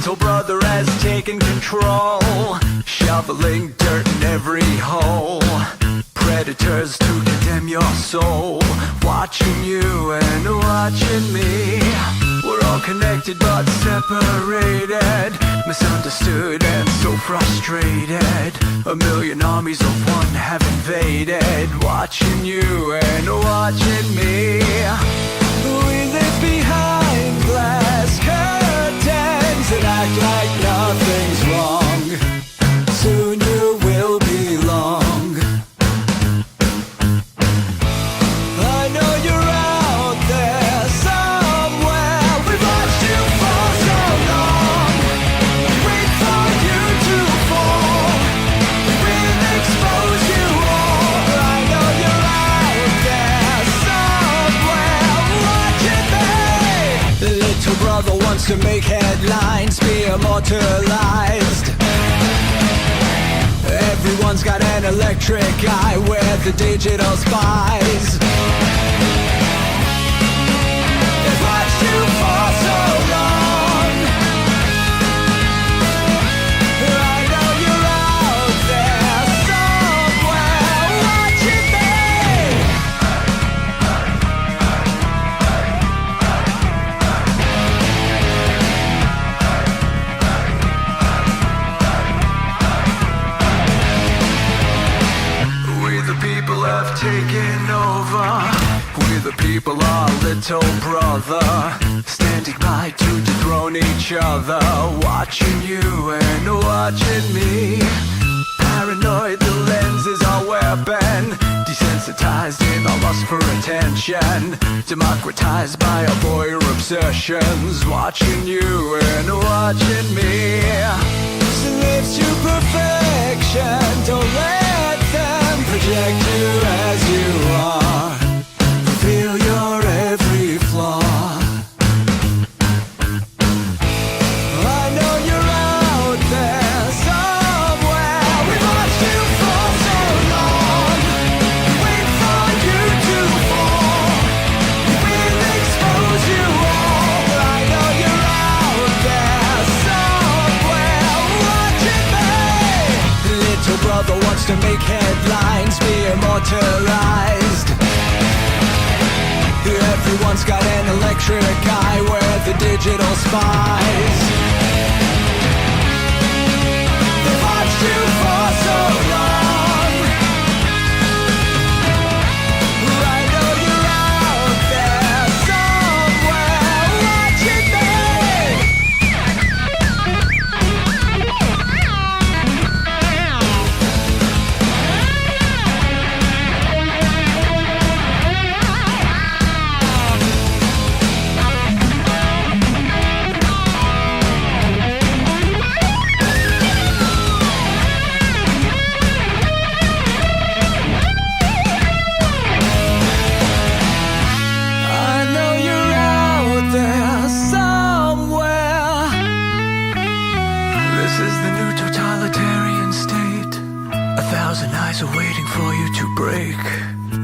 Little brother has taken control, shoveling dirt in every hole. Predators to condemn your soul, watching you and watching me. We're all connected but separated, misunderstood and so frustrated. A million armies of one have invaded, watching you and watching me. We live behind glass curtains and act like nothing's wrong. Soon you will belong. I know you're out there somewhere. We've watched you for so long. Wait for you to fall. We'll expose you all. I know you're out there somewhere. Watching me. Little brother wants to make headlines, be immortalized. Everyone's got an electric eye, we're the digital spies. They've watched you for so long. I know you're out there somewhere watching me. We the people have taken over. We the people are little brother, standing by to dethrone each other, watching you and watching me. Paranoid, the lens is our weapon, desensitized in our lust for attention, democratized by our voyeur obsessions, watching you and watching me. Slaves to perfection, don't let them project you as you are. Reveal your every flaw. I know you're out there somewhere. We've watched you for so long. Wait for you to fall. We'll expose you all. I know you're out there somewhere watching me. Little brother wants to make headlines, be immortalized. Everyone's got an electric eye, we're the digital spies. They've watched you for so long. I know you're out there somewhere watching me.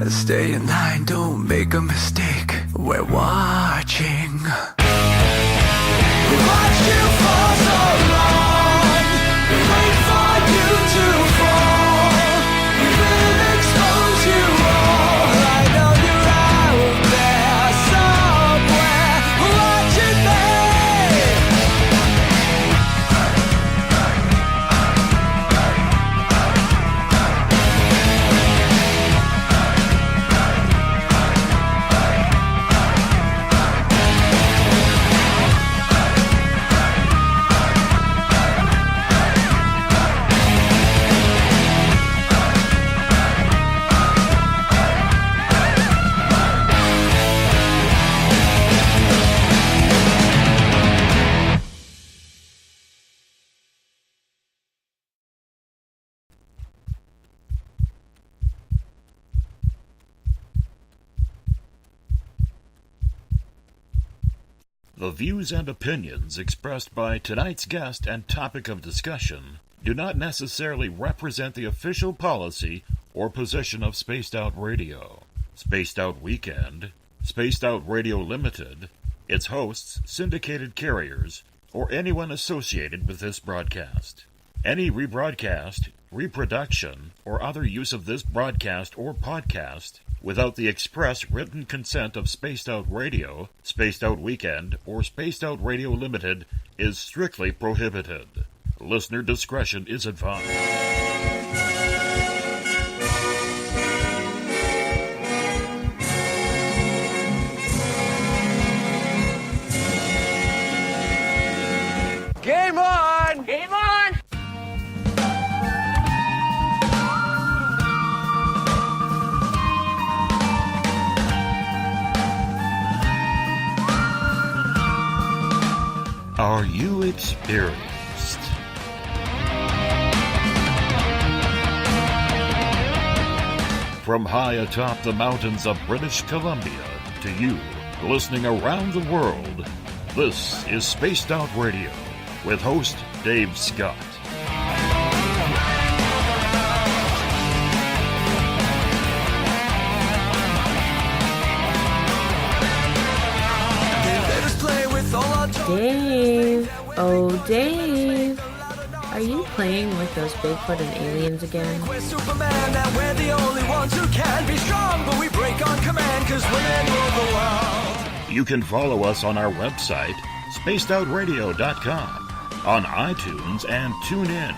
Stay in line, don't make a mistake. We're watching. We watched you for so long. We wait for you to fall. We will expose you all. I know you're out there somewhere watching The views and opinions expressed by tonight's guest and topic of discussion do not necessarily represent the official policy or position of Spaced Out Radio, Spaced Out Weekend, Spaced Out Radio Limited, its hosts, syndicated carriers, or anyone associated with this broadcast. Any rebroadcast, reproduction, or other use of this broadcast or podcast without the express written consent of Spaced Out Radio, Spaced Out Weekend, or Spaced Out Radio Limited is strictly prohibited. Listener discretion is advised. Game on! Game on! Are you experienced? From high atop the mountains of British Columbia to you, listening around the world, this is Spaced Out Radio with host Dave Scott. Dave, oh Dave, are you playing with those Bigfoot and aliens again? We're Superman and we're the only ones who can be strong, but we break on command cause women rule the world. You can follow us on our website, spacedoutradio.com, on iTunes and TuneIn.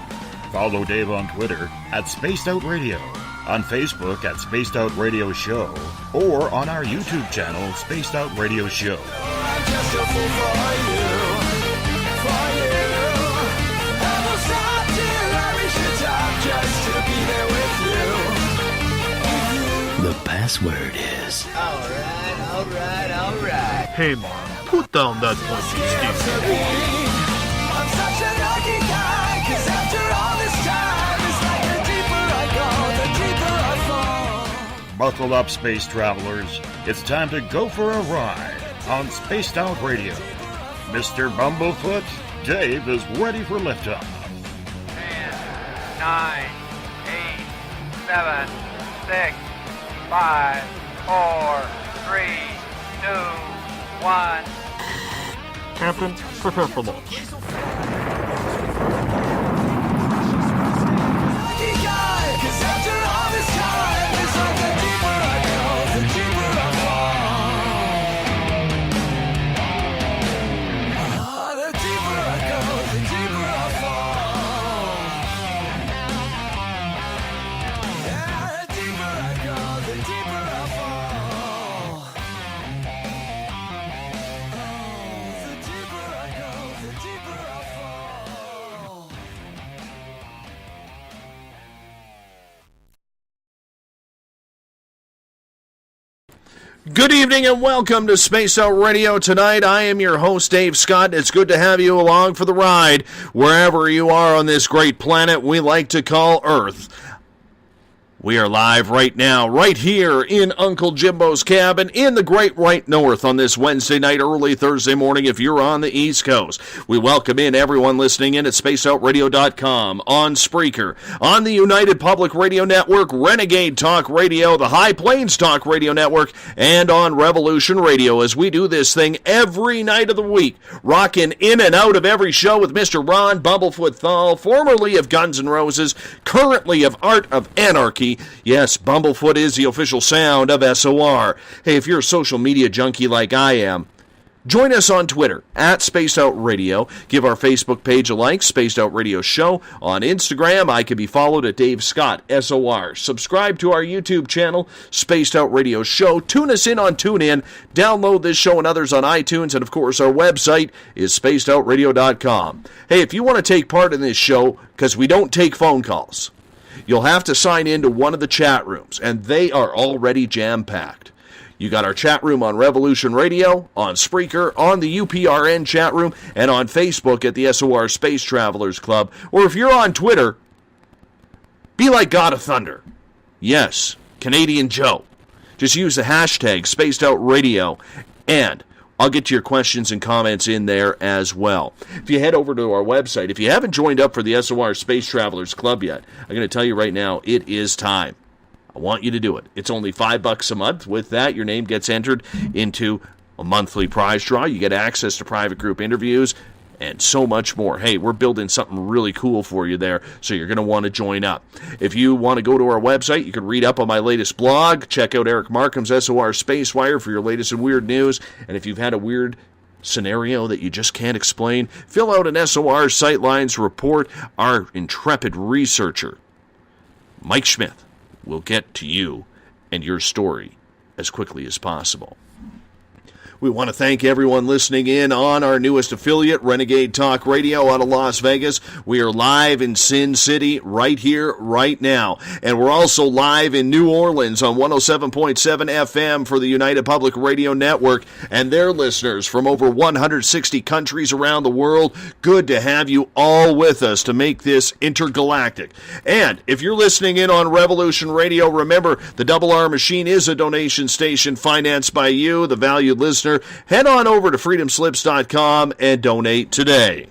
Follow Dave on Twitter at Spaced Out Radio, on Facebook at Spaced Out Radio Show, or on our YouTube channel, Spaced Out Radio Show. I'm just a fool for you. I will stop till I reach the top just to be there with you. The password is... Alright. Hey, Mom, put down that punchy stick. I'm such a lucky guy, cause after all this time, it's like the deeper I go, the deeper I fall. Buckle up, space travelers. It's time to go for a ride on Spaced Out Radio. Mr. Bumblefoot, Dave is ready for liftoff. 10, 9, 8, 7, 6, 5, 4, 3, 2, 1. Captain, prepare for launch. Lucky guy, cause after all this time, it's like the deeper I go, the deeper I fall. The deeper I go, the deeper I fall. Yeah, the deeper I go, the deeper I fall. The deeper I go, the deeper I fall. Good evening and welcome to Space Out Radio. Tonight I am your host Dave Scott. It's good to have you along for the ride wherever you are on this great planet we like to call Earth. We are live right now, right here in Uncle Jimbo's cabin in the Great White North on this Wednesday night, early Thursday morning if you're on the East Coast. We welcome in everyone listening in at spacedoutradio.com, on Spreaker, on the United Public Radio Network, Renegade Talk Radio, the High Plains Talk Radio Network, and on Revolution Radio as we do this thing every night of the week, rocking in and out of every show with Mr. Ron Bumblefoot THAL, formerly of Guns N' Roses, currently of Art of Anarchy. Yes, Bumblefoot is the official sound of SOR. Hey, if you're a social media junkie like I am, join us on Twitter, at Spaced Out Radio. Give our Facebook page a like, Spaced Out Radio Show. On Instagram, I can be followed at Dave Scott, SOR. Subscribe to our YouTube channel, Spaced Out Radio Show. Tune us in on TuneIn. Download this show and others on iTunes. And, of course, our website is spacedoutradio.com. Hey, if you want to take part in this show, because we don't take phone calls, you'll have to sign into one of the chat rooms, and they are already jam-packed. You got our chat room on Revolution Radio, on Spreaker, on the UPRN chat room, and on Facebook at the SOR Space Travelers Club. Or if you're on Twitter, be like God of Thunder. Yes, Canadian Joe. Just use the hashtag Spaced Out Radio, and I'll get to your questions and comments in there as well. If you head over to our website, if you haven't joined up for the SOR Space Travelers Club yet, I'm going to tell you right now, it is time. I want you to do it. It's only $5 a month. With that, your name gets entered into a monthly prize draw. You get access to private group interviews, and so much more. Hey, we're building something really cool for you there, so you're going to want to join up. If you want to go to our website, you can read up on my latest blog. Check out Eric Markham's SOR Spacewire for your latest and weird news. And if you've had a weird scenario that you just can't explain, fill out an SOR Sightlines report. Our intrepid researcher, Mike Schmidt, will get to you and your story as quickly as possible. We want to thank everyone listening in on our newest affiliate, Renegade Talk Radio out of Las Vegas. We are live in Sin City right here, right now. And we're also live in New Orleans on 107.7 FM for the United Public Radio Network and their listeners from over 160 countries around the world. Good to have you all with us to make this intergalactic. And if you're listening in on Revolution Radio, remember the Double R Machine is a donation station financed by you, the valued listener. Head on over to freedomslips.com and donate today.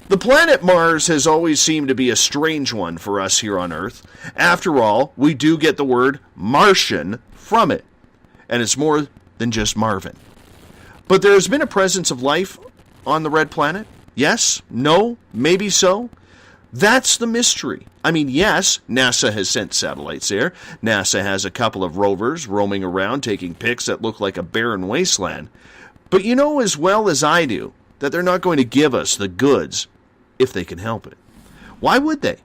The planet Mars has always seemed to be a strange one for us here on Earth. After all, we do get the word Martian from it, and it's more than just Marvin. But there has been a presence of life on the red planet? Yes? No? Maybe so? That's the mystery. I mean, yes, NASA has sent satellites there. NASA has a couple of rovers roaming around taking pics that look like a barren wasteland. But you know as well as I do that they're not going to give us the goods if they can help it. Why would they?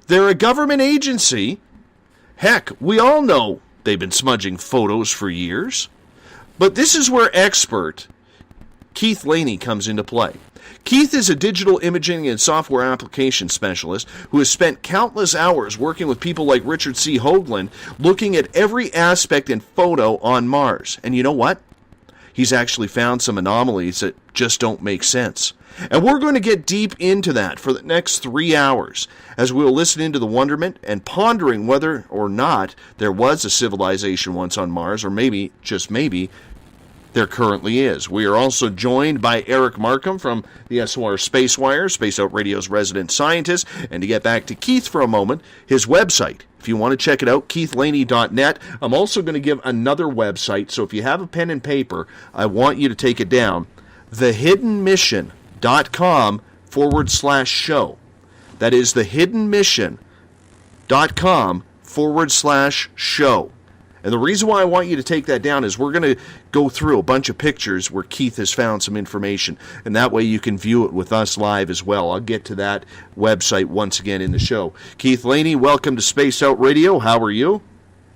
They're a government agency. Heck, we all know they've been smudging photos for years. But this is where expert Keith Laney comes into play. Keith is a digital imaging and software application specialist who has spent countless hours working with people like Richard C. Hoagland looking at every aspect and photo on Mars. And you know what? He's actually found some anomalies that just don't make sense. And we're going to get deep into that for the next 3 hours as we'll listen into the wonderment and pondering whether or not there was a civilization once on Mars, or maybe, just maybe, there currently is. We are also joined by Eric Markham from the SOR Spacewire, Space Out Radio's resident scientist. And to get back to Keith for a moment, his website, if you want to check it out, keithlaney.net. I'm also going to give another website, so if you have a pen and paper, I want you to take it down. thehiddenmission.com/show. That is thehiddenmission.com/show. And the reason why I want you to take that down is we're going to go through a bunch of pictures where Keith has found some information. And that way you can view it with us live as well. I'll get to that website once again in the show. Keith Laney, welcome to Space Out Radio. How are you?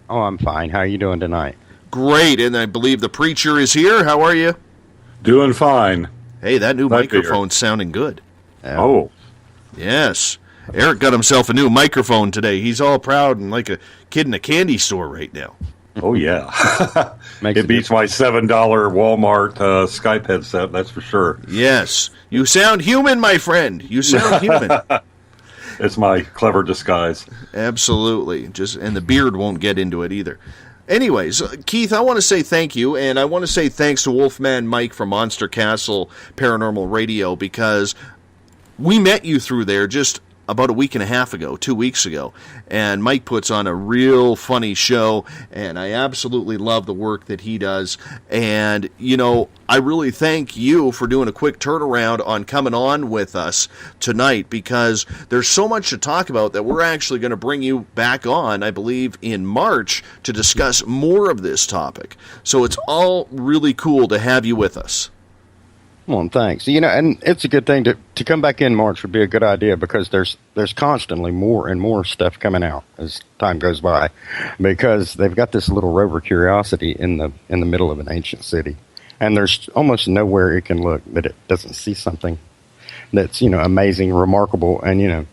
Oh, I'm fine. How are you doing tonight? Great. And I believe the preacher is here. How are you? Doing fine. Hey, that new microphone's sounding good. Oh. Yes. Eric got himself a new microphone today. He's all proud and like a kid in a candy store right now. Oh, yeah. It beats my $7 Walmart Skype headset, that's for sure. Yes. You sound human, my friend. You sound human. It's my clever disguise. Absolutely. And the beard won't get into it either. Anyways, Keith, I want to say thank you, and I want to say thanks to Wolfman Mike from Monster Castle Paranormal Radio, because we met you through there just about a week and a half ago, 2 weeks ago, and Mike puts on a real funny show, and I absolutely love the work that he does. And, you know, I really thank you for doing a quick turnaround on coming on with us tonight, because there's so much to talk about that we're actually going to bring you back on, I believe, in March to discuss more of this topic. So it's all really cool to have you with us. Well, thanks. You know, and it's a good thing to come back in March would be a good idea, because there's constantly more and more stuff coming out as time goes by, because they've got this little rover Curiosity in the middle of an ancient city, and there's almost nowhere it can look that it doesn't see something that's, you know, amazing, remarkable, and, you know,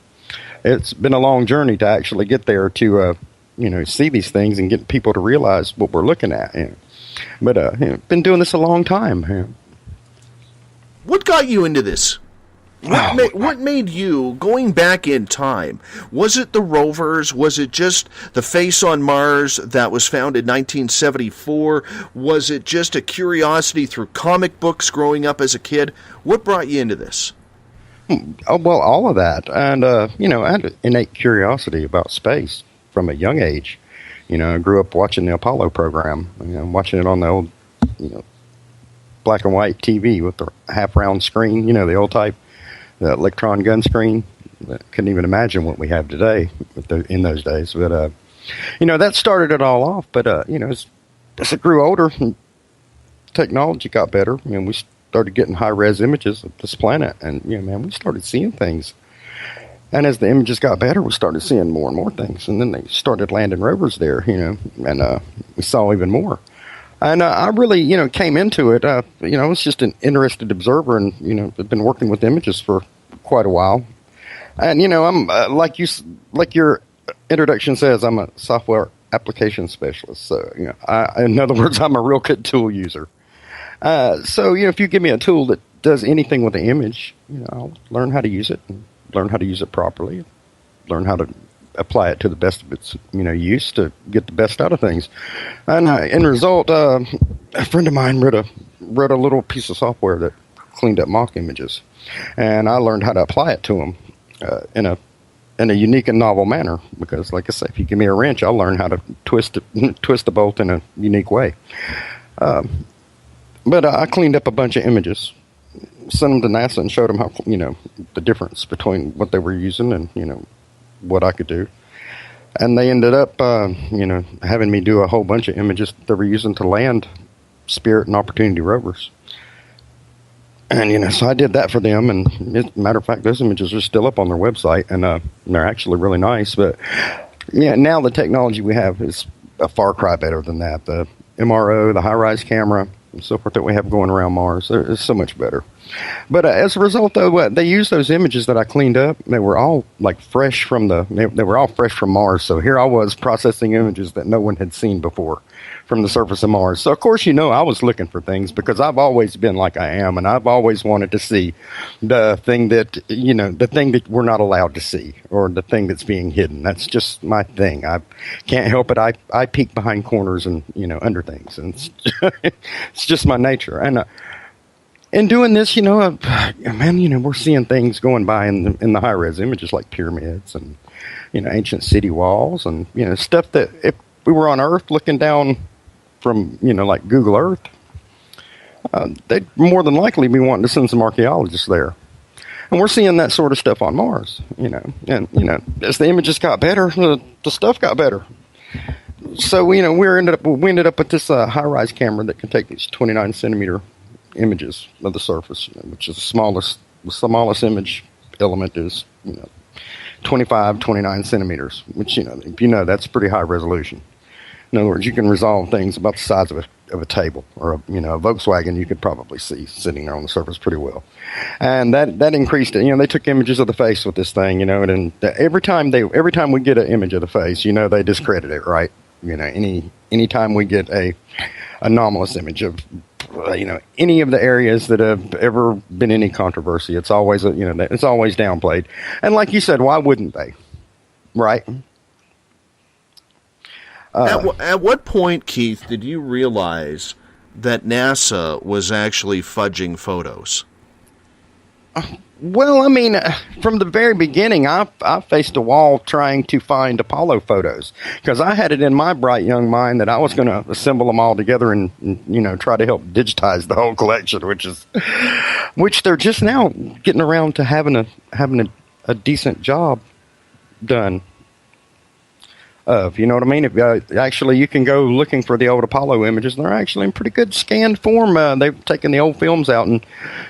it's been a long journey to actually get there to, you know, see these things and get people to realize what we're looking at. You know. But you know, been doing this a long time. You know. What got you into this? What made you, going back in time, was it the rovers? Was it just the face on Mars that was found in 1974? Was it just a curiosity through comic books growing up as a kid? What brought you into this? Oh, well, all of that. And, you know, I had an innate curiosity about space from a young age. You know, I grew up watching the Apollo program, you know, watching it on the old, you know, black and white TV with the half-round screen, you know, the old type, the electron gun screen. Couldn't even imagine what we have today in those days. But, you know, that started it all off. But, you know, as it grew older, technology got better. You know, we started getting high-res images of this planet. And, you know, man, we started seeing things. And as the images got better, we started seeing more and more things. And then they started landing rovers there, you know, and we saw even more. And I really, you know, came into it, you know, I was just an interested observer and, you know, I've been working with images for quite a while. And, you know, I'm, like your introduction says, I'm a software application specialist. So, you know, in other words, I'm a real good tool user. So, you know, if you give me a tool that does anything with the image, you know, I'll learn how to use it and learn how to use it properly, learn how to apply it to the best of its, you know, use to get the best out of things. And in result, a friend of mine wrote a little piece of software that cleaned up mock images, and I learned how to apply it to them in a unique and novel manner. Because, like I say, if you give me a wrench, I'll learn how to twist the bolt in a unique way. But I cleaned up a bunch of images, sent them to NASA, and showed them how, you know, the difference between what they were using and, you know, what I could do. And they ended up, you know, having me do a whole bunch of images they were using to land Spirit and Opportunity rovers. And, you know, so I did that for them. And as a matter of fact, those images are still up on their website, and they're actually really nice. But, yeah, now the technology we have is a far cry better than that. The MRO, the high-rise camera, and so forth that we have going around Mars, is so much better. But as a result, though, they used those images that I cleaned up. They were all like fresh from they were all fresh from Mars. So here I was processing images that no one had seen before from the surface of Mars. So of course, you know, I was looking for things because I've always been like I am, and I've always wanted to see the thing that, you know, the thing that we're not allowed to see, or the thing that's being hidden. That's just my thing. I can't help it. I peek behind corners and, you know, under things, and it's just my nature. And in doing this, you know, man, you know, we're seeing things going by in the high-res images like pyramids and, you know, ancient city walls and, you know, stuff that if we were on Earth looking down from, you know, like Google Earth, they'd more than likely be wanting to send some archaeologists there. And we're seeing that sort of stuff on Mars, you know. And, you know, as the images got better, the stuff got better. So, you know, we ended up with this high-rise camera that can take these 29-centimeter images of the surface, you know, which is the smallest image element is, you know, 29 centimeters, which, you know, if you know, that's pretty high resolution. In other words, you can resolve things about the size of a table, or a, you know, a Volkswagen you could probably see sitting there on the surface pretty well. And that increased it. You know, they took images of the face with this thing, you know, and every time we get an image of the face, you know, they discredit it, right? You know, any time we get a anomalous image of, you know, any of the areas that have ever been any controversy, it's always, you know, it's always downplayed. And like you said, why wouldn't they? Right? At what point, Keith, did you realize that NASA was actually fudging photos? Well, I mean, from the very beginning, I faced a wall trying to find Apollo photos, because I had it in my bright young mind that I was going to assemble them all together and, you know, try to help digitize the whole collection, which they're just now getting around to having a decent job done of. You know what I mean? If actually, you can go looking for the old Apollo images, and they're actually in pretty good scanned form. They've taken the old films out and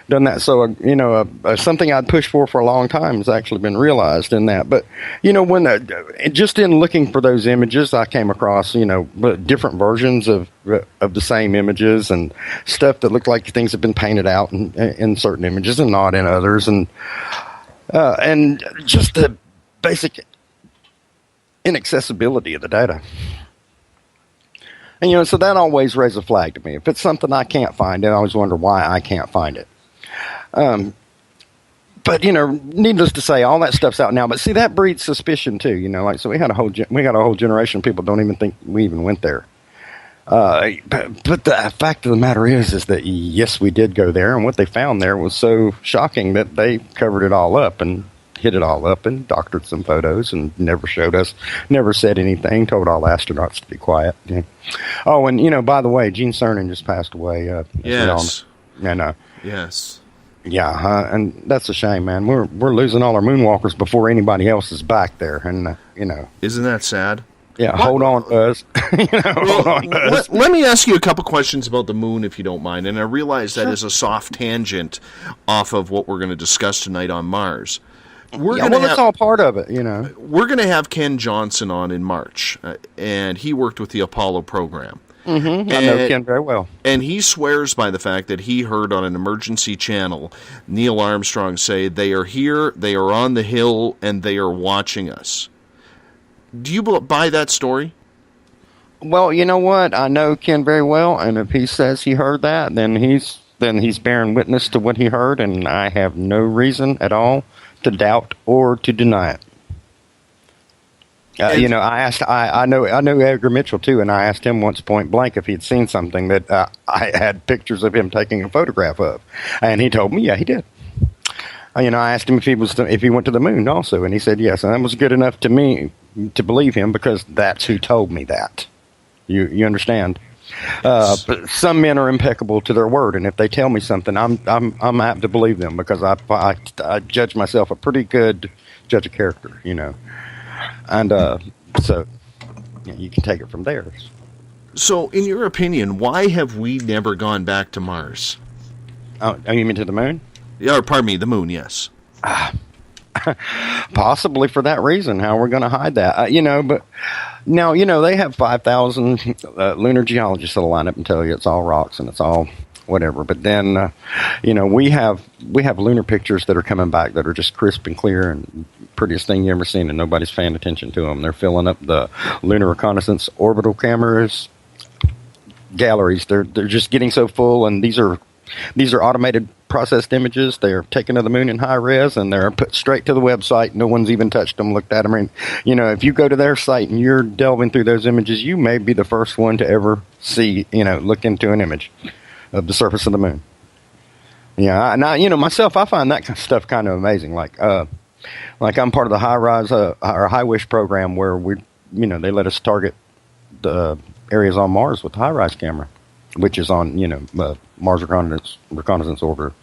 done that. So, you know, something I'd pushed for a long time has actually been realized in that. But, you know, when just in looking for those images, I came across, you know, different versions of the same images and stuff that looked like things had been painted out in certain images and not in others, and just the basic inaccessibility of the data. And, you know, so that always raised a flag to me. If it's something I can't find, I always wonder why I can't find it. But, you know, needless to say, all that stuff's out now. But see, that breeds suspicion too. You know, like, so we got a whole generation of people don't even think we even went there. But the fact of the matter is that yes, we did go there, and what they found there was so shocking that they covered it all up and hid it all up and doctored some photos and never showed us, never said anything, told all astronauts to be quiet. Yeah. Oh, and, you know, by the way, Gene Cernan just passed away. Yes. You know. Yes. Yeah, and that's a shame, man. We're losing all our moonwalkers before anybody else is back there, and you know. Isn't that sad? Yeah, hold on, Buzz. Hold on, Buzz. Let me ask you a couple questions about the moon, if you don't mind. And I realize that is a soft tangent off of what we're going to discuss tonight on Mars. It's all part of it, you know. We're going to have Ken Johnson on in March, and he worked with the Apollo program. Mm-hmm. I know Ken very well. And he swears by the fact that he heard on an emergency channel Neil Armstrong say, "They are here, they are on the hill, and they are watching us." Do you buy that story? Well, you know what? I know Ken very well, and if he says he heard that, then he's bearing witness to what he heard, and I have no reason at all to doubt or to deny it. You know, I know Edgar Mitchell too, and I asked him once point blank if he'd seen something that I had pictures of him taking a photograph of, and he told me, yeah, he did. You know, I asked him if he went to the moon also, and he said yes, and that was good enough to me to believe him because that's who told me that. You understand? But some men are impeccable to their word, and if they tell me something, I'm apt to believe them because I judge myself a pretty good judge of character, you know. And so you can take it from there. So, in your opinion, why have we never gone back to Mars? Oh, you mean to the moon? Yeah, or pardon me, the moon, yes. Possibly for that reason. How we're going to hide that, you know? But now, you know, they have 5,000 lunar geologists that'll line up and tell you it's all rocks and it's all whatever. But then, you know, we have lunar pictures that are coming back that are just crisp and clear and prettiest thing you ever seen, and nobody's paying attention to them. They're filling up the lunar reconnaissance orbital cameras galleries. They're just getting so full, and these are automated processed images. They're taken to the moon in high res, and they're put straight to the website. No one's even touched them, looked at them. And, you know, if you go to their site and you're delving through those images, you may be the first one to ever see, you know, look into an image of the surface of the moon. Yeah, and you know, myself, I find that kind of stuff kind of amazing. Like I'm part of the High Wish program where they let us target the areas on Mars with the HiRISE camera, which is on, you know, Mars reconnaissance orbiter.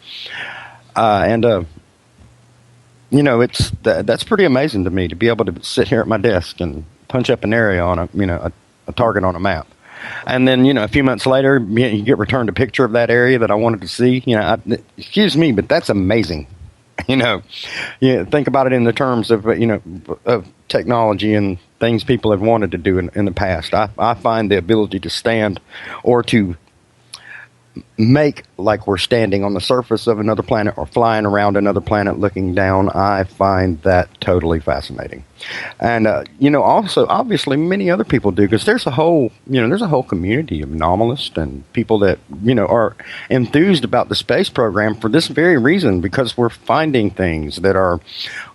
You know, that's pretty amazing to me to be able to sit here at my desk and punch up an area on a target on a map. And then, you know, a few months later, you get returned a picture of that area that I wanted to see. You know, excuse me, but that's amazing. You know, think about it in the terms of, you know, of technology and things people have wanted to do in the past. I find the ability to stand or to make like we're standing on the surface of another planet or flying around another planet looking down, I find that totally fascinating. And, you know, also, obviously, many other people do, because there's a whole community of anomalists and people that, you know, are enthused about the space program for this very reason, because we're finding things that are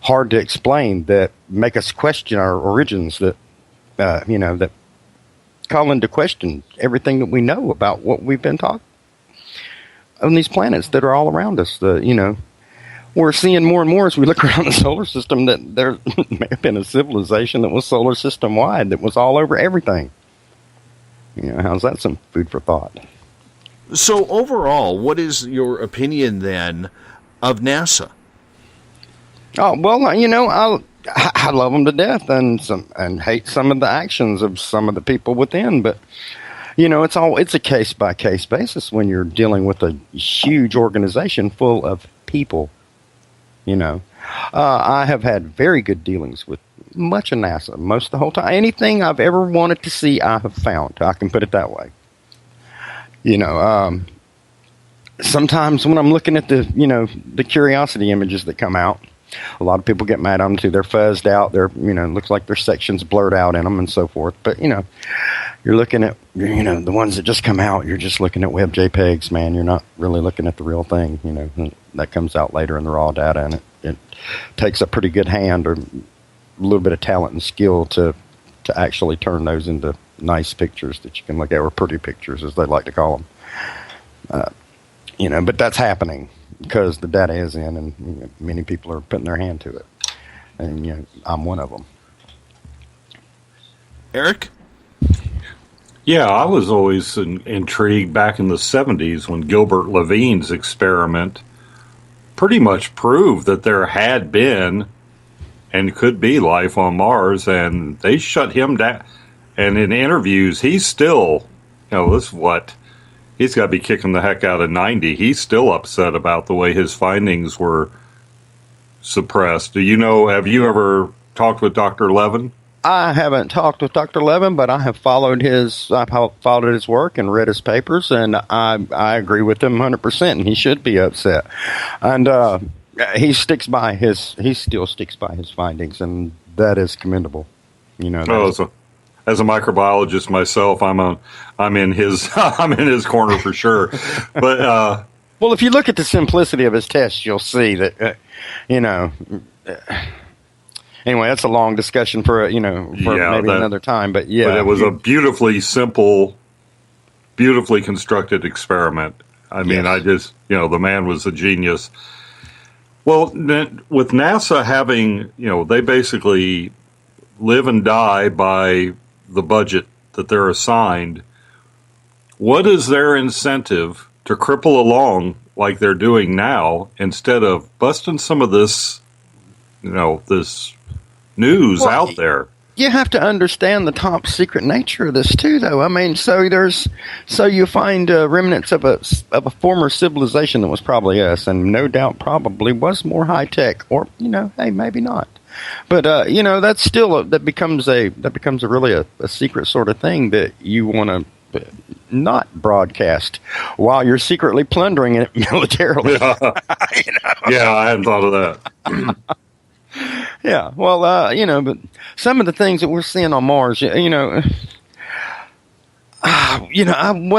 hard to explain, that make us question our origins, that, you know, that call into question everything that we know about what we've been taught on these planets that are all around us. You know, we're seeing more and more as we look around the solar system that there may have been a civilization that was solar system wide, that was all over everything. You know, how's that some food for thought? So overall, what is your opinion then of NASA? Oh, well, you know, I love them to death and hate some of the actions of some of the people within, but you know, it's a case by case basis when you're dealing with a huge organization full of people. You know, I have had very good dealings with much of NASA most of the whole time. Anything I've ever wanted to see, I have found. I can put it that way. You know, sometimes when I'm looking at the Curiosity images that come out, a lot of people get mad at them too. They're fuzzed out. They're, you know, looks like their sections blurred out in them and so forth. But, you know, you're looking at, you know, the ones that just come out, you're just looking at web JPEGs, man. You're not really looking at the real thing, you know. That comes out later in the raw data, and it takes a pretty good hand or a little bit of talent and skill to actually turn those into nice pictures that you can look at, or pretty pictures, as they like to call them. You know, but that's happening because the data is in, and you know, many people are putting their hand to it. And, you know, I'm one of them. Eric? Yeah, I was always intrigued back in the 70s when Gilbert Levine's experiment pretty much proved that there had been and could be life on Mars, and they shut him down. And in interviews, he's still, this is what, he's got to be kicking the heck out of 90. He's still upset about the way his findings were suppressed. Have you ever talked with Dr. Levin? I haven't talked with Dr. Levin, but I have followed his work and read his papers, and I agree with him 100%, and he should be upset. And he still sticks by his findings, and that is commendable. As a microbiologist myself, I'm in his corner for sure. But well, if you look at the simplicity of his tests, you'll see that anyway, that's a long discussion for another time. But yeah, but it was a beautifully simple, beautifully constructed experiment. I mean, the man was a genius. Well, with NASA having, they basically live and die by the budget that they're assigned. What is their incentive to cripple along like they're doing now instead of busting some of this, this news out there? You have to understand the top secret nature of this too, though. I mean, so you find remnants of a former civilization that was probably us, and no doubt probably was more high tech, or hey, maybe not. But that's still that becomes a really a secret sort of thing that you want to not broadcast while you're secretly plundering it militarily. Yeah, I hadn't thought of that. Yeah, well, but some of the things that we're seeing on Mars, when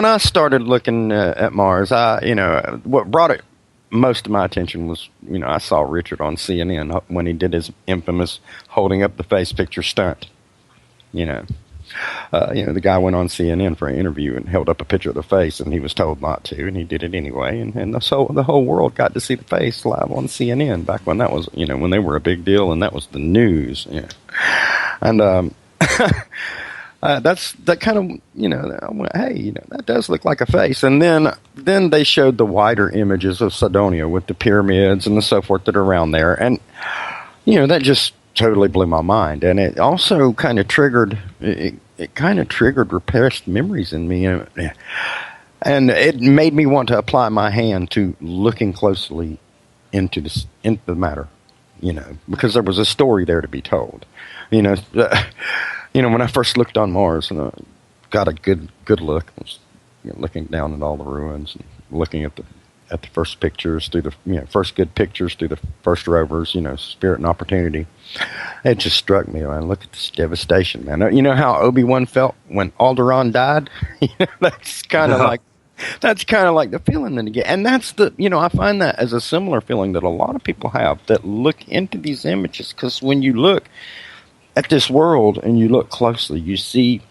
I started looking at Mars, what brought it most of my attention was, I saw Richard on CNN when he did his infamous holding up the face picture stunt. The guy went on CNN for an interview and held up a picture of the face, and he was told not to, and he did it anyway. And the whole world got to see the face live on CNN back when that was, when they were a big deal, and that was the news. Yeah. And that kind of, I went, hey, that does look like a face. And then they showed the wider images of Cydonia with the pyramids and the so forth that are around there, and that just totally blew my mind. And it also kind of triggered repressed memories in me, and it made me want to apply my hand to looking closely into the matter, because there was a story there to be told. When I first looked on Mars and I got a good look, I was looking down at all the ruins and looking at the first pictures through the first good pictures through the first rovers, Spirit and Opportunity. It just struck me, man. Look at this devastation, man. You know how Obi-Wan felt when Alderaan died? That's kind of like the feeling that you get. And that's I find that as a similar feeling that a lot of people have that look into these images, because when you look at this world and you look closely, you see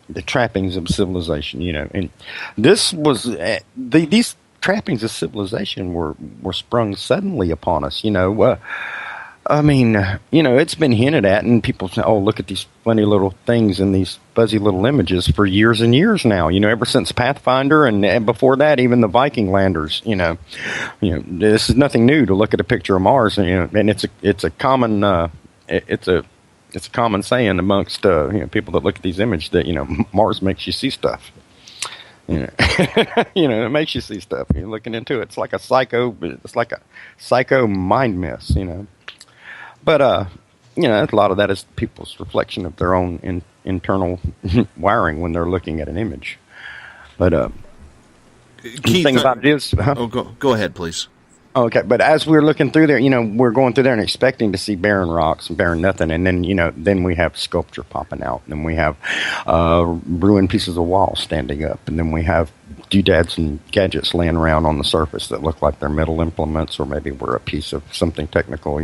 the trappings of civilization, and this was these trappings of civilization were sprung suddenly upon us. It's been hinted at, and people say, "Oh, look at these funny little things and these fuzzy little images" for years and years now. Ever since Pathfinder, and before that, even the Viking landers. This is nothing new to look at a picture of Mars, and it's a common saying amongst people that look at these images that Mars makes you see stuff. It makes you see stuff. You're looking into it. It's like a psycho mind mess, But, a lot of that is people's reflection of their own internal wiring when they're looking at an image. But, Keith, the thing about it is... go ahead, please. Okay, but as we're looking through there, we're going through there and expecting to see barren rocks and barren nothing, and then, then we have sculpture popping out, and then we have ruined pieces of wall standing up, and then we have doodads and gadgets laying around on the surface that look like they're metal implements, or maybe we're a piece of something technical,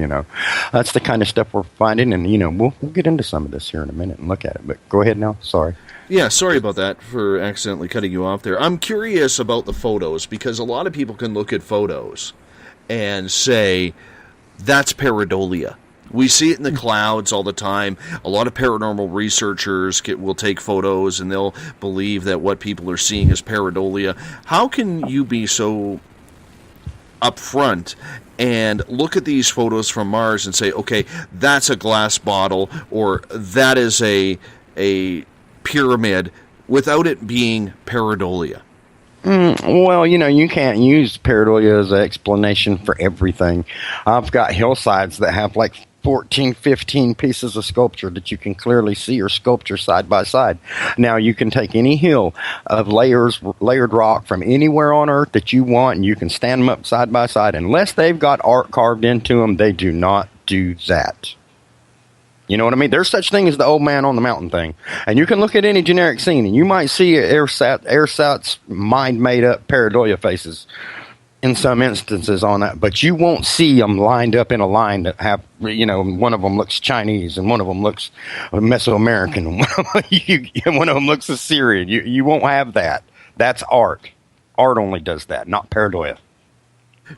That's the kind of stuff we're finding, and, we'll get into some of this here in a minute and look at it, but go ahead now, sorry. Yeah, sorry about that for accidentally cutting you off there. I'm curious about the photos, because a lot of people can look at photos and say, that's pareidolia. We see it in the clouds all the time. A lot of paranormal researchers will take photos and they'll believe that what people are seeing is pareidolia. How can you be so upfront and look at these photos from Mars and say, okay, that's a glass bottle or that is a pyramid without it being pareidolia? Well, you can't use pareidolia as an explanation for everything. I've got hillsides that have like 14, 15 pieces of sculpture that you can clearly see are sculpture side by side. Now, you can take any hill of layered rock from anywhere on Earth that you want, and you can stand them up side by side. Unless they've got art carved into them, they do not do that. You know what I mean? There's such thing as the old man on the mountain thing. And you can look at any generic scene, and you might see AirSat's mind-made-up pareidolia faces in some instances on that, but you won't see them lined up in a line that have, one of them looks Chinese and one of them looks Mesoamerican and one of them looks Assyrian. You won't have that. That's art. Art only does that, not pareidolia.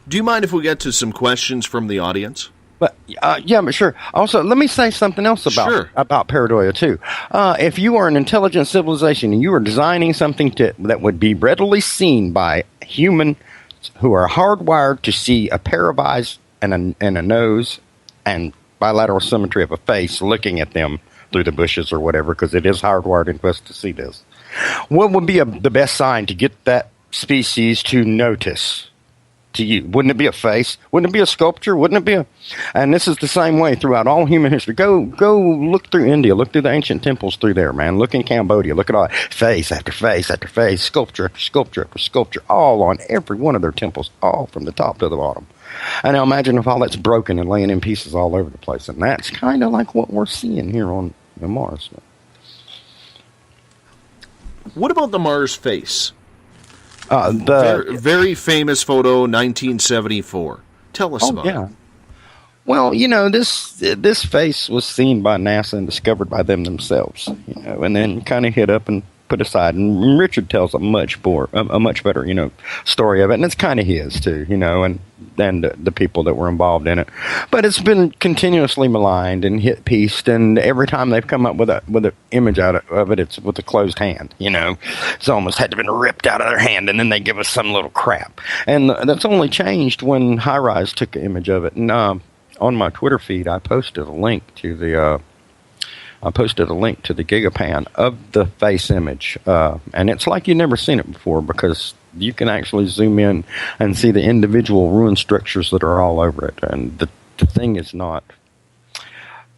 Do you mind if we get to some questions from the audience? But yeah, but sure. Also, let me say something else about pareidolia too. If you are an intelligent civilization and you are designing something that would be readily seen by human who are hardwired to see a pair of eyes and a nose and bilateral symmetry of a face looking at them through the bushes or whatever, because it is hardwired into us to see this. What would be the best sign to get that species to notice to you? Wouldn't it be a face? Wouldn't it be a sculpture? Wouldn't it be and this is the same way throughout all human history. Go look through India, look through the ancient temples through there, man. Look in Cambodia, look at all face after face after face, sculpture after sculpture after sculpture, all on every one of their temples, all from the top to the bottom. And now imagine if all that's broken and laying in pieces all over the place. And that's kind of like what we're seeing here on Mars. What about the Mars face? The very famous photo, 1974. Tell us about it. Well, this face was seen by NASA and discovered by them themselves, and then kind of hit up and put aside. And Richard tells a much better, story of it, and it's kind of his too, and the people that were involved in it. But it's been continuously maligned and hit pieced, and every time they've come up with an image out of it, it's with a closed hand. It's almost had to been ripped out of their hand, and then they give us some little crap. And that's only changed when High Rise took an image of it. And on my Twitter feed, I posted a link to the Gigapan of the face image, and it's like you've never seen it before, because you can actually zoom in and see the individual ruined structures that are all over it. And the thing is not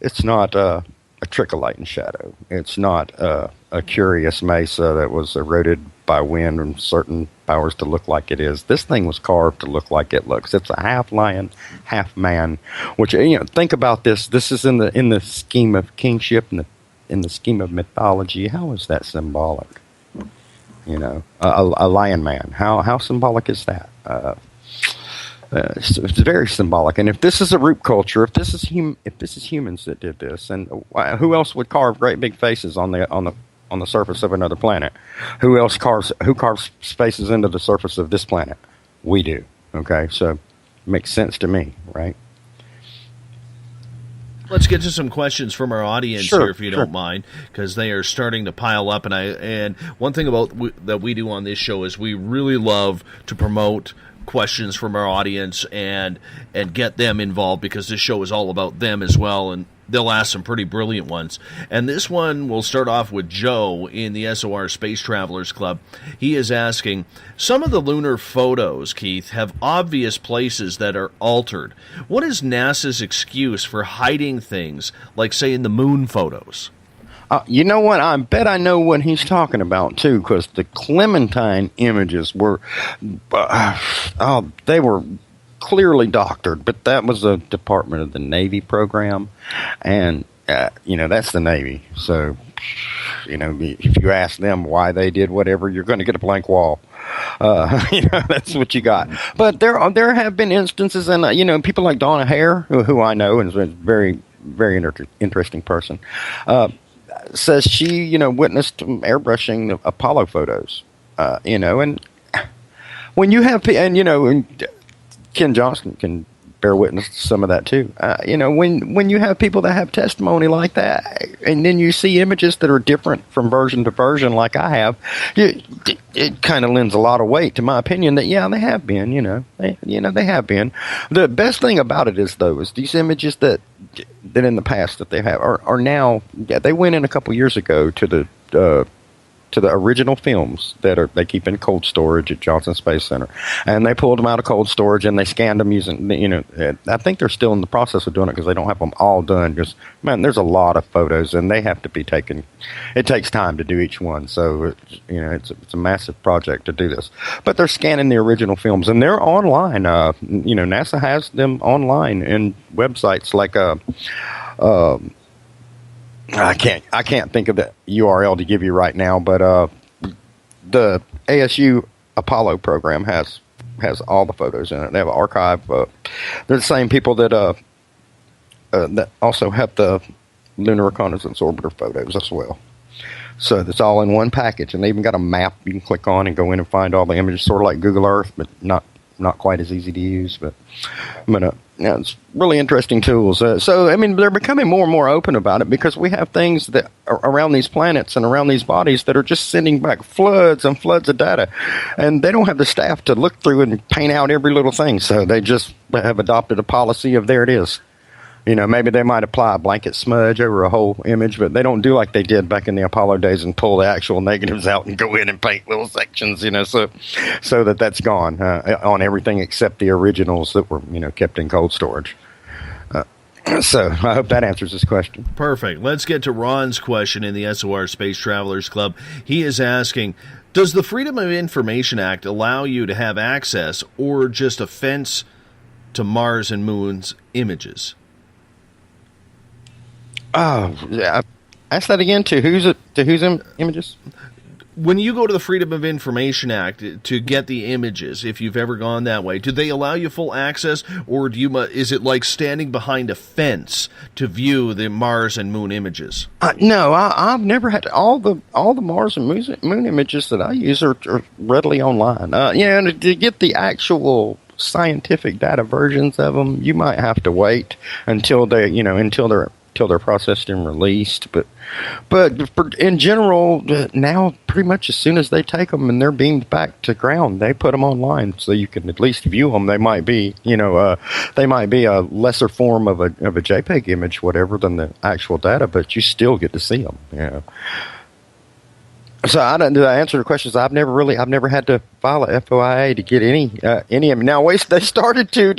a trick of light and shadow. It's not a curious mesa that was eroded by wind and certain powers to look like it is. This thing was carved to look like it looks. It's a half lion, half man. Which, think about this. This is in the scheme of kingship and in the scheme of mythology. How is that symbolic? A lion man. How symbolic is that? It's very symbolic. And if this is a root culture, if this is humans that did this, and who else would carve great big faces on the surface of another planet? Who carves faces into the surface of this planet? We do. Okay, so it makes sense to me, right? Let's get to some questions from our audience here, if you don't mind, because they are starting to pile up. And one thing that we do on this show is we really love to promote questions from our audience and get them involved, because this show is all about them as well, and they'll ask some pretty brilliant ones. And this one will start off with Joe in the SOR Space Travelers Club. He is asking, some of the lunar photos, Keith, have obvious places that are altered. What is NASA's excuse for hiding things, like, say, in the moon photos? You know what? I bet I know what he's talking about, too, because the Clementine images were, they were clearly doctored, but that was a Department of the Navy program, and that's the Navy. So if you ask them why they did whatever, you're going to get a blank wall. That's what you got. But there have been instances, and people like Donna Hare, who I know and is a very, very interesting person, says she witnessed airbrushing the Apollo photos. And when you have and Ken Johnson can bear witness to some of that too. When you have people that have testimony like that, and then you see images that are different from version to version, like I have, it kind of lends a lot of weight to my opinion that they have been. They have been. The best thing about it is these images that in the past that they have are now. Yeah, they went in a couple years ago to the original films that they keep in cold storage at Johnson Space Center, and they pulled them out of cold storage and they scanned them using. I think they're still in the process of doing it because they don't have them all done. Because there's a lot of photos and they have to be taken. It takes time to do each one, so it's a massive project to do this. But they're scanning the original films and they're online. NASA has them online in websites like I can't think of the URL to give you right now, but the ASU Apollo program has all the photos in it. They have an archive. They're the same people that also have the Lunar Reconnaissance Orbiter photos as well. So it's all in one package, and they even got a map you can click on and go in and find all the images, sort of like Google Earth, but not quite as easy to use. But it's really interesting tools. They're becoming more and more open about it because we have things that are around these planets and around these bodies that are just sending back floods and floods of data, and they don't have the staff to look through and paint out every little thing. So they just have adopted a policy of there it is. Maybe they might apply a blanket smudge over a whole image, but they don't do like they did back in the Apollo days and pull the actual negatives out and go in and paint little sections, so that's gone on everything except the originals that were, kept in cold storage. So I hope that answers this question. Perfect. Let's get to Ron's question in the SOR Space Travelers Club. He is asking, does the Freedom of Information Act allow you to have access or just a fence to Mars and Moon's images? Yeah. Ask that again. To whose images? When you go to the Freedom of Information Act to get the images, if you've ever gone that way, do they allow you full access, or is it like standing behind a fence to view the Mars and Moon images? No, I've never had all the Mars and Moon images that I use are readily online. And to get the actual scientific data versions of them, you might have to wait until they're processed and released. But in general, now pretty much as soon as they take them and they're beamed back to ground, they put them online so you can at least view them. They might be, a lesser form of a JPEG image, whatever, than the actual data, but you still get to see them. So did I answer the questions? I've never had to file a FOIA to get any. Now they started to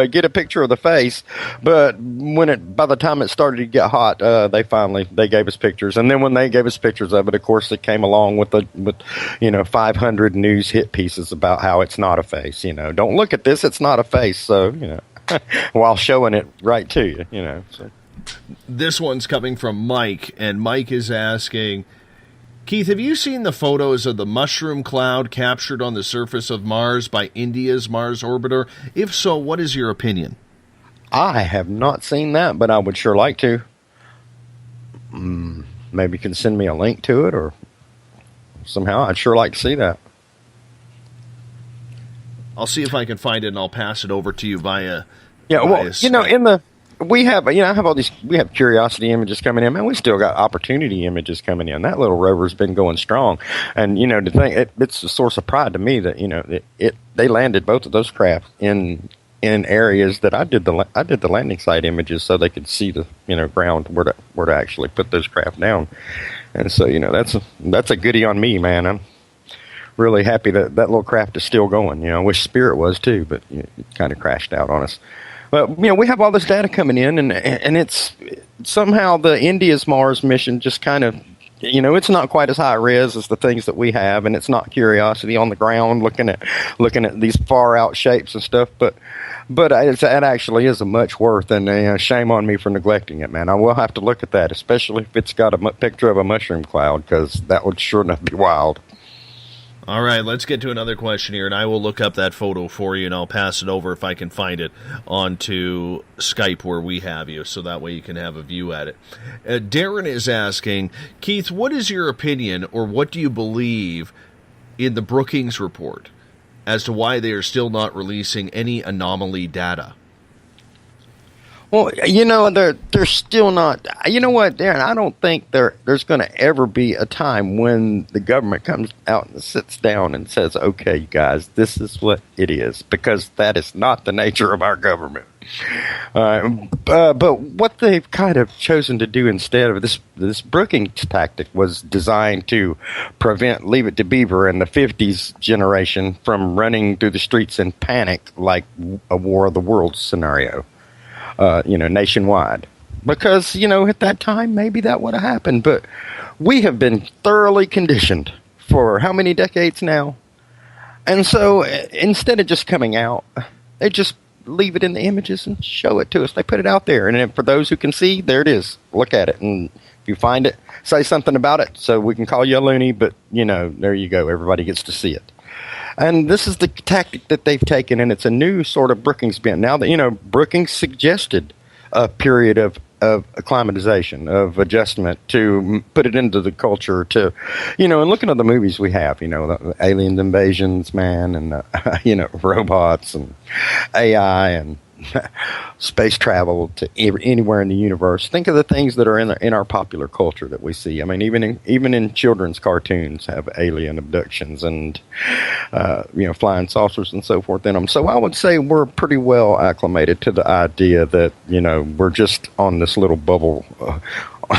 get a picture of the face, but by the time it started to get hot, they gave us pictures, and then when they gave us pictures of it, of course, it came along with 500 news hit pieces about how it's not a face. Don't look at this; it's not a face. So while showing it right to you. So. This one's coming from Mike, and Mike is asking, Keith, have you seen the photos of the mushroom cloud captured on the surface of Mars by India's Mars orbiter? If so, what is your opinion? I have not seen that, but I would sure like to. Maybe you can send me a link to it, or somehow I'd sure like to see that. I'll see if I can find it, and I'll pass it over to you via. Yeah, well, we have Curiosity images coming in, man. We still got Opportunity images coming in. That little rover's been going strong, and to think it's a source of pride to me that they landed both of those craft in areas that I did the landing site images so they could see the ground where to actually put those craft down, and so that's a goodie on me, man. I'm really happy that little craft is still going. I wish Spirit was too, but it kind of crashed out on us. But we have all this data coming in, and it's somehow the India's Mars mission just kind of, it's not quite as high res as the things that we have, and it's not Curiosity on the ground looking at these far out shapes and stuff. But it actually is a much worth, and shame on me for neglecting it, man. I will have to look at that, especially if it's got a picture of a mushroom cloud, because that would sure enough be wild. All right, let's get to another question here, and I will look up that photo for you, and I'll pass it over if I can find it onto Skype where we have you, so that way you can have a view at it. Darren is asking, Keith, what is your opinion, or what do you believe in the Brookings report as to why they are still not releasing any anomaly data? Well, they're still not. You know what, Darren? I don't think there's going to ever be a time when the government comes out and sits down and says, "Okay, you guys, this is what it is," because that is not the nature of our government. But what they've kind of chosen to do instead of this brooking tactic was designed to prevent Leave It to Beaver and the '50s generation from running through the streets in panic like a War of the Worlds scenario. Nationwide. Because, at that time, maybe that would have happened. But we have been thoroughly conditioned for how many decades now? And so, instead of just coming out, they just leave it in the images and show it to us. They put it out there. And for those who can see, there it is. Look at it. And if you find it, say something about it so we can call you a loony. But, there you go. Everybody gets to see it. And this is the tactic that they've taken, and it's a new sort of Brookings bent. Now that, Brookings suggested a period of acclimatization, of adjustment to put it into the culture to, and looking at the movies we have, the alien invasions, man, and, robots and AI and space travel to anywhere in the universe. Think of the things that are in our popular culture that we see. I mean, even in children's cartoons have alien abductions and flying saucers and so forth in them. So I would say we're pretty well acclimated to the idea that we're just on this little bubble.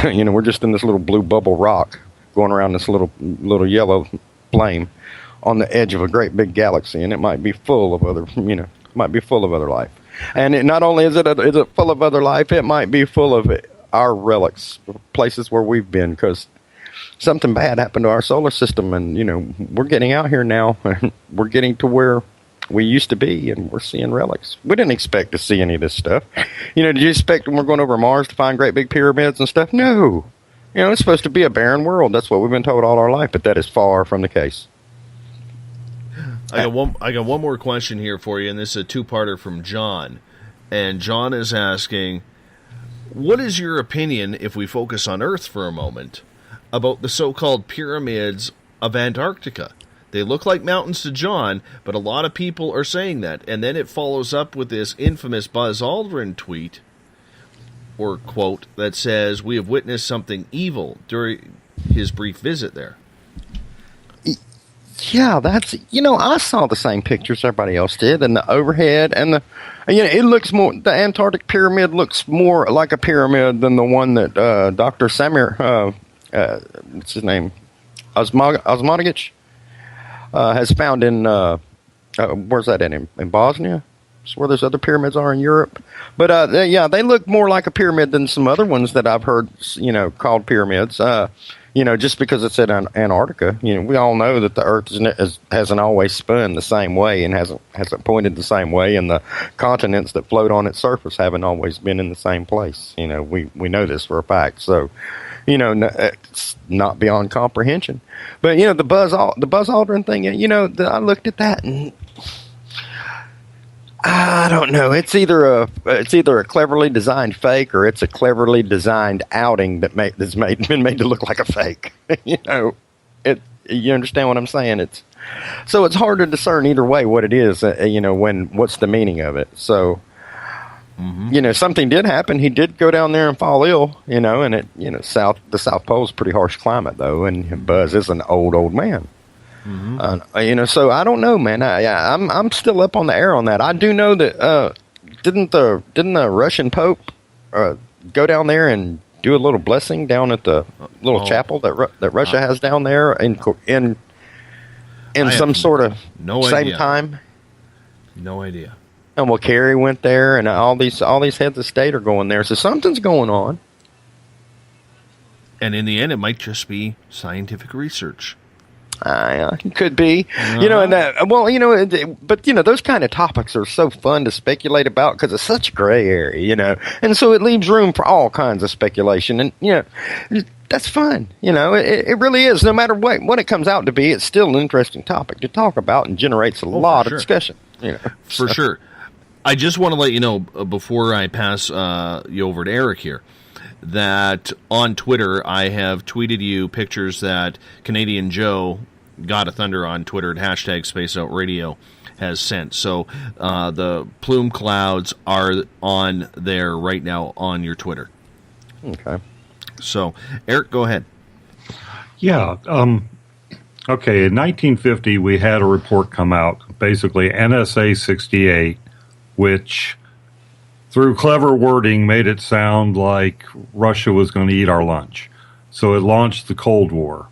We're just in this little blue bubble rock going around this little yellow flame on the edge of a great big galaxy, and it might be full of other life. And not only is it full of other life, it might be full of our relics, places where we've been, because something bad happened to our solar system, and we're getting out here now, and we're getting to where we used to be, and we're seeing relics. We didn't expect to see any of this stuff. Did you expect when we're going over Mars to find great big pyramids and stuff? No. It's supposed to be a barren world. That's what we've been told all our life, but that is far from the case. I got one more question here for you, and this is a two-parter from John. And John is asking, what is your opinion, if we focus on Earth for a moment, about the so-called pyramids of Antarctica? They look like mountains to John, but a lot of people are saying that. And then it follows up with this infamous Buzz Aldrin tweet, or quote, that says, "We have witnessed something evil" during his brief visit there. Yeah, that's, I saw the same pictures everybody else did, and the overhead, and it looks more, the Antarctic pyramid looks more like a pyramid than the one that Dr. Samir, what's his name, Osmanagic, has found in, where's that in Bosnia? It's where those other pyramids are in Europe. But, they look more like a pyramid than some other ones that I've heard, called pyramids. Just because it's in Antarctica, we all know that the Earth hasn't always spun the same way and hasn't pointed the same way, and the continents that float on its surface haven't always been in the same place. We know this for a fact. So, it's not beyond comprehension. But the Buzz Aldrin thing, I looked at that and I don't know. It's either a cleverly designed fake, or it's a cleverly designed outing that's been made to look like a fake. You understand what I'm saying? It's hard to discern either way what it is. What's the meaning of it? So, something did happen. He did go down there and fall ill. And the South Pole is a pretty harsh climate though, and Buzz is an old man. So I don't know, man. I'm still up on the air on that. I do know that didn't the Russian Pope go down there and do a little blessing down at the little chapel that Russia has down there in some sort of same time? No idea. And well, Kerry went there, and all these heads of state are going there. So something's going on. And in the end, it might just be scientific research. It could be, but those kind of topics are so fun to speculate about because it's such a gray area, and so it leaves room for all kinds of speculation, and that's fun, it really is. No matter what it comes out to be, it's still an interesting topic to talk about and generates a lot of discussion. For sure. I just want to let you know before I pass you over to Eric here, that on Twitter I have tweeted you pictures that Canadian Joe, God of Thunder on Twitter at #SpaceOutRadio, has sent. So the plume clouds are on there right now on your Twitter. Okay. So, Eric, go ahead. Yeah. Okay, in 1950, we had a report come out, basically NSA 68, which, through clever wording, made it sound like Russia was going to eat our lunch. So it launched the Cold War.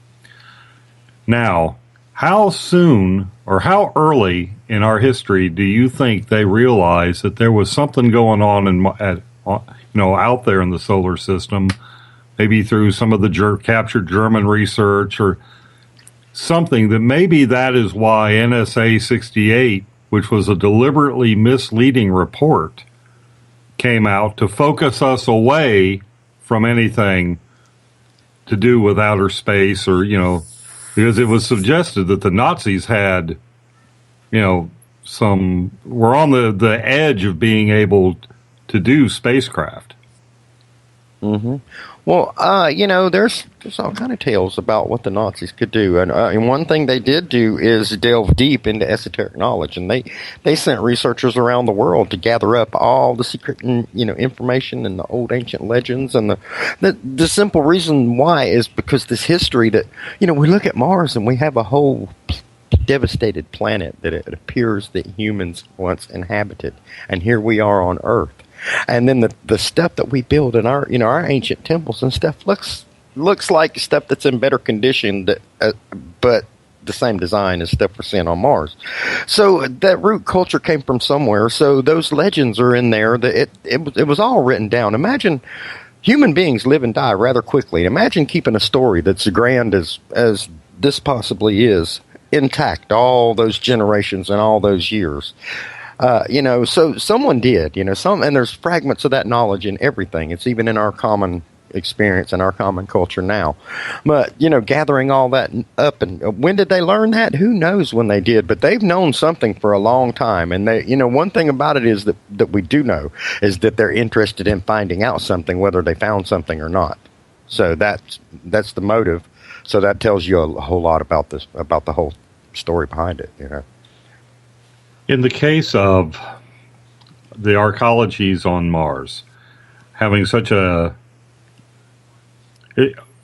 Now, how soon or how early in our history do you think they realized that there was something going on out there in the solar system, maybe through some of the captured German research or something, that maybe that is why NSA 68, which was a deliberately misleading report, came out to focus us away from anything to do with outer space, or, because it was suggested that the Nazis had, were on the edge of being able to do spacecraft. Mm-hmm. Well, there's all kind of tales about what the Nazis could do, and one thing they did do is delve deep into esoteric knowledge, and they sent researchers around the world to gather up all the secret, information and the old ancient legends, and the simple reason why is because this history that we look at Mars and we have a whole devastated planet that it appears that humans once inhabited, and here we are on Earth. And then the stuff that we build in our our ancient temples and stuff looks like stuff that's in better condition, but the same design as stuff we're seeing on Mars. So that root culture came from somewhere. So those legends are in there. That it was all written down. Imagine human beings live and die rather quickly. Imagine keeping a story that's as grand as this possibly is intact all those generations and all those years. So someone did, and there's fragments of that knowledge in everything. It's even in our common experience and our common culture now. But, gathering all that up, and when did they learn that? Who knows when they did, but they've known something for a long time. And they, one thing about it is that we do know is that they're interested in finding out something, whether they found something or not. So that's the motive. So that tells you a whole lot about the whole story behind it, In the case of the archeologies on Mars, having such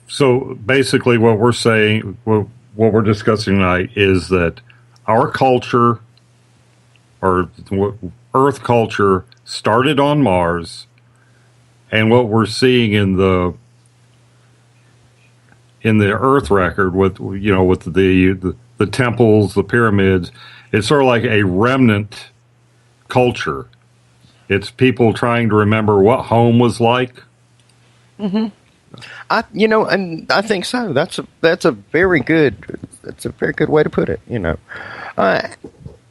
so basically what we're saying, what we're discussing tonight is that our culture, or Earth culture, started on Mars, and what we're seeing in the Earth record with the temples, the pyramids, it's sort of like a remnant culture. It's people trying to remember what home was like. Mm-hmm. And I think so. That's a very good way to put it.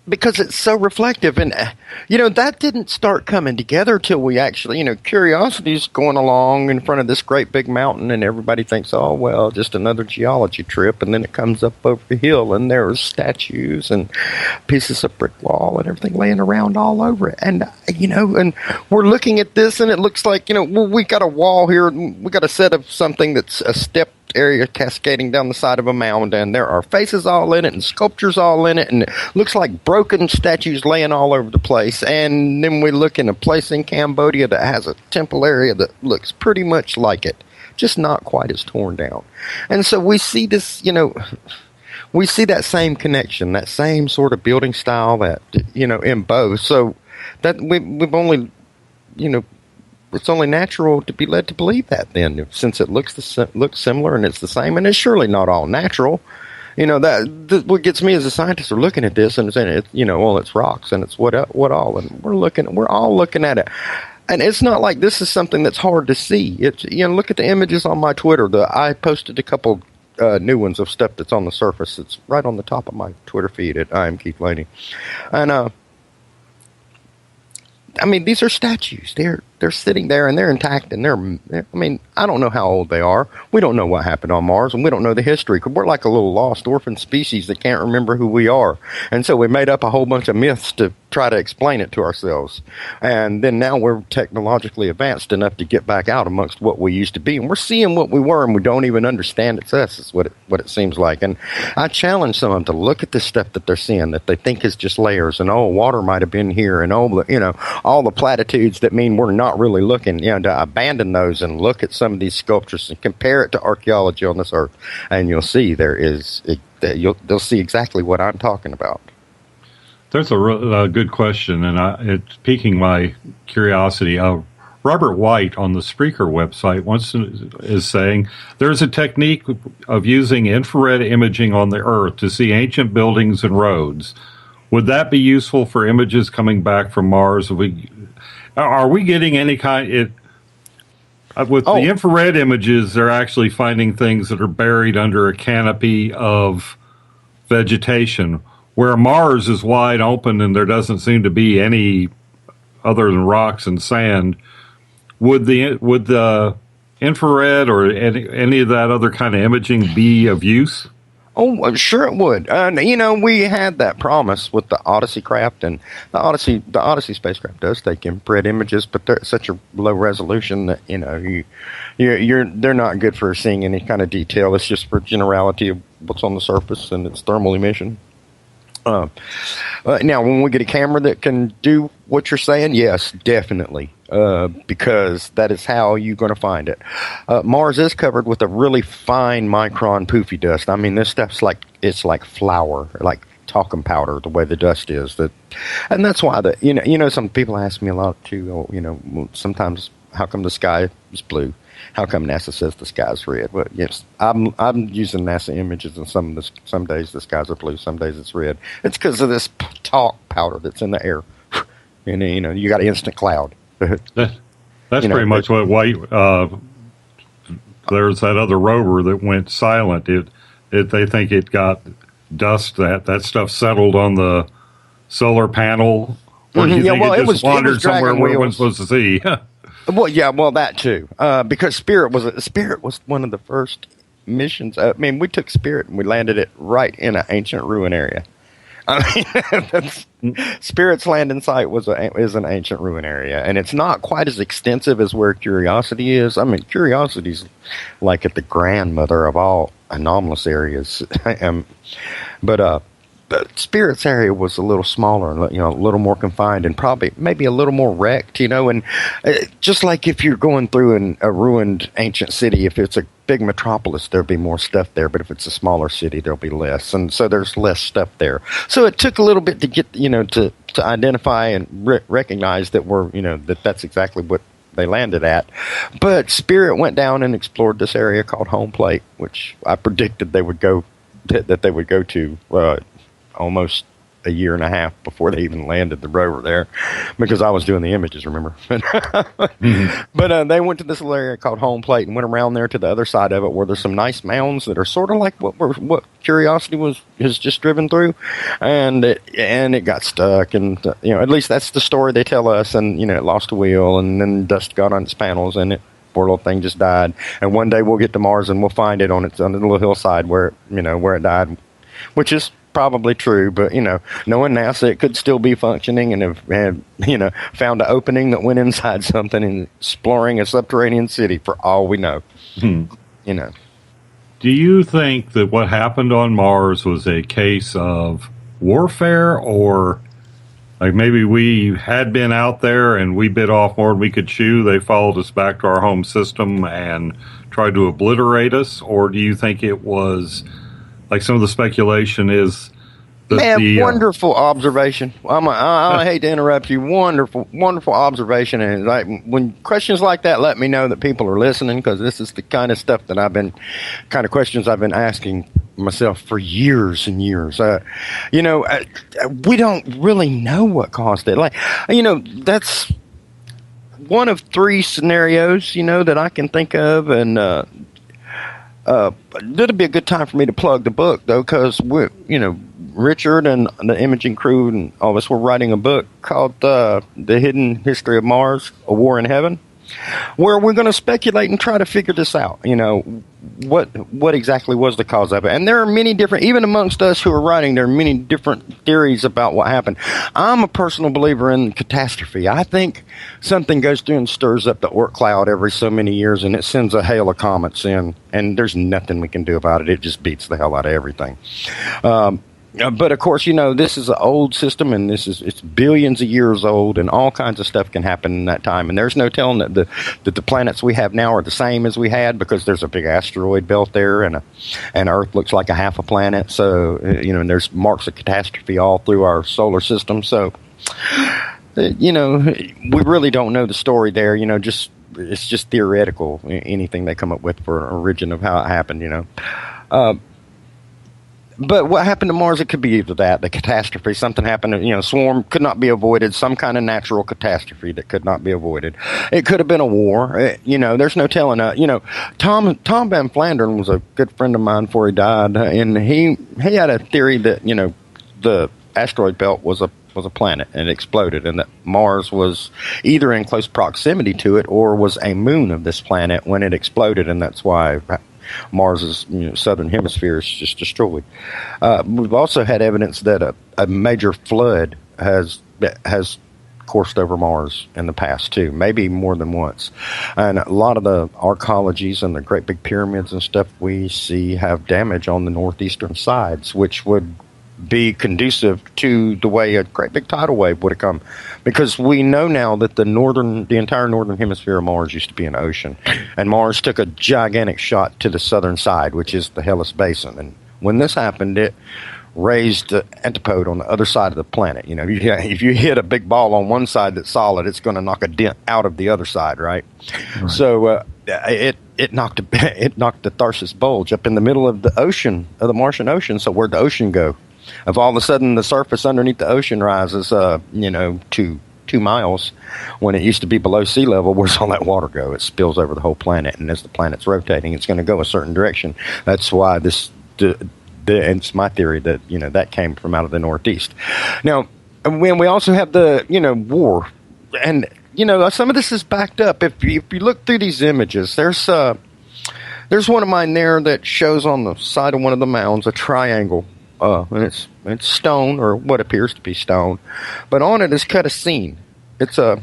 Because it's so reflective, and that didn't start coming together till we actually, curiosity's going along in front of this great big mountain, and everybody thinks, oh well, just another geology trip, and then it comes up over the hill, and there's statues and pieces of brick wall and everything laying around all over it, and and we're looking at this, and it looks like we got a wall here, we got a set of something that's a step area cascading down the side of a mound, and there are faces all in it and sculptures all in it, and it looks like broken statues laying all over the place. And then we look in a place in Cambodia that has a temple area that looks pretty much like it, just not quite as torn down. And so we see this, we see that same connection, that same sort of building style that in both. So that we've only it's only natural to be led to believe that then, since it looks similar and it's the same, and it's surely not all natural. What gets me as a scientist are looking at this and saying it's rocks and it's what all, and we're all looking at it, and it's not like this is something that's hard to see. It's look at the images on my Twitter. I posted a couple new ones of stuff that's on the surface. It's right on the top of my Twitter feed at I am Keith Laney, and these are statues. they're sitting there and they're intact and I mean, I don't know how old they are. We don't know what happened on Mars, and we don't know the history, because we're like a little lost orphan species that can't remember who we are. And so we made up a whole bunch of myths to try to explain it to ourselves. And then now we're technologically advanced enough to get back out amongst what we used to be, and we're seeing what we were, and we don't even understand it's us. Is what it seems like. And I challenge some of them to look at the stuff that they're seeing that they think is just layers, and water might have been here, and all the platitudes that mean we're not really looking. To abandon those and look at some of these sculptures and compare it to archaeology on this earth, and you'll see they'll see exactly what I'm talking about. There's a good question, and it's piquing my curiosity. Robert White on the Spreaker website is saying there's a technique of using infrared imaging on the Earth to see ancient buildings and roads. Would that be useful for images coming back from Mars? Are we getting any kind? The infrared images, they're actually finding things that are buried under a canopy of vegetation, where Mars is wide open and there doesn't seem to be any other than rocks and sand. Would the infrared or any of that other kind of imaging be of use? Oh, sure it would. We had that promise with the Odyssey craft, and the Odyssey spacecraft does take infrared images, but they're at such a low resolution that they're not good for seeing any kind of detail. It's just for generality of what's on the surface and its thermal emission. Now, when we get a camera that can do what you're saying, yes, definitely, because that is how you're going to find it. Mars is covered with a really fine micron poofy dust. I mean, this stuff's it's like flour, like talcum powder, the way the dust is. And that's why some people ask me a lot too. Sometimes, how come the sky is blue? How come NASA says the sky's red? Well, yes, I'm using NASA images, and some days the skies are blue, some days it's red. It's because of this talc powder that's in the air. And you got an instant cloud. That's pretty much what White. There's that other rover that went silent. They think it got dust. That stuff settled on the solar panel. Or do you think it just wandered somewhere where it wasn't supposed to see? Well, that too. Because Spirit was one of the first missions. I mean, we took Spirit and we landed it right in an ancient ruin area. I mean, Spirit's landing site is an ancient ruin area, and it's not quite as extensive as where Curiosity is. I mean, Curiosity's like at the grandmother of all anomalous areas. But Spirit's area was a little smaller, and a little more confined, and maybe a little more wrecked. And just like if you're going through a ruined ancient city, if it's a big metropolis, there'll be more stuff there. But if it's a smaller city, there'll be less, and so there's less stuff there. So it took a little bit to get to identify and recognize that that's exactly what they landed at. But Spirit went down and explored this area called Home Plate, which I predicted they would go to almost a year and a half before they even landed the rover there, because I was doing the images, remember? But they went to this little area called Home Plate and went around there to the other side of it, where there's some nice mounds that are sort of like what Curiosity has just driven through, and it got stuck, and at least that's the story they tell us. And it lost a wheel, and then dust got on its panels, and it, poor little thing, just died. And one day we'll get to Mars and we'll find it on the little hillside where it died, which is probably true, but knowing NASA, it could still be functioning and have found an opening that went inside something and exploring a subterranean city for all we know. Do you think that what happened on Mars was a case of warfare, or like maybe we had been out there and we bit off more than we could chew? They followed us back to our home system and tried to obliterate us? Or do you think it was, like some of the speculation is, wonderful observation. I hate to interrupt you. Wonderful observation. And when questions like that, let me know that people are listening, because this is the kind of stuff that questions I've been asking myself for years and years. We don't really know what caused it. That's one of three scenarios, that I can think of, and it'll be a good time for me to plug the book, though, because Richard and the imaging crew and all of us were writing a book called The Hidden History of Mars, A War in Heaven, where we're going to speculate and try to figure this out. What exactly was the cause of it? And there are many different, even amongst us who are writing, there are many different theories about what happened. I'm a personal believer in catastrophe. I think something goes through and stirs up the Oort cloud every so many years, and it sends a hail of comets in, and there's nothing we can do about it. It just beats the hell out of everything. But of course, this is an old system, and it's billions of years old, and all kinds of stuff can happen in that time. And there's no telling that the planets we have now are the same as we had, because there's a big asteroid belt there, and Earth looks like a half a planet. So and there's marks of catastrophe all through our solar system. So we really don't know the story there. It's just theoretical. Anything they come up with for an origin of how it happened. But what happened to Mars, it could be either that, the catastrophe, something happened, swarm could not be avoided, some kind of natural catastrophe that could not be avoided. It could have been a war. There's no telling. Tom Van Flandern was a good friend of mine before he died, and he had a theory that, the asteroid belt was a planet and it exploded, and that Mars was either in close proximity to it or was a moon of this planet when it exploded, and that's why Mars's southern hemisphere is just destroyed. We've also had evidence that a major flood has coursed over Mars in the past too, maybe more than once. And a lot of the archaeologies and the great big pyramids and stuff we see have damage on the northeastern sides, which would be conducive to the way a great big tidal wave would have come, because we know now that the entire northern hemisphere of Mars used to be an ocean, and Mars took a gigantic shot to the southern side, which is the Hellas Basin. And when this happened, it raised the antipode on the other side of the planet. If you hit a big ball on one side that's solid, it's going to knock a dent out of the other side, right? So it knocked the Tharsis Bulge up in the middle of the ocean, of the Martian ocean. So where'd the ocean go? If all of a sudden the surface underneath the ocean rises, to 2 miles, when it used to be below sea level, where's all that water go? It spills over the whole planet, and as the planet's rotating, it's going to go a certain direction. That's why and it's my theory that that came from out of the northeast. Now, when we also have the war, and some of this is backed up. If you look through these images, there's one of mine there that shows on the side of one of the mounds a triangle. And it's stone, or what appears to be stone, but on it is cut a scene. It's a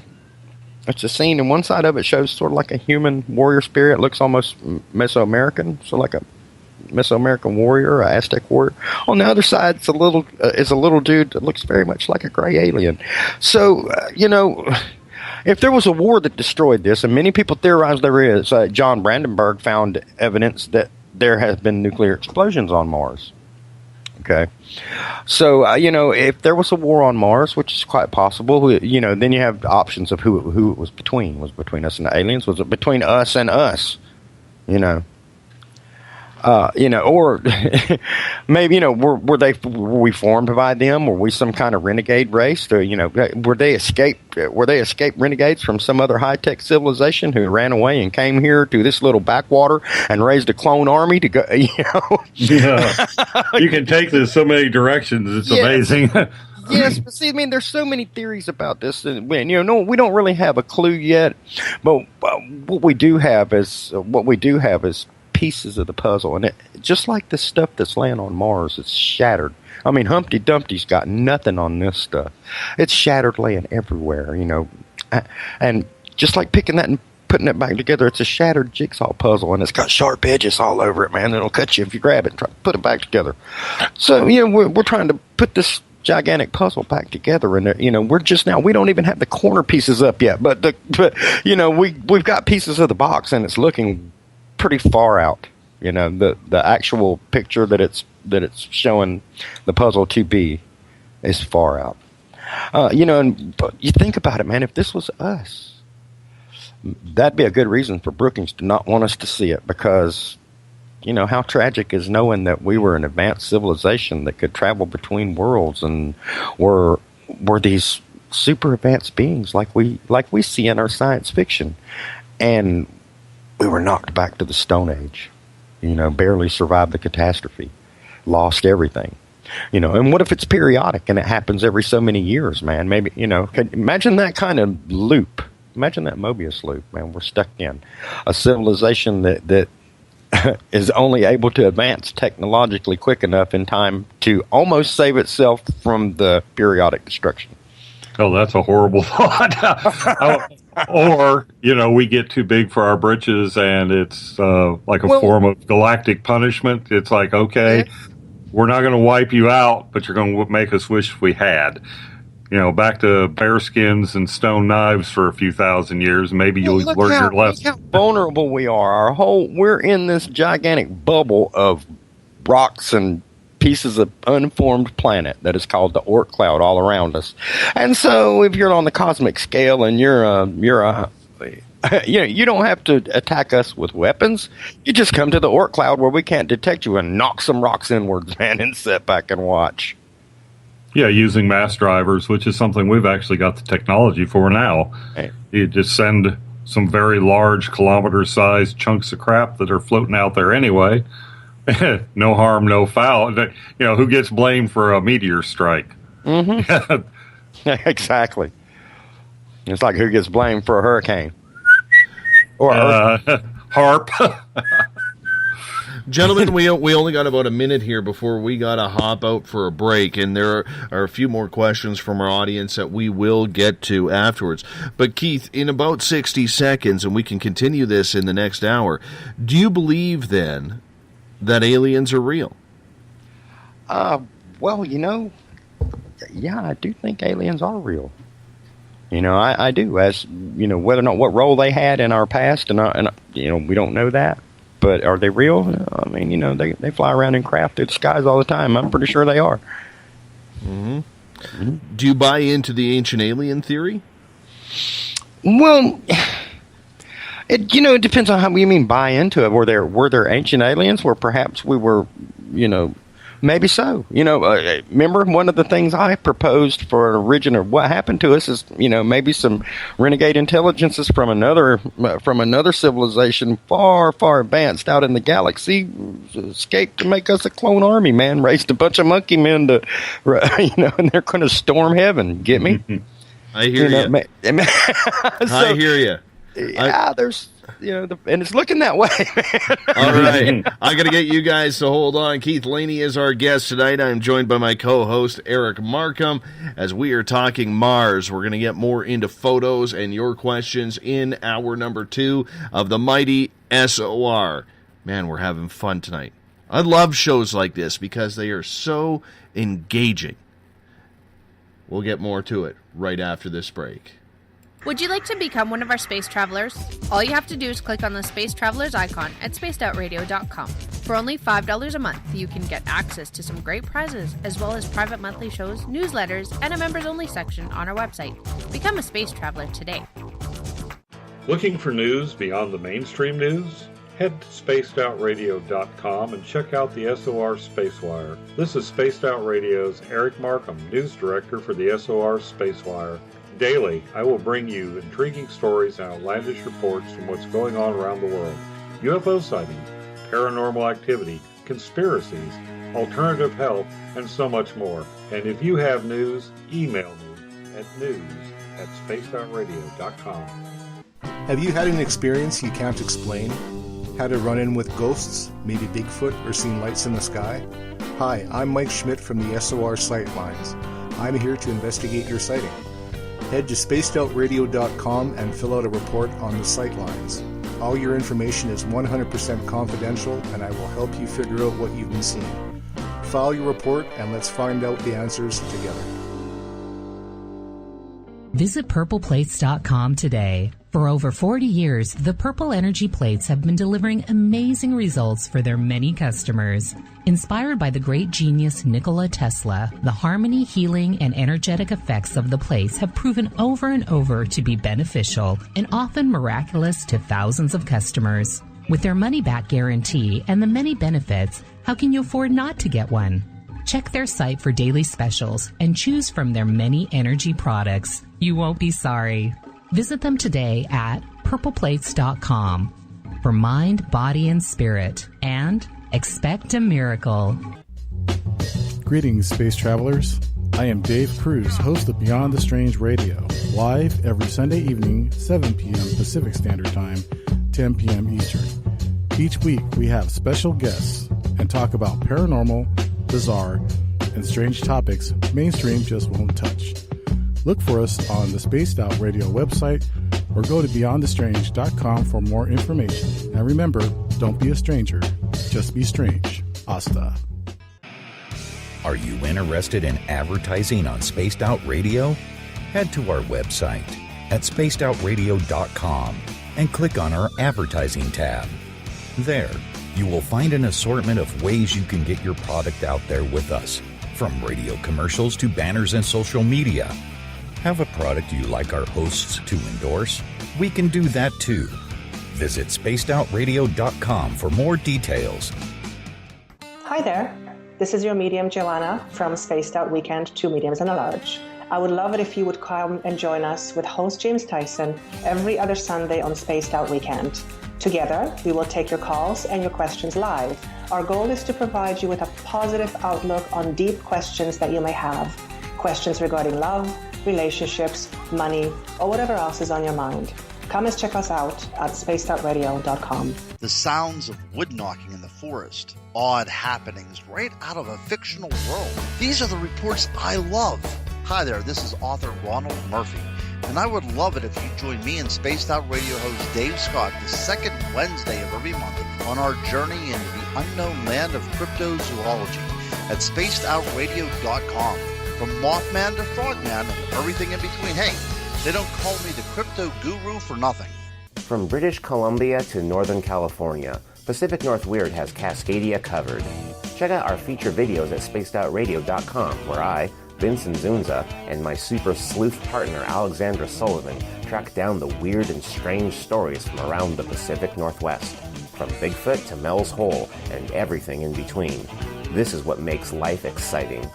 scene, and one side of it shows sort of like a human warrior spirit. It looks almost Mesoamerican, so like a Mesoamerican warrior, a Aztec warrior. On the other side, it's a little dude that looks very much like a gray alien. So if there was a war that destroyed this, and many people theorize there is, John Brandenburg found evidence that there has been nuclear explosions on Mars. Okay, so if there was a war on Mars, which is quite possible, then you have options of who it was between. Was it between us and the aliens? Was it between us and us? Or maybe were we formed by them? Were we some kind of renegade race? Were they escaped renegades from some other high tech civilization who ran away and came here to this little backwater and raised a clone army to go? Yeah. You can take this so many directions. It's amazing. Yes, but see, there's so many theories about this, and we don't really have a clue yet. But what we do have is pieces of the puzzle, and just like the stuff that's laying on Mars, it's shattered. Humpty Dumpty's got nothing on this stuff. It's shattered, laying everywhere, and just like picking that and putting it back together, it's a shattered jigsaw puzzle, and it's got sharp edges all over it, man. It'll cut you if you grab it and try to put it back together. So we're trying to put this gigantic puzzle back together, and we're just now, we don't even have the corner pieces up yet, but we've got pieces of the box, and it's looking pretty far out. The actual picture that it's showing the puzzle to be is far out. But you think about it, man. If this was us, that'd be a good reason for Brookings to not want us to see it, because how tragic is knowing that we were an advanced civilization that could travel between worlds and were these super advanced beings like we see in our science fiction, and we were knocked back to the Stone Age, barely survived the catastrophe, lost everything. And what if it's periodic and it happens every so many years, man? Maybe, imagine that kind of loop. Imagine that Mobius loop, man. We're stuck in a civilization that is only able to advance technologically quick enough in time to almost save itself from the periodic destruction. Oh, that's a horrible thought. Or, we get too big for our britches and it's like a form of galactic punishment. It's like, okay, we're not going to wipe you out, but you're going to make us wish we had. Back to bearskins and stone knives for a few thousand years. Maybe you'll learn your lesson. Look how vulnerable we are. We're in this gigantic bubble of rocks and pieces of unformed planet that is called the Oort cloud all around us. And so if you're on the cosmic scale and you don't have to attack us with weapons. You just come to the Oort cloud where we can't detect you and knock some rocks inwards, man, and sit back and watch. Yeah, using mass drivers, which is something we've actually got the technology for now. Hey. You just send some very large kilometer-sized chunks of crap that are floating out there anyway. No harm, no foul. Who gets blamed for a meteor strike? Mm-hmm. Exactly. It's like who gets blamed for a hurricane? Or HARP. Gentlemen, we only got about a minute here before we got to hop out for a break, and there are a few more questions from our audience that we will get to afterwards. But Keith, in about 60 seconds, and we can continue this in the next hour, do you believe then that aliens are real? Well, yeah, I do think aliens are real. I do. As whether or not what role they had in our past, and we don't know that. But are they real? I mean, they fly around in craft through the skies all the time. I'm pretty sure they are. Mm-hmm. Mm-hmm. Do you buy into the ancient alien theory? Well, it depends on how you mean buy into it. Were there ancient aliens where perhaps we were, maybe so. Remember one of the things I proposed for an origin of what happened to us is, maybe some renegade intelligences from another civilization far, far advanced out in the galaxy escaped to make us a clone army, man. Raised a bunch of monkey men to, and they're going to storm heaven. Get me? I hear you. I hear you. Yeah, there's, and it's looking that way, man. All right. I got to get you guys to hold on. Keith Laney is our guest tonight. I'm joined by my co-host, Eric Markham, as we are talking Mars. We're going to get more into photos and your questions in hour number 2 of the mighty SOR. Man, we're having fun tonight. I love shows like this because they are so engaging. We'll get more to it right after this break. Would you like to become one of our space travelers? All you have to do is click on the Space Travelers icon at spacedoutradio.com. For only $5 a month, you can get access to some great prizes, as well as private monthly shows, newsletters, and a members-only section on our website. Become a space traveler today. Looking for news beyond the mainstream news? Head to spacedoutradio.com and check out the SOR Spacewire. This is Spaced Out Radio's Eric Markham, News Director for the SOR Spacewire. Daily, I will bring you intriguing stories and outlandish reports from what's going on around the world. UFO sightings, paranormal activity, conspiracies, alternative health, and so much more. And if you have news, email me at news@spacedoutradio.com. Have you had an experience you can't explain? Had a run-in with ghosts, maybe Bigfoot, or seen lights in the sky? Hi, I'm Mike Schmidt from the SOR Sightlines. I'm here to investigate your sighting. Head to spacedoutradio.com and fill out a report on the Sightlines. All your information is 100% confidential, and I will help you figure out what you've been seeing. File your report, and let's find out the answers together. Visit purpleplates.com today. For over 40 years, the Purple Energy Plates have been delivering amazing results for their many customers. Inspired by the great genius Nikola Tesla, the harmony, healing, and energetic effects of the plates have proven over and over to be beneficial and often miraculous to thousands of customers. With their money-back guarantee and the many benefits, how can you afford not to get one? Check their site for daily specials and choose from their many energy products. You won't be sorry. Visit them today at purpleplates.com for mind, body, and spirit, and expect a miracle. Greetings, space travelers. I am Dave Cruz, host of Beyond the Strange Radio, live every Sunday evening, 7 p.m. Pacific Standard Time, 10 p.m. Eastern. Each week, we have special guests and talk about paranormal, bizarre, and strange topics mainstream just won't touch. Look for us on the Spaced Out Radio website or go to beyondthestrange.com for more information. And remember, don't be a stranger, just be strange. Hasta. Are you interested in advertising on Spaced Out Radio? Head to our website at spacedoutradio.com and click on our advertising tab. There, you will find an assortment of ways you can get your product out there with us, from radio commercials to banners and social media. Have a product you like our hosts to endorse? We can do that too. Visit spacedoutradio.com for more details. Hi there. This is your medium, Joanna, from Spaced Out Weekend, 2 Mediums and a Large. I would love it if you would come and join us with host James Tyson every other Sunday on Spaced Out Weekend. Together, we will take your calls and your questions live. Our goal is to provide you with a positive outlook on deep questions that you may have. Questions regarding love, relationships, money, or whatever else is on your mind. Come and check us out at spacedoutradio.com. The sounds of wood knocking in the forest, odd happenings right out of a fictional world. These are the reports I love. Hi there, this is author Ronald Murphy, and I would love it if you join me and Spaced Out Radio host Dave Scott the second Wednesday of every month on our journey into the unknown land of cryptozoology at spacedoutradio.com. From Mothman to Frogman and everything in between. Hey, they don't call me the crypto guru for nothing. From British Columbia to Northern California, Pacific North Weird has Cascadia covered. Check out our feature videos at spacedoutradio.com, where I, Vincent Zunza, and my super sleuth partner Alexandra Sullivan track down the weird and strange stories from around the Pacific Northwest, from Bigfoot to Mel's Hole and everything in between. This is what makes life exciting.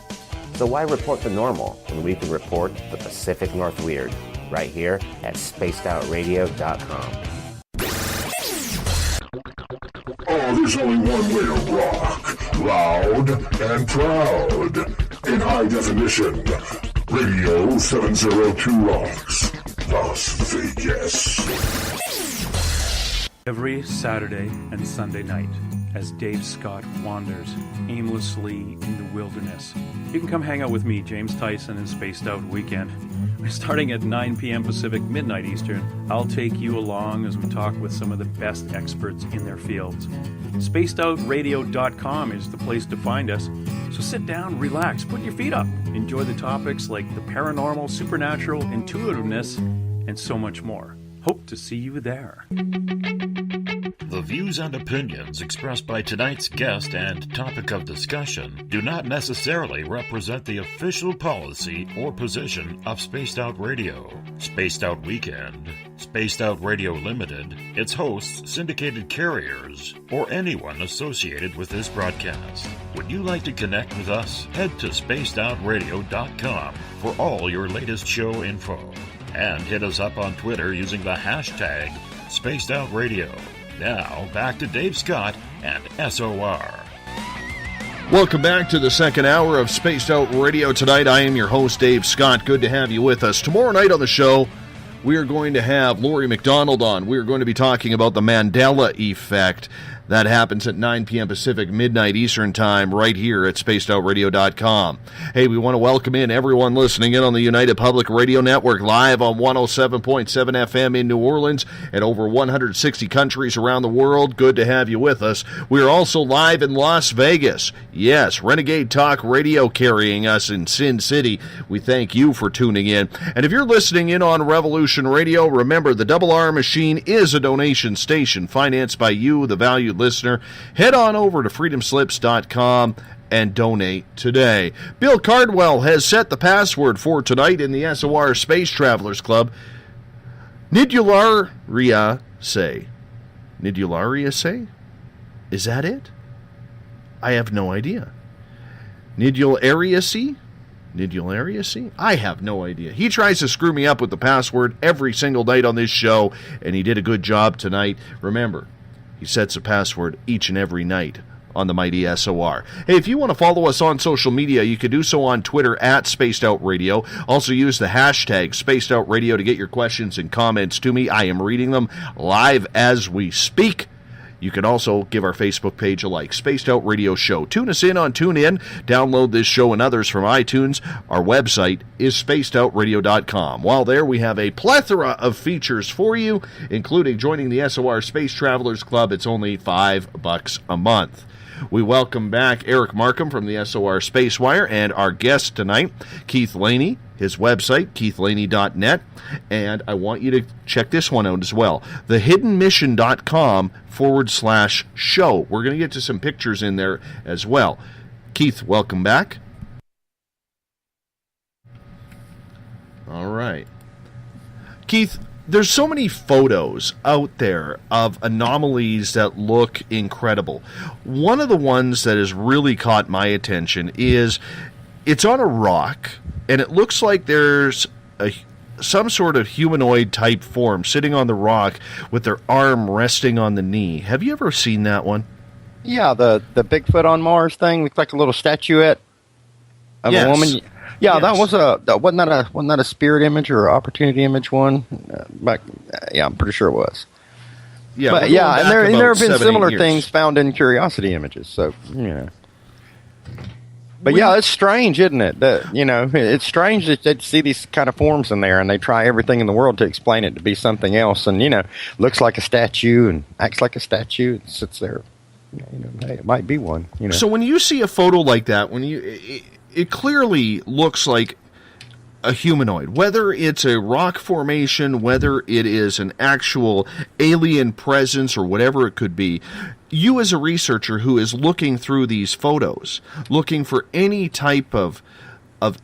So why report the normal when we can report the Pacific North Weird right here at spacedoutradio.com. Oh, there's only one way to rock. Loud and proud. In high definition. Radio 702 rocks. Las Vegas. Every Saturday and Sunday night, as Dave Scott wanders aimlessly in the wilderness, you can come hang out with me, James Tyson, in Spaced Out Weekend. Starting at 9 p.m. Pacific, midnight Eastern, I'll take you along as we talk with some of the best experts in their fields. SpacedOutRadio.com is the place to find us. So sit down, relax, put your feet up. Enjoy the topics like the paranormal, supernatural, intuitiveness, and so much more. Hope to see you there. The views and opinions expressed by tonight's guest and topic of discussion do not necessarily represent the official policy or position of Spaced Out Radio, Spaced Out Weekend, Spaced Out Radio Limited, its hosts, syndicated carriers, or anyone associated with this broadcast. Would you like to connect with us? Head to spacedoutradio.com for all your latest show info. And hit us up on Twitter using the hashtag SpacedOutRadio. Now, back to Dave Scott and SOR. Welcome back to the second hour of Spaced Out Radio tonight. I am your host, Dave Scott. Good to have you with us. Tomorrow night on the show, we are going to have Lori McDonald on. We are going to be talking about the Mandela effect. That happens at 9 p.m. Pacific, midnight Eastern Time, right here at spacedoutradio.com. Hey, we want to welcome in everyone listening in on the United Public Radio Network, live on 107.7 FM in New Orleans and over 160 countries around the world. Good to have you with us. We are also live in Las Vegas. Yes, Renegade Talk Radio carrying us in Sin City. We thank you for tuning in. And if you're listening in on Revolution Radio, remember the Double R Machine is a donation station financed by you, the valued listener. Head on over to freedomslips.com and donate today. Bill Cardwell has set the password for tonight in the SOR Space Travelers Club. Nidularia say. Nidularia say? Is that it? I have no idea. Nidulariacy? Nidulariacy? I have no idea. He tries to screw me up with the password every single night on this show, and he did a good job tonight. Remember, he sets a password each and every night on the mighty SOR. Hey, if you want to follow us on social media, you can do so on Twitter at Spaced Out Radio. Also use the hashtag Spaced Out Radio to get your questions and comments to me. I am reading them live as we speak. You can also give our Facebook page a like, Spaced Out Radio Show. Tune us in on TuneIn. Download this show and others from iTunes. Our website is spacedoutradio.com. While there, we have a plethora of features for you, including joining the SOR Space Travelers Club. It's only $5 a month. We welcome back Eric Markham from the SOR Spacewire and our guest tonight, Keith Laney, his website, keithlaney.net. And I want you to check this one out as well, thehiddenmission.com/show. We're going to get to some pictures in there as well. Keith, welcome back. All right. Keith, there's so many photos out there of anomalies that look incredible. One of the ones that has really caught my attention is it's on a rock, and it looks like there's some sort of humanoid type form sitting on the rock with their arm resting on the knee. Have you ever seen that one? Yeah, the Bigfoot on Mars thing looks like a little statuette of a woman. Yeah, yes. Wasn't that a spirit image or opportunity image one? Yeah, I'm pretty sure it was. Yeah, but and there have been similar things found in curiosity images. So but yeah, it's strange, isn't it? It's strange that they see these kind of forms in there, and they try everything in the world to explain it to be something else. And looks like a statue and acts like a statue and sits there. Hey, it might be one. So when you see a photo like that, it clearly looks like a humanoid, whether it's a rock formation, whether it is an actual alien presence or whatever it could be. You as a researcher who is looking through these photos, looking for any type of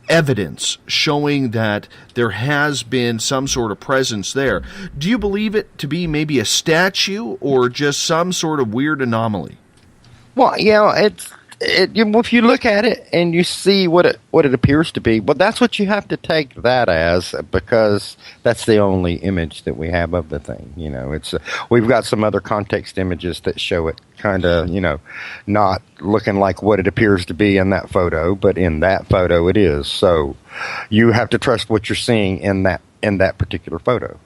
evidence showing that there has been some sort of presence there, do you believe it to be maybe a statue or just some sort of weird anomaly? Well, if you look at it and you see what it appears to be, well, that's what you have to take that as, because that's the only image that we have of the thing. We've got some other context images that show it kind of, not looking like what it appears to be in that photo, but in that photo it is. So you have to trust what you're seeing in that particular photo.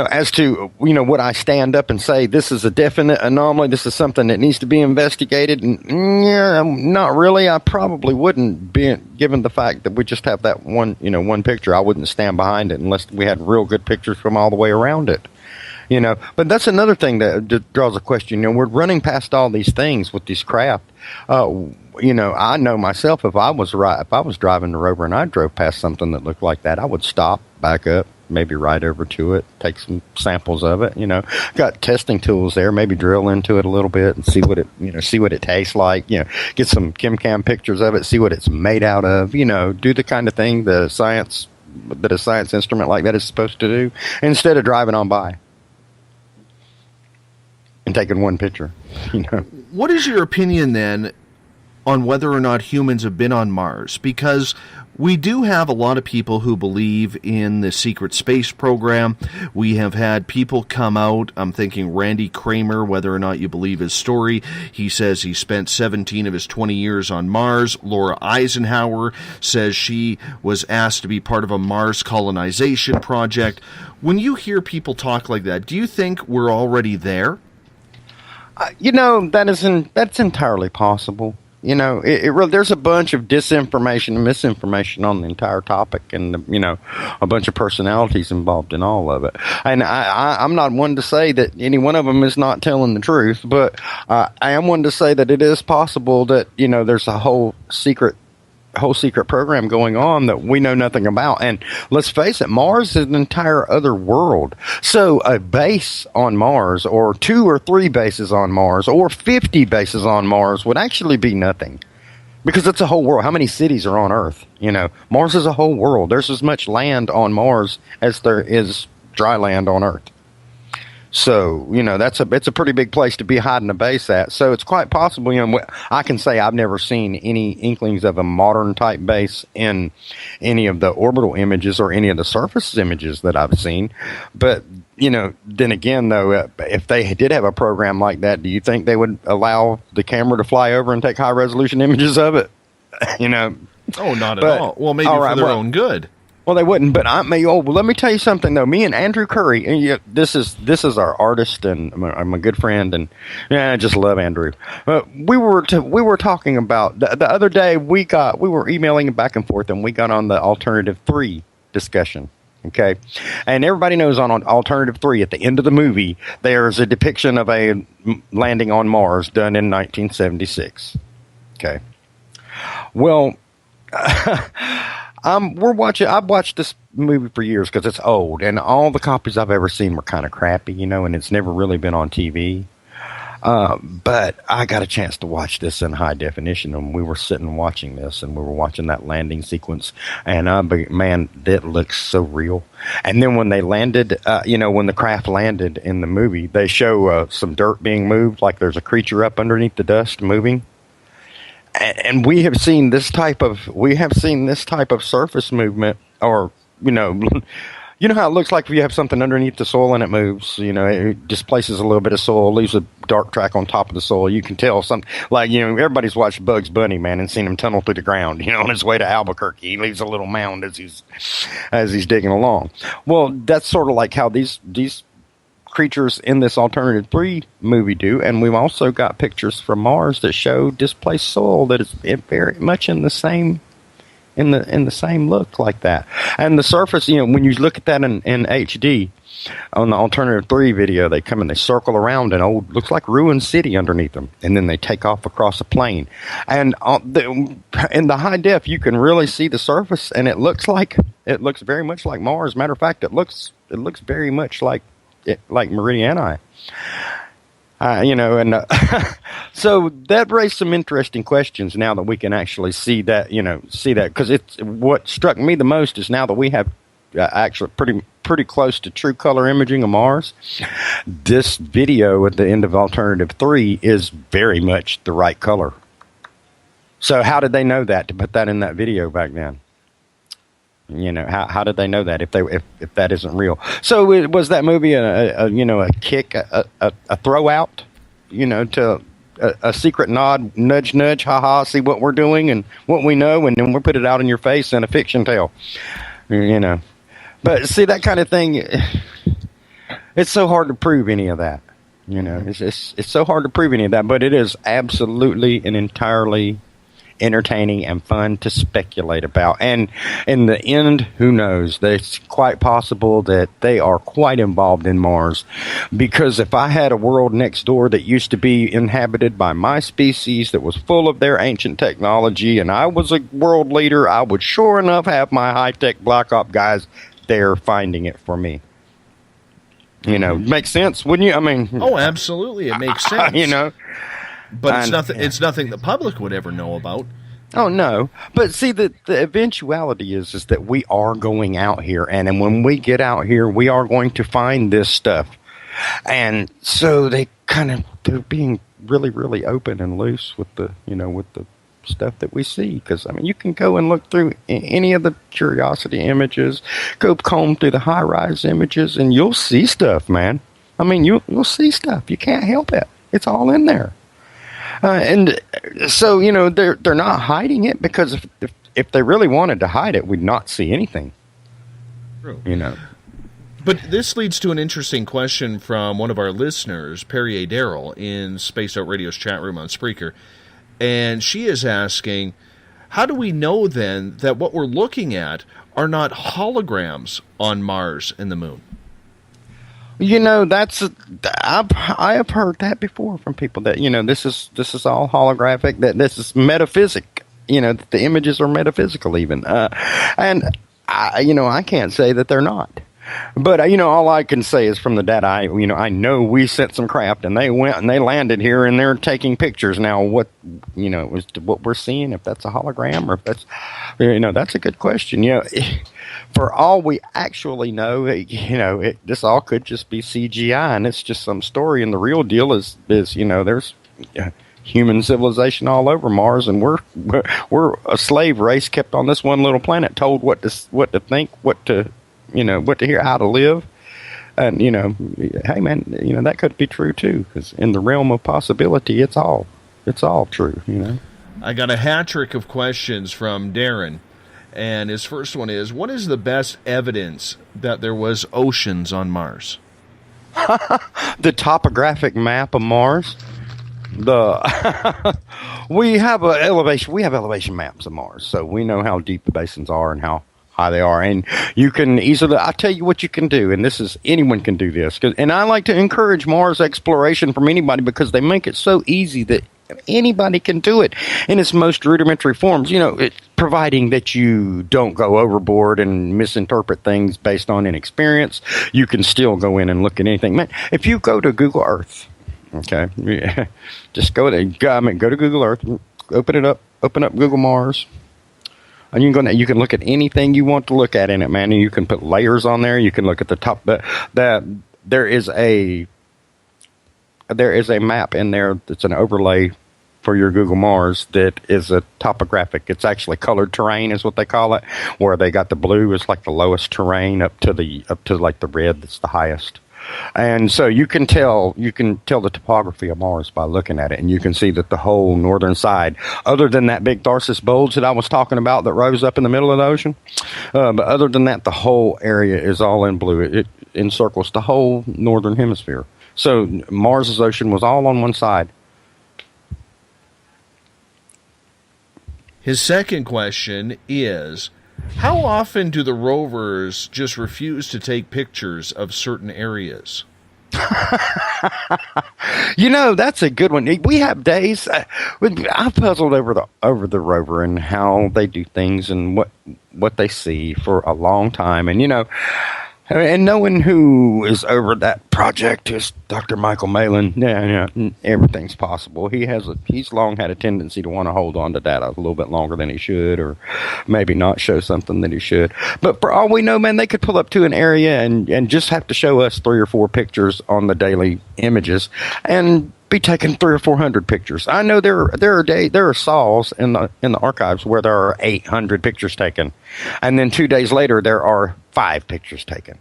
As to, would I stand up and say this is a definite anomaly, this is something that needs to be investigated? Yeah, not really. I probably wouldn't, given the fact that we just have that one picture. I wouldn't stand behind it unless we had real good pictures from all the way around it. But that's another thing that draws a question. We're running past all these things with these craft. I know myself, if I was driving the rover and I drove past something that looked like that, I would stop, back up, maybe ride over to it, take some samples of it. Got testing tools there. Maybe drill into it a little bit and see what it tastes like. Get some chem pictures of it, see what it's made out of. Do the kind of thing that a science instrument like that is supposed to do, instead of driving on by and taking one picture. What is your opinion then on whether or not humans have been on Mars? Because we do have a lot of people who believe in the secret space program. We have had people come out. I'm thinking Randy Kramer, whether or not you believe his story. He says he spent 17 of his 20 years on Mars. Laura Eisenhower says she was asked to be part of a Mars colonization project. When you hear people talk like that, do you think we're already there? That's entirely possible. There's a bunch of disinformation and misinformation on the entire topic, and a bunch of personalities involved in all of it. And I'm not one to say that any one of them is not telling the truth, but I am one to say that it is possible that there's a whole secret program going on that we know nothing about. And let's face it, Mars is an entire other world. So a base on Mars, or 2 or 3 bases on Mars, or 50 bases on Mars would actually be nothing, because it's a whole world. How many cities are on Earth? Mars is a whole world. There's as much land on Mars as there is dry land on Earth. So, it's a pretty big place to be hiding a base at. So it's quite possible, I can say I've never seen any inklings of a modern type base in any of the orbital images or any of the surface images that I've seen. But, then again, though, if they did have a program like that, do you think they would allow the camera to fly over and take high resolution images of it? Oh, not at all. Well, maybe for their own good. Well, they wouldn't, but let me tell you something though. Me and Andrew Curry, and this is our artist, and I'm a good friend, and I just love Andrew. We were talking about the other day. We were emailing back and forth, and we got on the Alternative 3 discussion. Okay, and everybody knows on Alternative 3 at the end of the movie, there's a depiction of a landing on Mars done in 1976. Okay, well. I've watched this movie for years because it's old, and all the copies I've ever seen were kind of crappy, and it's never really been on TV. But I got a chance to watch this in high definition, and we were sitting watching this, and we were watching that landing sequence, and man, that looks so real. And then when they landed, when the craft landed in the movie, they show some dirt being moved, like there's a creature up underneath the dust moving. And we have seen this type of surface movement, or how it looks like if you have something underneath the soil and it moves. It displaces a little bit of soil, leaves a dark track on top of the soil. You can tell something like everybody's watched Bugs Bunny, man, and seen him tunnel through the ground. On his way to Albuquerque, he leaves a little mound as he's digging along. Well, that's sort of like how these creatures in this Alternative 3 movie do, and we've also got pictures from Mars that show displaced soil that is very much in the same look like that. And the surface, when you look at that in HD on the Alternative 3 video, they come and they circle around an old, looks like ruined city underneath them, and then they take off across a plain. And in the high def, you can really see the surface, and it looks very much like Mars. Matter of fact, it looks very much like Meridiani. So that raised some interesting questions now that we can actually see that, because it's what struck me the most is now that we have actually pretty close to true color imaging of Mars. This video at the end of Alternative 3 is very much the right color. So how did they know that to put that in that video back then? How did they know that if that isn't real? So was that movie a kick, a throw out, to a secret nod, nudge, nudge, haha, see what we're doing and what we know, and then we'll put it out in your face in a fiction tale, But see, that kind of thing, it's so hard to prove any of that, It's so hard to prove any of that, but it is absolutely and entirely entertaining and fun to speculate about. And in the end, who knows? It's quite possible that they are quite involved in Mars, because if I had a world next door that used to be inhabited by my species that was full of their ancient technology and I was a world leader, I would sure enough have my high-tech Black Op guys there finding it for me. Makes sense, wouldn't you? I mean, oh, absolutely, it makes sense. But it's nothing the public would ever know about. Oh, no. But see, the eventuality is that we are going out here, and when we get out here, we are going to find this stuff. And so they're being really, really open and loose with the stuff that we see. Because, I mean, you can go and look through any of the Curiosity images, go comb through the high-rise images, and you'll see stuff, man. I mean, you'll see stuff. You can't help it. It's all in there. And so, they're not hiding it, because if they really wanted to hide it, we'd not see anything. True. But this leads to an interesting question from one of our listeners, Perry A. Darrell, in Spaced Out Radio's chat room on Spreaker. And she is asking, how do we know then that what we're looking at are not holograms on Mars and the moon? I have heard that before from people that, this is all holographic, that this is metaphysic, that the images are metaphysical even. And I can't say that they're not. But all I can say is from the data, I know we sent some craft and they went and they landed here and they're taking pictures. Now, what we're seeing, if that's a hologram or if that's, that's a good question. For all we actually know, this all could just be CGI and it's just some story. And the real deal is there's human civilization all over Mars, and we're a slave race kept on this one little planet, told what to think, what to hear, how to live. And hey man, that could be true too, because in the realm of possibility, it's all true. I got a hat trick of questions from Darren, and his first one is, what is the best evidence that there was oceans on Mars? The topographic map of Mars. We have elevation maps of Mars, so we know how deep the basins are and how high they are, and you can easily, I'll tell you what you can do, and anyone can do this, and I like to encourage Mars exploration from anybody because they make it so easy that anybody can do it in its most rudimentary forms, providing that you don't go overboard and misinterpret things based on inexperience. You can still go in and look at anything. Man, if you go to Google Earth, okay, just go to Google Earth, open up Google Mars, and you can look at anything you want to look at in it, man. And you can put layers on there. You can look at the top. There is a map in there that's an overlay for your Google Mars that is a topographic. It's actually colored terrain is what they call it, where they got the blue is like the lowest terrain up to like the red that's the highest. And so you can tell the topography of Mars by looking at it, and you can see that the whole northern side, other than that big Tharsis bulge that I was talking about that rose up in the middle of the ocean, but other than that, the whole area is all in blue. It encircles the whole northern hemisphere. So Mars's ocean was all on one side. His second question is, how often do the rovers just refuse to take pictures of certain areas? That's a good one. We have days. I've puzzled over the rover and how they do things and what they see for a long time. And knowing who is over that project is Dr. Michael Malin. Yeah, everything's possible. He's long had a tendency to want to hold on to data a little bit longer than he should, or maybe not show something that he should. But for all we know, man, they could pull up to an area and just have to show us 3 or 4 pictures on the daily images and be taking 300 or 400 pictures. I know there are saws in the archives where there are 800 pictures taken, and then 2 days later there are 5 pictures taken.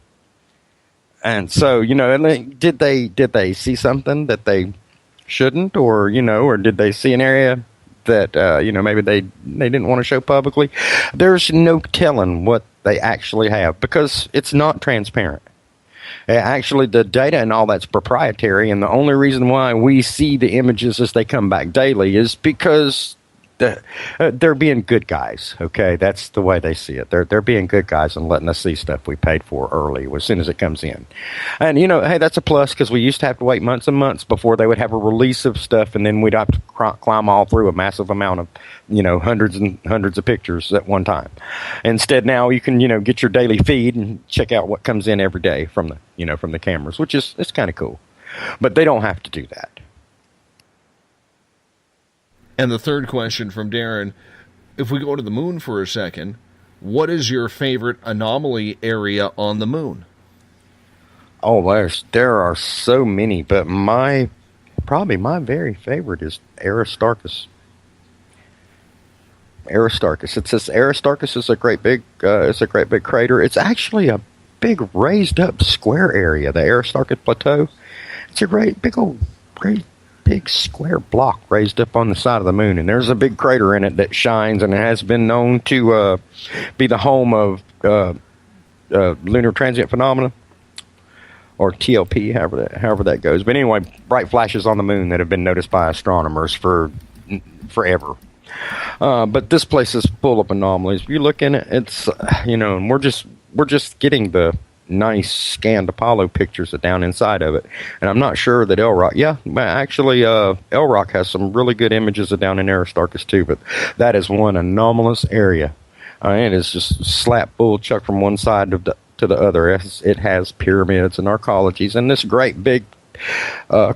And so did they see something that they shouldn't, or did they see an area that maybe they didn't want to show publicly? There's no telling what they actually have because it's not transparent. Actually, the data and all that's proprietary, and the only reason why we see the images as they come back daily is because they're being good guys. Okay, that's the way they see it. They're being good guys and letting us see stuff we paid for early as soon as it comes in. And hey, that's a plus because we used to have to wait months and months before they would have a release of stuff, and then we'd have to climb all through a massive amount of hundreds and hundreds of pictures at one time. Instead, now you can get your daily feed and check out what comes in every day from the cameras, which is it's kind of cool. But they don't have to do that. And the third question from Darren, if we go to the moon for a second, what is your favorite anomaly area on the moon? Oh, there are so many, but probably my very favorite is Aristarchus. It says Aristarchus is a great big crater. It's actually a big raised up square area, the Aristarchus Plateau. It's a great big square block raised up on the side of the moon, and there's a big crater in it that shines, and it has been known to be the home of lunar transient phenomena, or TLP, however that goes. But anyway, bright flashes on the moon that have been noticed by astronomers for forever. But this place is full of anomalies. If you look in it, it's and we're just getting the nice scanned Apollo pictures down inside of it, and I'm not sure that L Rock. Yeah, actually, L Rock has some really good images of down in Aristarchus too. But that is one anomalous area, and it's just slap bull chuck from one side to the other. It has pyramids and arcologies and this great big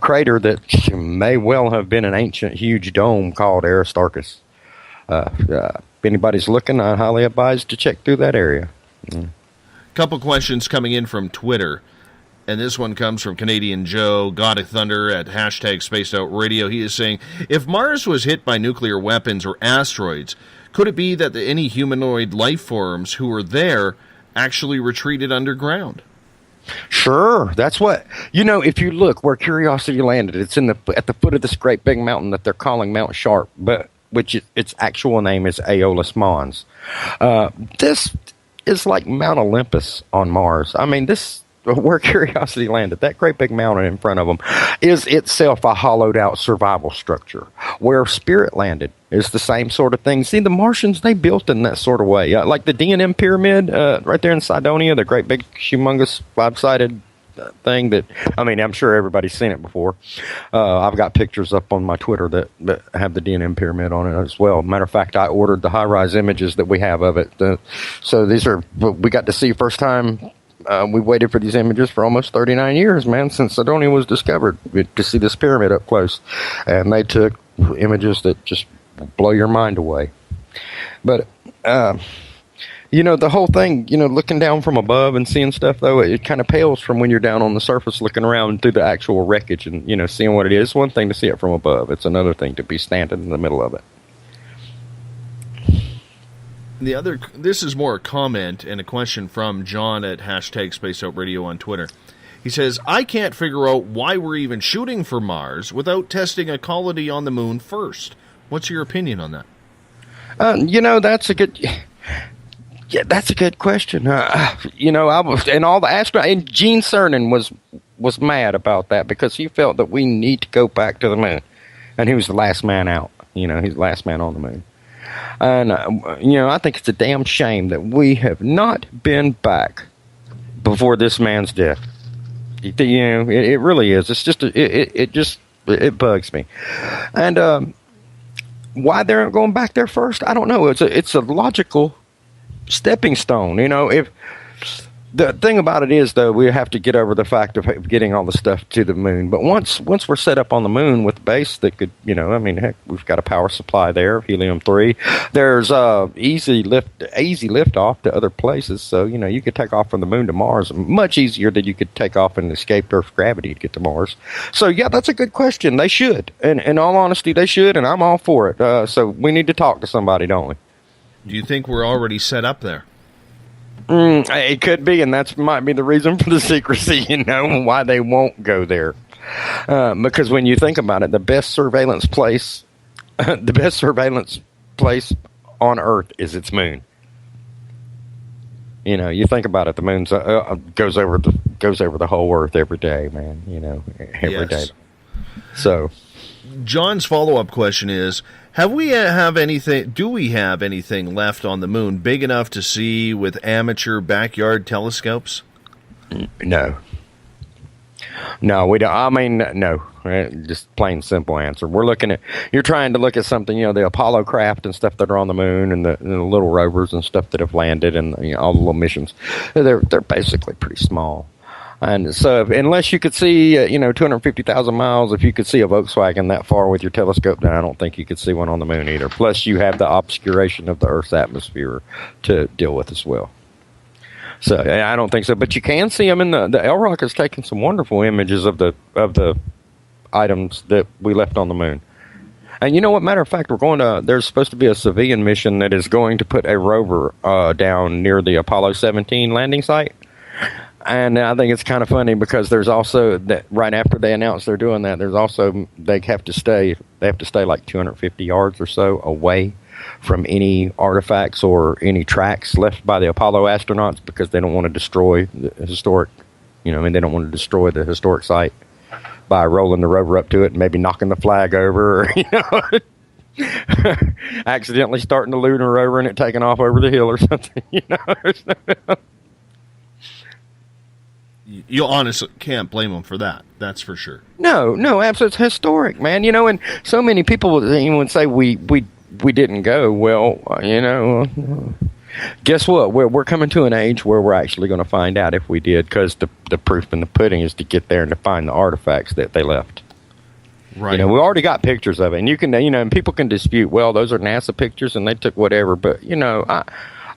crater that may well have been an ancient huge dome called Aristarchus. If anybody's looking, I highly advise to check through that area. Couple questions coming in from Twitter. And this one comes from Canadian Joe, God of Thunder, at hashtag Spaced Out Radio. He is saying, if Mars was hit by nuclear weapons or asteroids, could it be that any humanoid life forms who were there actually retreated underground? Sure. That's what, if you look where Curiosity landed, it's at the foot of this great big mountain that they're calling Mount Sharp, which its actual name is Aeolus Mons. This is like Mount Olympus on Mars. I mean, where Curiosity landed, that great big mountain in front of them, is itself a hollowed out survival structure. Where Spirit landed is the same sort of thing. See, the Martians, they built in that sort of way. Like the D&M Pyramid right there in Cydonia, the great big humongous 5-sided thing that, I'm sure everybody's seen it before. I've got pictures up on my Twitter that have the D&M Pyramid on it as well. Matter of fact, I ordered the high-rise images that we have of it. So these are, we got to see first time. We waited for these images for almost 39 years, man, since Cydonia was discovered, to see this pyramid up close. And they took images that just blow your mind away. But, the whole thing, looking down from above and seeing stuff, though, it kind of pales from when you're down on the surface looking around through the actual wreckage and, seeing what it is. It's one thing to see it from above. It's another thing to be standing in the middle of it. This is more a comment and a question from John at hashtag Space Out Radio on Twitter. He says, I can't figure out why we're even shooting for Mars without testing a colony on the moon first. What's your opinion on that? That's a good... Yeah, that's a good question. I was, and all the astronauts, and Gene Cernan was mad about that because he felt that we need to go back to the moon. And he was the last man out. He's the last man on the moon. And, I think it's a damn shame that we have not been back before this man's death. It really is. It's just, it bugs me. And why they're going back there first, I don't know. It's a logical stepping stone. If the thing about it is, though, we have to get over the fact of getting all the stuff to the moon. But once we're set up on the moon with a base that could, heck, we've got a power supply there, helium-3. There's easy lift off to other places. So, you could take off from the moon to Mars much easier than you could take off and escape Earth gravity to get to Mars. So, yeah, that's a good question. They should. And in all honesty, they should, and I'm all for it. So we need to talk to somebody, don't we? Do you think we're already set up there? It could be, and that might be the reason for the secrecy, why they won't go there. Because when you think about it, the best surveillance place on Earth is its moon. You think about it, the moon goes over the whole Earth every day, man. Every day. So, John's follow-up question is: do we have anything left on the moon big enough to see with amateur backyard telescopes? No, we don't. No. Just plain simple answer. You're trying to look at something, the Apollo craft and stuff that are on the moon and the little rovers and stuff that have landed and all the little missions. They're basically pretty small. And so, unless you could see, 250,000 miles, if you could see a Volkswagen that far with your telescope, then I don't think you could see one on the moon either. Plus, you have the obscuration of the Earth's atmosphere to deal with as well. So, I don't think so. But you can see them in the L Rock is taking some wonderful images of the items that we left on the moon. And you know what? Matter of fact, there's supposed to be a civilian mission that is going to put a rover down near the Apollo 17 landing site. And I think it's kind of funny because there's also that right after they announce they're doing that, they have to stay like 250 yards or so away from any artifacts or any tracks left by the Apollo astronauts because they don't want to destroy the historic, they don't want to destroy the historic site by rolling the rover up to it and maybe knocking the flag over or, accidentally starting the lunar rover and it taking off over the hill or something, You honestly can't blame them for that. That's for sure. No, absolutely. It's historic, man. And so many people would say we didn't go. Well, guess what? We're coming to an age where we're actually going to find out if we did, because the proof in the pudding is to get there and to find the artifacts that they left. Right. You know, we already got pictures of it, and you can, you know, and people can dispute, well, those are NASA pictures and they took whatever, but, you know,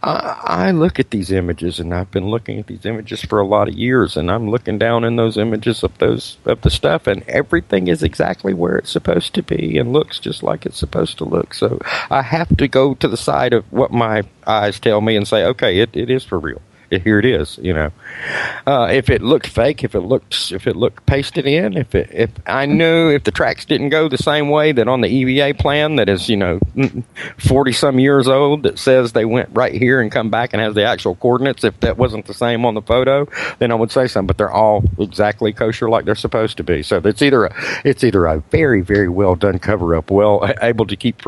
I look at these images, and I've been looking at these images for a lot of years, and I'm looking down in those images of the stuff, and everything is exactly where it's supposed to be and looks just like it's supposed to look. So I have to go to the side of what my eyes tell me and say, okay, it is for real. Here it is, you know. If it looked fake, if it looked pasted in, if I knew if the tracks didn't go the same way that on the EVA plan that is, you know, 40 some years old, that says they went right here and come back and has the actual coordinates, if that wasn't the same on the photo, then I would say something. But they're all exactly kosher like they're supposed to be. So it's either a very, very well done cover up, well able to keep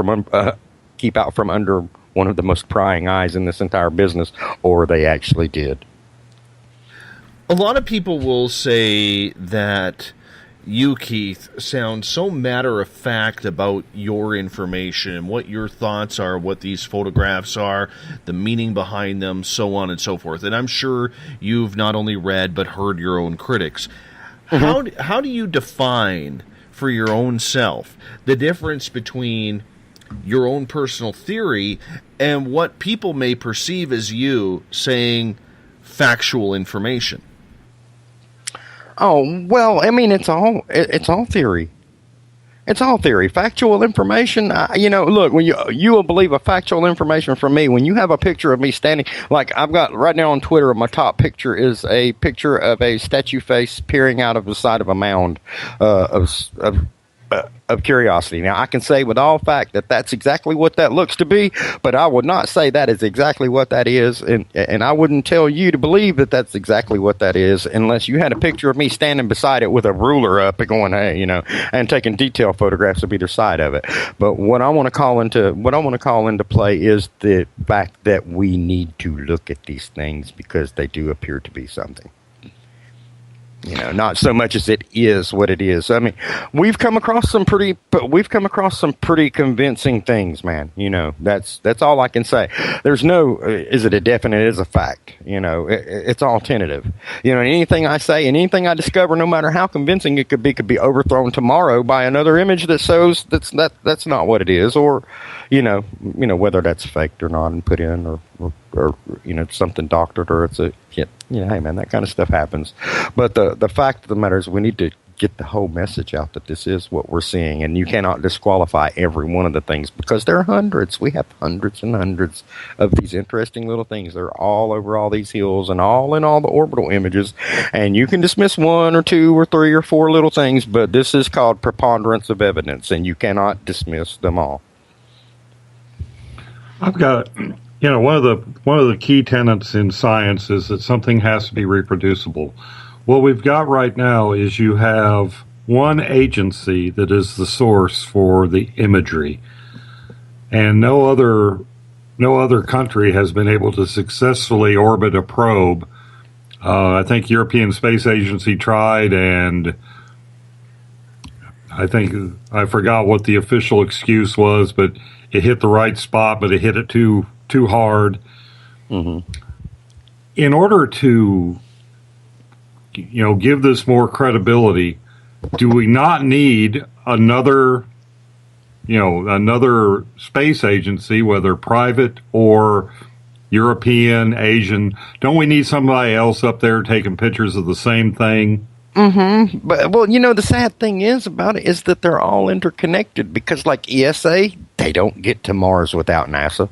out from under one of the most prying eyes in this entire business, or they actually did. A lot of people will say that you, Keith, sound so matter-of-fact about your information, what your thoughts are, what these photographs are, the meaning behind them, so on and so forth. And I'm sure you've not only read but heard your own critics. Mm-hmm. How do you define for your own self the difference between your own personal theory and what people may perceive as you saying factual information? Oh, well, I mean, it's all theory. It's all theory. Factual information, you know, look, when you will believe a factual information from me when you have a picture of me standing, like I've got right now on Twitter, my top picture is a picture of a statue face peering out of the side of a mound of curiosity. Now, I can say with all fact that that's exactly what that looks to be, but I would not say that is exactly what that is, and I wouldn't tell you to believe that that's exactly what that is unless you had a picture of me standing beside it with a ruler up and going, hey, you know, and taking detail photographs of either side of it. But what I want to call into play is the fact that we need to look at these things because they do appear to be something. You know, not so much as it is what it is. I mean, we've come across some pretty convincing things, man. You know, that's all I can say. There's no, is it a definite, is a fact. You know, it's all tentative. You know, anything I say and anything I discover, no matter how convincing it could be overthrown tomorrow by another image that shows that's not what it is, or, you know, whether that's faked or not and put in, or you know, something doctored, or it's a hit. Yeah, hey man, that kind of stuff happens. But the fact of the matter is we need to get the whole message out that this is what we're seeing, and you cannot disqualify every one of the things because there are hundreds. We have hundreds and hundreds of these interesting little things. They're all over all these hills and all in all the orbital images, and you can dismiss one or two or three or four little things, but this is called preponderance of evidence, and you cannot dismiss them all. I've got, you know, one of the key tenets in science is that something has to be reproducible. What we've got right now is you have one agency that is the source for the imagery, and no other country has been able to successfully orbit a probe. I think European Space Agency tried, and I forgot what the official excuse was, but it hit the right spot, but it hit it too hard. Mm-hmm. In order to, you know, give this more credibility, do we not need another space agency, whether private or European, Asian? Don't we need somebody else up there taking pictures of the same thing? Mm-hmm. But, well, you know, the sad thing is about it is that they're all interconnected because, like ESA, they don't get to Mars without NASA.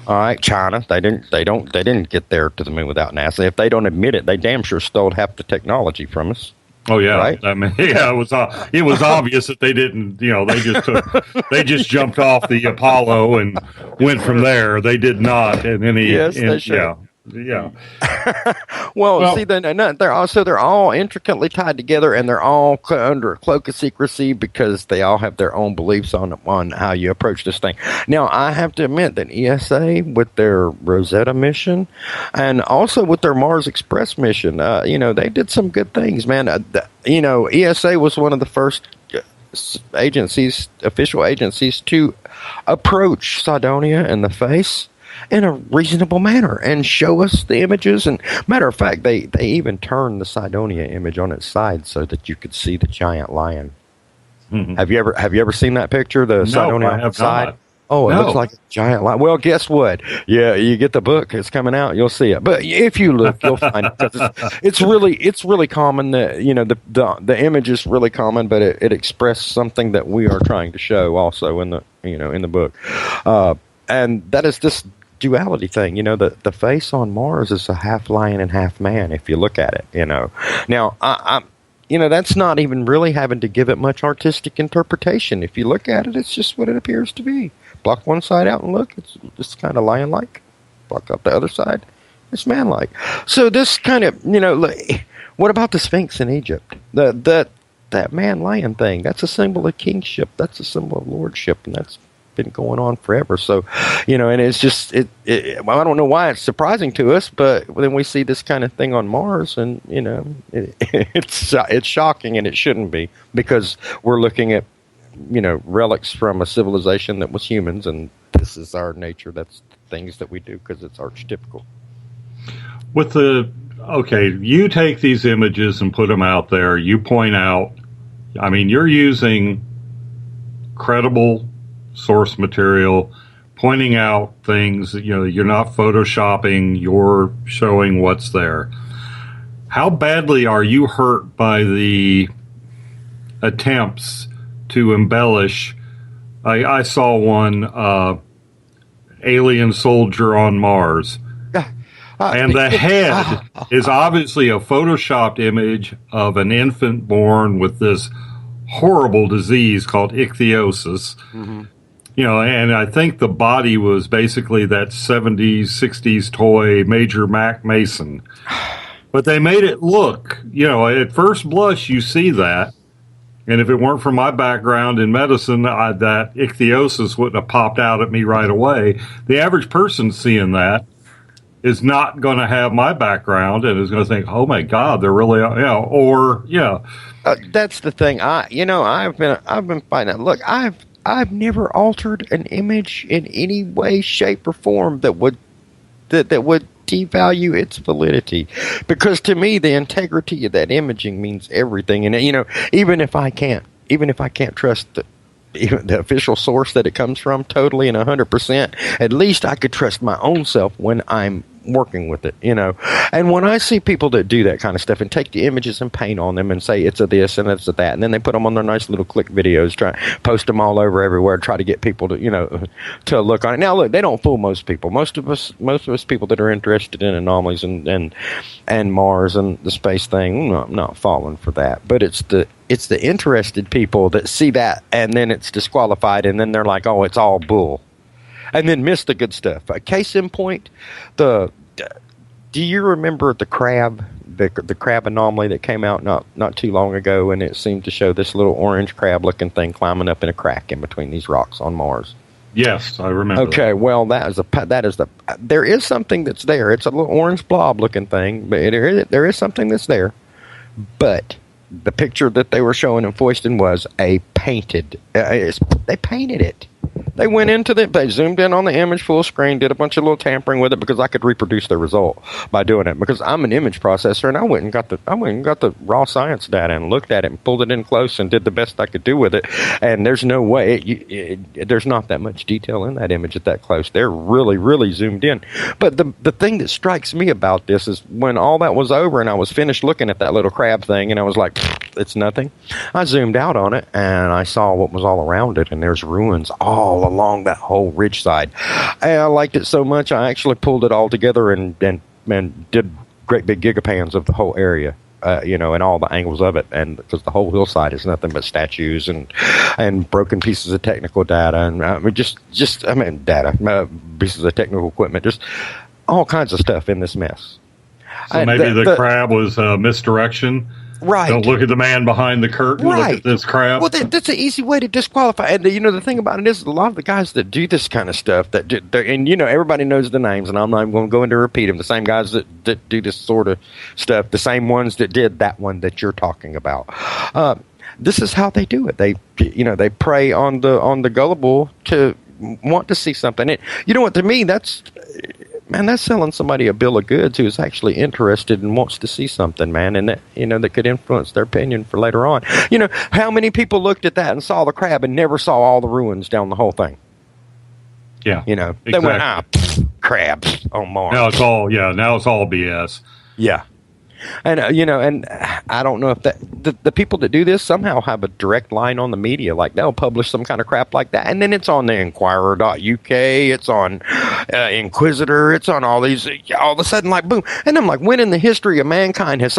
All right, China, they didn't get there to the moon without NASA. If they don't admit it, they damn sure stole half the technology from us. Oh yeah, right? I mean, yeah, it was obvious that they didn't. You know, they just jumped off the Apollo and went from there. They did not in any. Yes, they should. Yeah. well, see, they're all intricately tied together, and they're all under a cloak of secrecy because they all have their own beliefs on how you approach this thing. Now, I have to admit that ESA, with their Rosetta mission, and also with their Mars Express mission, you know, they did some good things, man. You know, ESA was one of the first official agencies, to approach Cydonia in the face in a reasonable manner and show us the images. And matter of fact, they even turned the Cydonia image on its side so that you could see the giant lion. Mm-hmm. Have you ever seen that picture? The Cydonia I have side. not. Oh, it No. looks like a giant lion. Well, guess what? Yeah, you get the book. It's coming out. You'll see it. But if you look, you'll find it. 'Cause it's really common. That the image is really common, but it expresses something that we are trying to show also in the book, and that is this duality thing. The face on Mars is a half lion and half man. If you look at it, Now, that's not even really having to give it much artistic interpretation. If you look at it, it's just what it appears to be. Block one side out and look, it's just kind of lion-like. Block up the other side, it's man-like. So this kind of, what about the Sphinx in Egypt? That man-lion thing, that's a symbol of kingship. That's a symbol of lordship, and that's been going on forever. So, and it's just, I don't know why it's surprising to us, but then we see this kind of thing on Mars, and, it's shocking, and it shouldn't be, because we're looking at, relics from a civilization that was humans, and this is our nature. That's things that we do because it's archetypical. You take these images and put them out there. You point out, you're using credible source material, pointing out things, you're not photoshopping, you're showing what's there. How badly are you hurt by the attempts to embellish? I saw one alien soldier on Mars, and the head is obviously a photoshopped image of an infant born with this horrible disease called ichthyosis. Mm-hmm. And I think the body was basically that 70s, 60s toy Major Mac Mason. But they made it look, at first blush, you see that. And if it weren't for my background in medicine, that ichthyosis wouldn't have popped out at me right away. The average person seeing that is not going to have my background and is going to think, oh, my God, they're really, that's the thing. I've been finding out. Look, I've never altered an image in any way, shape, or form that would devalue its validity, because to me the integrity of that imaging means everything. And even if I can't trust the official source that it comes from totally and 100%, at least I could trust my own self when I'm working with it, And when I see people that do that kind of stuff and take the images and paint on them and say it's a this and it's a that, and then they put them on their nice little click videos, post them all over everywhere, try to get people to to look on it. Now look, they don't fool most people. Most of us people that are interested in anomalies and Mars and the space thing, I'm not falling for that. But it's the interested people that see that and then it's disqualified, and then they're like, oh, it's all bull. And then miss the good stuff. A case in point, do you remember the crab, the crab anomaly that came out not too long ago, and it seemed to show this little orange crab-looking thing climbing up in a crack in between these rocks on Mars? Yes, I remember. Okay, well, there is something that's there. It's a little orange blob-looking thing, but there is something that's there. But the picture that they were showing and foisting was a painted. They painted it. They went into they zoomed in on the image full screen, did a bunch of little tampering with it because I could reproduce the result by doing it, because I'm an image processor, and I went and got the raw science data and looked at it and pulled it in close and did the best I could do with it. And there's no way there's not that much detail in that image at that close. They're really, really zoomed in. But the thing that strikes me about this is when all that was over and I was finished looking at that little crab thing and I was like, it's nothing. I zoomed out on it and I saw what was all around it, and there's ruins all along that whole ridge side. And I liked it so much I actually pulled it all together and did great big gigapans of the whole area, and all the angles of it, and because the whole hillside is nothing but statues and broken pieces of technical data and pieces of technical equipment, just all kinds of stuff in this mess. So maybe the crab was misdirection. Right. Don't look at the man behind the curtain. Right. Look at this crap. Well, that's an easy way to disqualify. And the thing about it is, a lot of the guys that do this kind of stuff, everybody knows the names, and I'm not even going to go into repeat them. The same guys that do this sort of stuff, the same ones that did that one that you're talking about. This is how they do it. They prey on the gullible to want to see something. And you know what? To me, that's man, that's selling somebody a bill of goods who's actually interested and wants to see something, man, and that, that could influence their opinion for later on. How many people looked at that and saw the crab and never saw all the ruins down the whole thing? Yeah. They went, crabs on Mars. Now it's all BS. Yeah. And, and I don't know if the people that do this somehow have a direct line on the media. Like, they'll publish some kind of crap like that, and then it's on the Inquirer.uk, it's on Inquisitor, it's on all these, all of a sudden, like, boom. And I'm like, when in the history of mankind has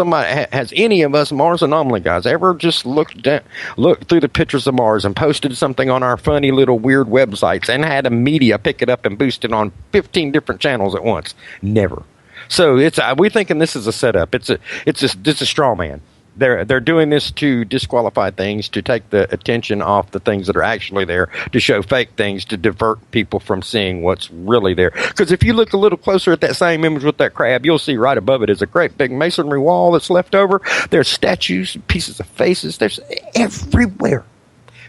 any of us Mars Anomaly guys ever just looked through the pictures of Mars and posted something on our funny little weird websites and had a media pick it up and boost it on 15 different channels at once? Never. So we're thinking this is a setup. It's a straw man. They're doing this to disqualify things, to take the attention off the things that are actually there, to show fake things, to divert people from seeing what's really there. Because if you look a little closer at that same image with that crab, you'll see right above it is a great big masonry wall that's left over. There's statues, pieces of faces. There's everywhere.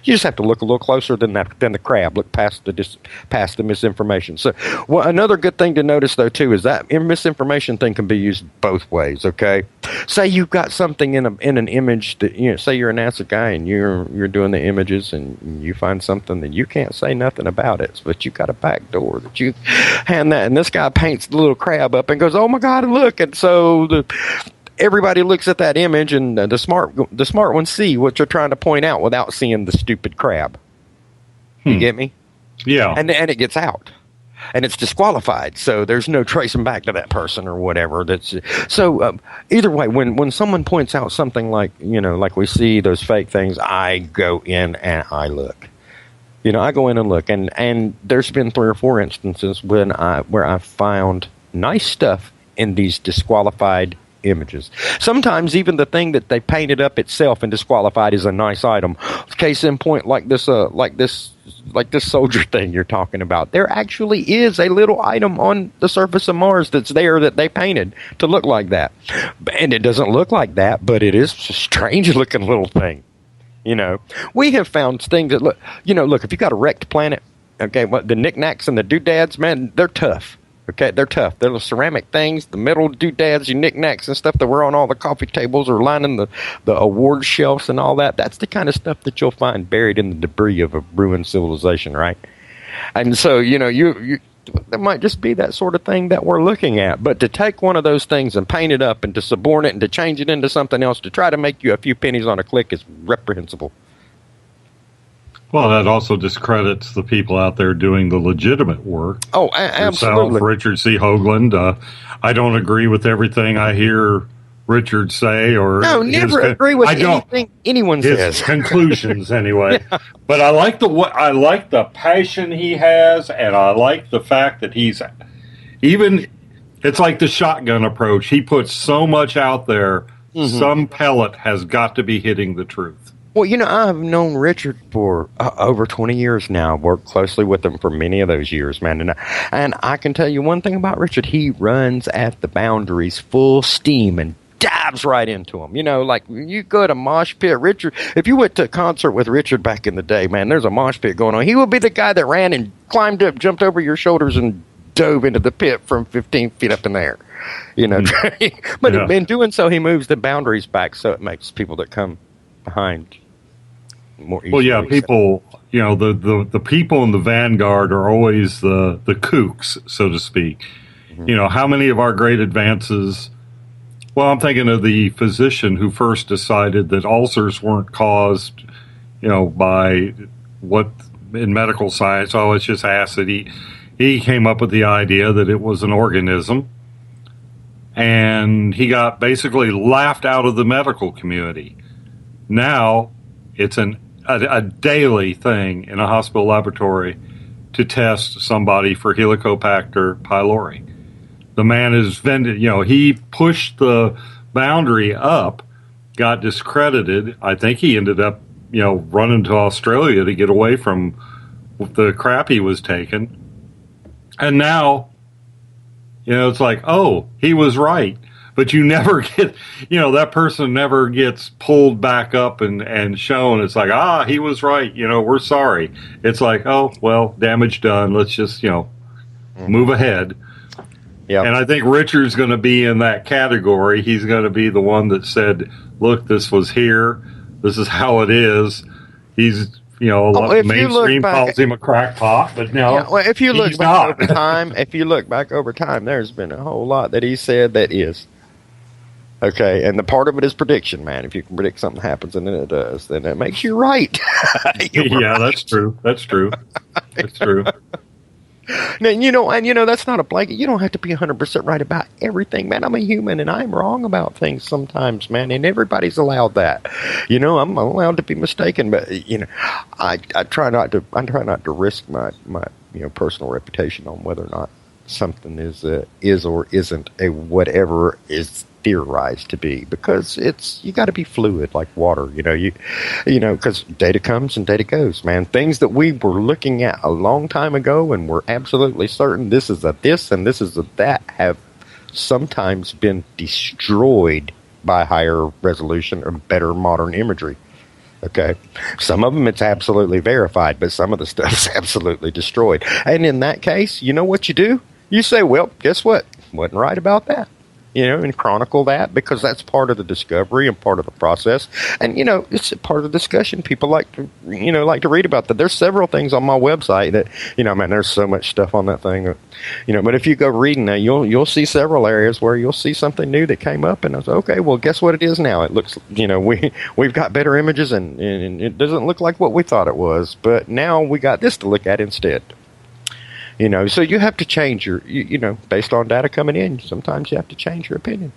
You just have to look a little closer than the crab. Look past the misinformation. So, another good thing to notice though too is that misinformation thing can be used both ways. Okay, say you've got something in an image that say you're a NASA guy and you're doing the images and you find something that you can't say nothing about it, but you got a back door that you hand that, and this guy paints the little crab up and goes, "Oh my God, look!" And so everybody looks at that image, and the smart ones see what you're trying to point out without seeing the stupid crab. You get me? Yeah. And it gets out, and it's disqualified. So there's no tracing back to that person or whatever. Either way, when someone points out something like like we see those fake things, I go in and I look. I go in and look, and there's been 3 or 4 instances where I found nice stuff in these disqualified images. Sometimes even the thing that they painted up itself and disqualified is a nice item. Case in point, like this soldier thing you're talking about. There actually is a little item on the surface of Mars that's there that they painted to look like that. And it doesn't look like that, but it is a strange looking little thing. We have found things that look, if you got a wrecked planet, okay, the knickknacks and the doodads, man, they're tough. Okay, they're tough. They're the ceramic things, the metal doodads, your knickknacks and stuff that were on all the coffee tables or lining the award shelves and all that. That's the kind of stuff that you'll find buried in the debris of a ruined civilization, right? And so, there might just be that sort of thing that we're looking at. But to take one of those things and paint it up and to suborn it and to change it into something else to try to make you a few pennies on a click is reprehensible. Well, that also discredits the people out there doing the legitimate work. Oh, absolutely. Yourself, Richard C. Hoagland. I don't agree with everything I hear Richard say, or never agree with anything anyone says. His conclusions, anyway. Yeah. But I like the passion he has, and I like the fact that he's it's like the shotgun approach. He puts so much out there. Mm-hmm. Some pellet has got to be hitting the truth. Well, I've known Richard for over 20 years now. I've worked closely with him for many of those years, man. And I can tell you one thing about Richard. He runs at the boundaries full steam and dives right into them. Like you go to mosh pit, Richard. If you went to a concert with Richard back in the day, man, there's a mosh pit going on. He would be the guy that ran and climbed up, jumped over your shoulders, and dove into the pit from 15 feet up in the air. But in doing so, he moves the boundaries back, so it makes people that come behind more easily. Well, yeah, people, the people in the vanguard are always the kooks, so to speak. Mm-hmm. How many of our great advances? Well, I'm thinking of the physician who first decided that ulcers weren't caused, by what in medical science, it's just acid. He came up with the idea that it was an organism, and he got basically laughed out of the medical community. Now it's a daily thing in a hospital laboratory to test somebody for Helicobacter pylori. The man is he pushed the boundary up, got discredited. I think he ended up, running to Australia to get away from the crap he was taking. And now, it's like, oh, he was right. But you never get, that person never gets pulled back up and shown. It's like, he was right. We're sorry. It's like, oh, well, damage done. Let's just, move ahead. Yeah. And I think Richard's going to be in that category. He's going to be the one that said, look, this was here. This is how it is. He's, a lot of mainstream calls him a crackpot, but no. Yeah, well, if you look he's back not. over time, there's been a whole lot that he said that is. Okay, and the part of it is prediction, man. If you can predict something happens and then it does, then it makes you right. Yeah, that's true. That's true. That's true. And that's not a blanket. You don't have to be 100% right about everything, man. I'm a human, and I'm wrong about things sometimes, man. And everybody's allowed that. I'm allowed to be mistaken, but I try not to risk my personal reputation on whether or not something is or isn't a whatever is theorized to be, because you got to be fluid like water, because data comes and data goes, man. Things that we were looking at a long time ago and we're absolutely certain this is a this and this is a that have sometimes been destroyed by higher resolution or better modern imagery. Okay, some of them it's absolutely verified, but some of the stuff's absolutely destroyed. And in that case, you know what you do? You say, well, guess what? Wasn't right about that. And chronicle that, because that's part of the discovery and part of the process. And, it's a part of the discussion. People like to read about that. There's several things on my website that, man, there's so much stuff on that thing. But if you go reading that, you'll see several areas where you'll see something new that came up. And I was okay, well, guess what it is now? It looks, we've got better images and it doesn't look like what we thought it was. But now we got this to look at instead. So you have to change your, based on data coming in, sometimes you have to change your opinion.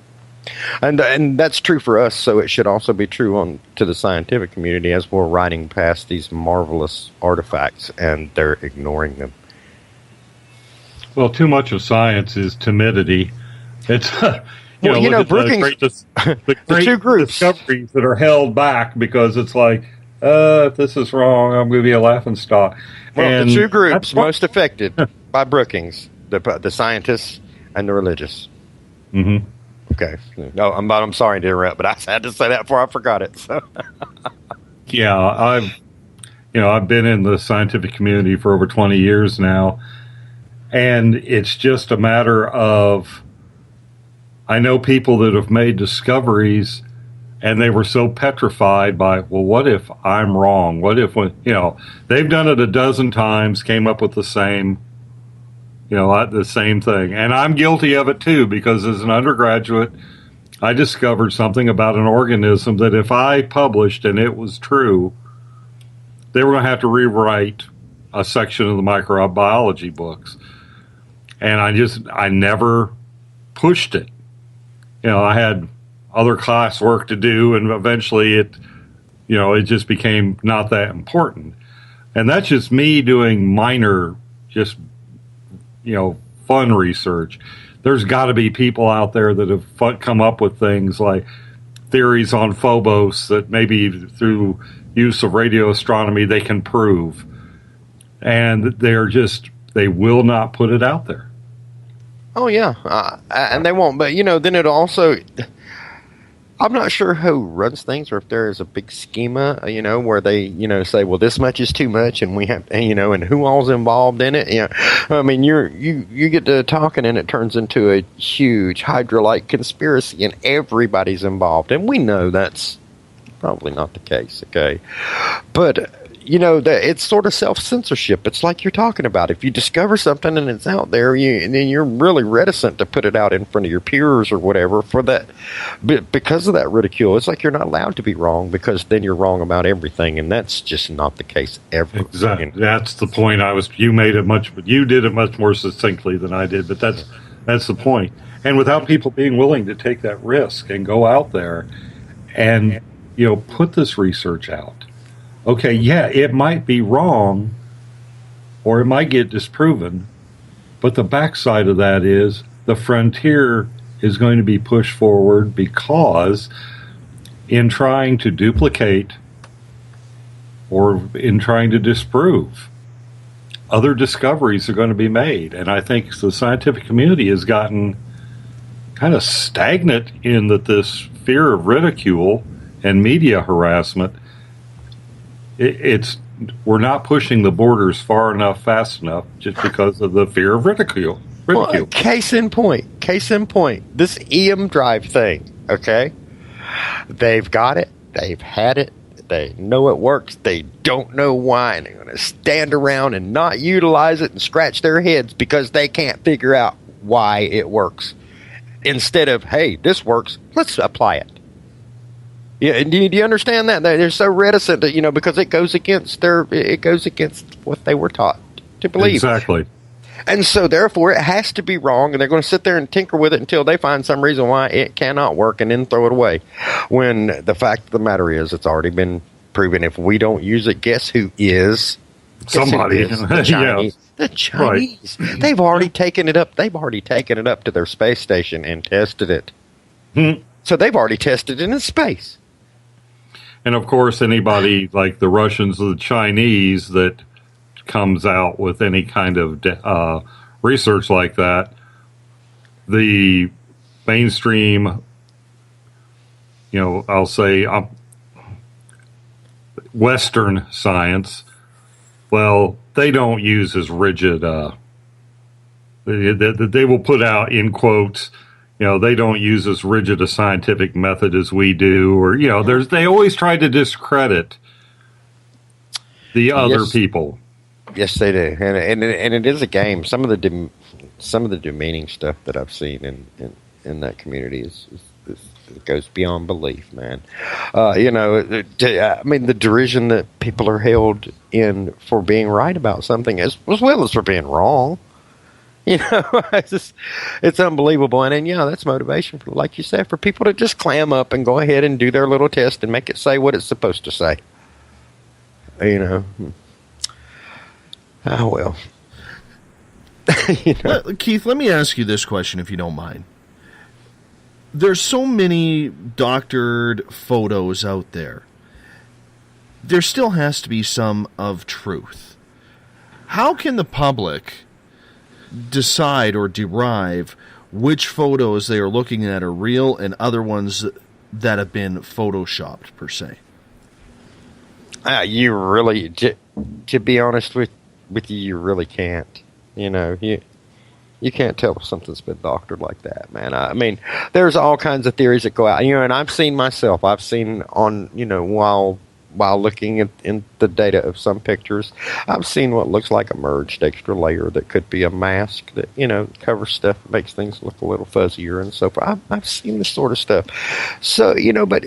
And that's true for us, so it should also be true to the scientific community as we're riding past these marvelous artifacts and they're ignoring them. Well, too much of science is timidity. It's, Brookings, the great two groups. discoveries that are held back because it's like, if this is wrong, I'm going to be a laughingstock. Well, the two groups most affected by Brookings, the scientists and the religious. Mm-hmm. Okay. No, I'm sorry to interrupt, but I had to say that before I forgot it. So. Yeah, I've been in the scientific community for over 20 years now, and it's just a matter of, I know people that have made discoveries and they were so petrified by, well, what if I'm wrong? What if, they've done it a dozen times, came up with the same thing. And I'm guilty of it too, because as an undergraduate, I discovered something about an organism that if I published and it was true, they were going to have to rewrite a section of the microbiology books. And I never pushed it. I had other classwork to do, and eventually it just became not that important. And that's just me doing minor, just, fun research. There's got to be people out there that have come up with things like theories on Phobos that maybe through use of radio astronomy they can prove. And they will not put it out there. Oh, yeah. And they won't. But, then it also... I'm not sure who runs things, or if there is a big schema, where they, say, well, this much is too much, and we have, and who all's involved in it. I mean, you get to talking, and it turns into a huge Hydra-like conspiracy, and everybody's involved, and we know that's probably not the case. Okay, but it's sort of self-censorship. It's like you're talking about. If you discover something and it's out there, then you're really reticent to put it out in front of your peers or whatever for that, because of that ridicule. It's like you're not allowed to be wrong, because then you're wrong about everything, and that's just not the case ever. Exactly. That's the point. You did it much more succinctly than I did, but that's the point. And without people being willing to take that risk and go out there and put this research out. Okay, yeah, it might be wrong, or it might get disproven, but the backside of that is the frontier is going to be pushed forward, because in trying to duplicate or in trying to disprove, other discoveries are going to be made. And I think the scientific community has gotten kind of stagnant in that this fear of ridicule and media harassment, we're not pushing the borders far enough, fast enough, just because of the fear of ridicule. ridiculed. Case in point. This EM drive thing, okay? They've got it. They've had it. They know it works. They don't know why. And they're going to stand around and not utilize it and scratch their heads because they can't figure out why it works. Instead of, hey, this works, let's apply it. Yeah, do you understand that? They're so reticent that, because it goes against what they were taught to believe. Exactly. And so, therefore, it has to be wrong, and they're going to sit there and tinker with it until they find some reason why it cannot work and then throw it away. When the fact of the matter is, it's already been proven. If we don't use it, guess who is? Somebody. The Chinese. The Chinese. Right. They've already taken it up. They've already taken it up to their space station and tested it. So they've already tested it in space. And, of course, anybody like the Russians or the Chinese that comes out with any kind of research like that, the mainstream, I'll say Western science, well, they don't use as rigid, they will put out in quotes, they don't use as rigid a scientific method as we do, or, they always try to discredit the other people. Yes, they do, and it is a game. Some of the demeaning stuff that I've seen in that community is it goes beyond belief, man. The derision that people are held in for being right about something as well as for being wrong. It's unbelievable, and that's motivation for, like you said, for people to just clam up and go ahead and do their little test and make it say what it's supposed to say. Oh, well. Keith, let me ask you this question, if you don't mind. There's so many doctored photos out there. There still has to be some of truth. How can the public decide or derive which photos they are looking at are real and other ones that have been photoshopped, per se? You really, to be honest with you, you really can't. You can't tell if something's been doctored like that, man. I mean, there's all kinds of theories that go out. And I've seen on, while looking in the data of some pictures, I've seen what looks like a merged extra layer that could be a mask that, covers stuff, makes things look a little fuzzier and so forth. I've seen this sort of stuff. So, but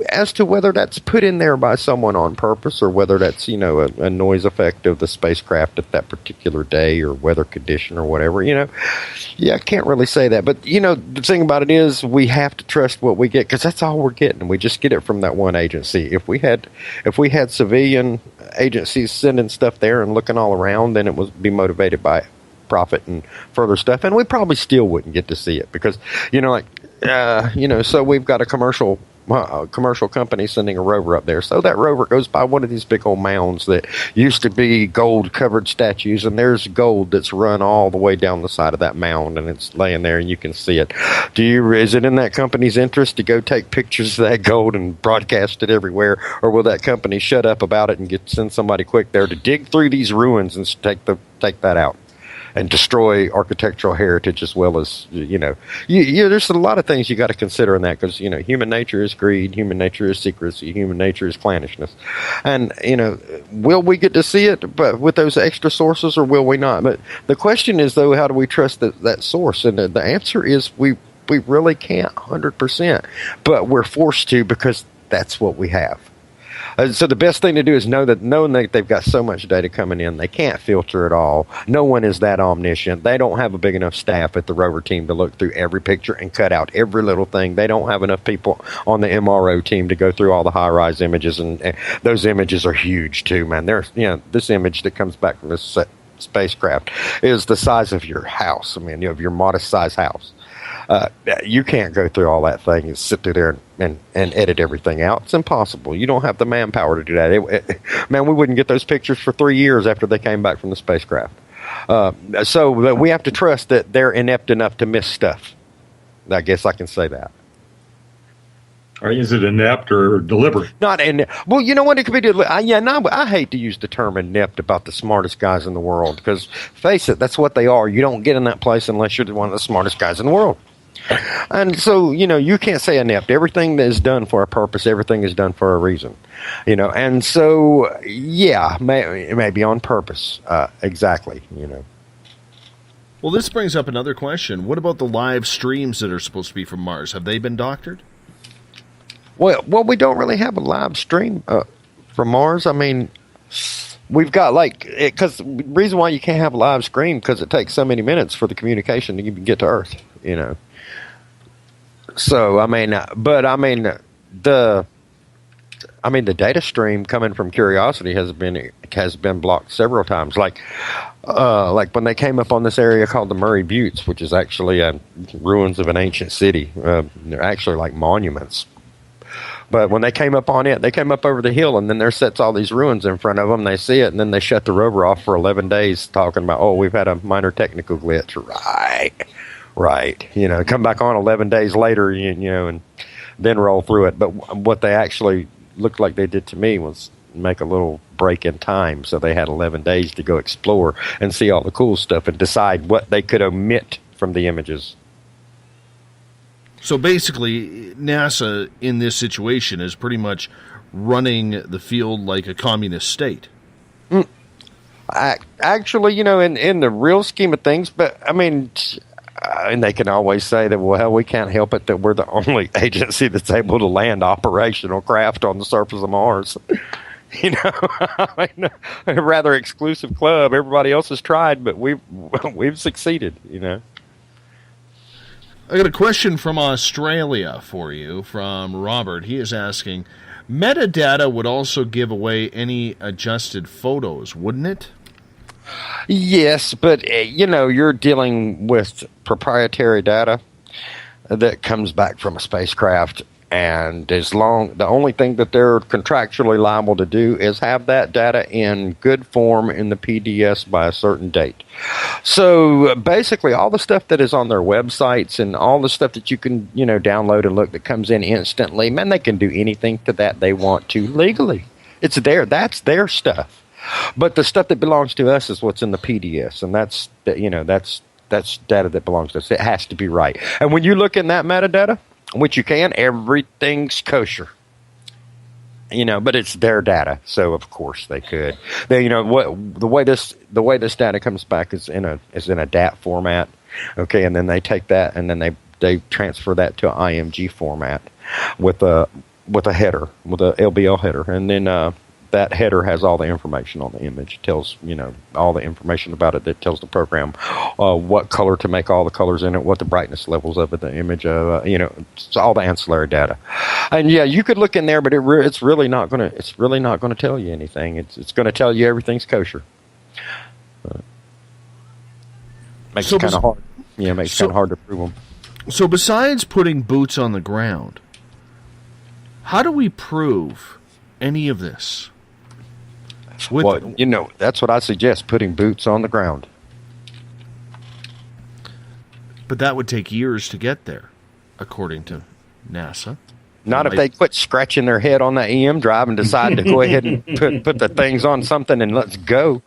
as to whether that's put in there by someone on purpose or whether that's, a noise effect of the spacecraft at that particular day or weather condition or whatever, I can't really say that. But, the thing about it is we have to trust what we get because that's all we're getting. We just get it from that one agency. If we had civilian agencies sending stuff there and looking all around, then it would be motivated by profit and further stuff, and we probably still wouldn't get to see it because, so we've got a commercial company sending a rover up there. So that rover goes by one of these big old mounds that used to be gold-covered statues, and there's gold that's run all the way down the side of that mound, and it's laying there, and you can see it. Is it in that company's interest to go take pictures of that gold and broadcast it everywhere, or will that company shut up about it and send somebody quick there to dig through these ruins and take that out and destroy architectural heritage as well as, there's a lot of things you got to consider in that because, human nature is greed, human nature is secrecy, human nature is clannishness. And, will we get to see it but with those extra sources or will we not? But the question is, though, how do we trust that source? And the answer is we really can't 100%, but we're forced to because that's what we have. So the best thing to do is knowing that they've got so much data coming in, they can't filter it all. No one is that omniscient. They don't have a big enough staff at the rover team to look through every picture and cut out every little thing. They don't have enough people on the MRO team to go through all the high-rise images, and those images are huge too, man. This image that comes back from this spacecraft is the size of your house. I mean, of your modest-sized house. You can't go through all that thing and sit through there and edit everything out. It's impossible. You don't have the manpower to do that. Man, we wouldn't get those pictures for 3 years after they came back from the spacecraft. So we have to trust that they're inept enough to miss stuff. I guess I can say that. Or is it inept or deliberate? Not inept. Well, you know what? It could be. I hate to use the term inept about the smartest guys in the world because, face it, that's what they are. You don't get in that place unless you're one of the smartest guys in the world. And so, you can't say inept. Everything that is done for a purpose, everything is done for a reason. And so, yeah, it may be on purpose. Exactly, Well, this brings up another question. What about the live streams that are supposed to be from Mars? Have they been doctored? Well, we don't really have a live stream from Mars. I mean, we've got because the reason why you can't have a live stream because it takes so many minutes for the communication to even get to Earth. So the data stream coming from Curiosity has been blocked several times. Like when they came up on this area called the Murray Buttes, which is actually ruins of an ancient city. They're actually like monuments. But when they came up on it, they came up over the hill, and then there sits all these ruins in front of them. They see it, and then they shut the rover off for 11 days, talking about, we've had a minor technical glitch. Right. Come back on 11 days later, and then roll through it. But what they actually looked like they did to me was make a little break in time. So they had 11 days to go explore and see all the cool stuff and decide what they could omit from the images. So basically, NASA in this situation is pretty much running the field like a communist state. Actually, in the real scheme of things, but I mean, and they can always say that, well, we can't help it that we're the only agency that's able to land operational craft on the surface of Mars. I mean, a rather exclusive club. Everybody else has tried, but we've succeeded. I got a question from Australia for you, from Robert. He is asking, metadata would also give away any adjusted photos, wouldn't it? Yes, but, you're dealing with proprietary data that comes back from a spacecraft, and the only thing that they're contractually liable to do is have that data in good form in the PDS by a certain date. So basically all the stuff that is on their websites and all the stuff that you can, download and look that comes in instantly, man, they can do anything to that they want to legally. It's there. That's their stuff. But the stuff that belongs to us is what's in the PDS, and that's data that belongs to us. It has to be right. And when you look in that metadata, which you can, everything's kosher. But it's their data, so of course they could. The way this data comes back is in a DAT format, okay, and then they take that and then they transfer that to an IMG format with a header, with a LBL header, and then that header has all the information on the image. It tells, all the information about it that tells the program what color to make all the colors in it, what the brightness levels of it, the image of, it's all the ancillary data. And yeah, you could look in there, but it's really not going to tell you anything. It's going to tell you everything's kosher. Makes it kind of hard. Yeah, makes it kind of hard to prove them. So besides putting boots on the ground, how do we prove any of this? That's what I suggest, putting boots on the ground. But that would take years to get there, according to NASA. Not if they quit scratching their head on that EM drive and decide to go ahead and put the things on something and let's go.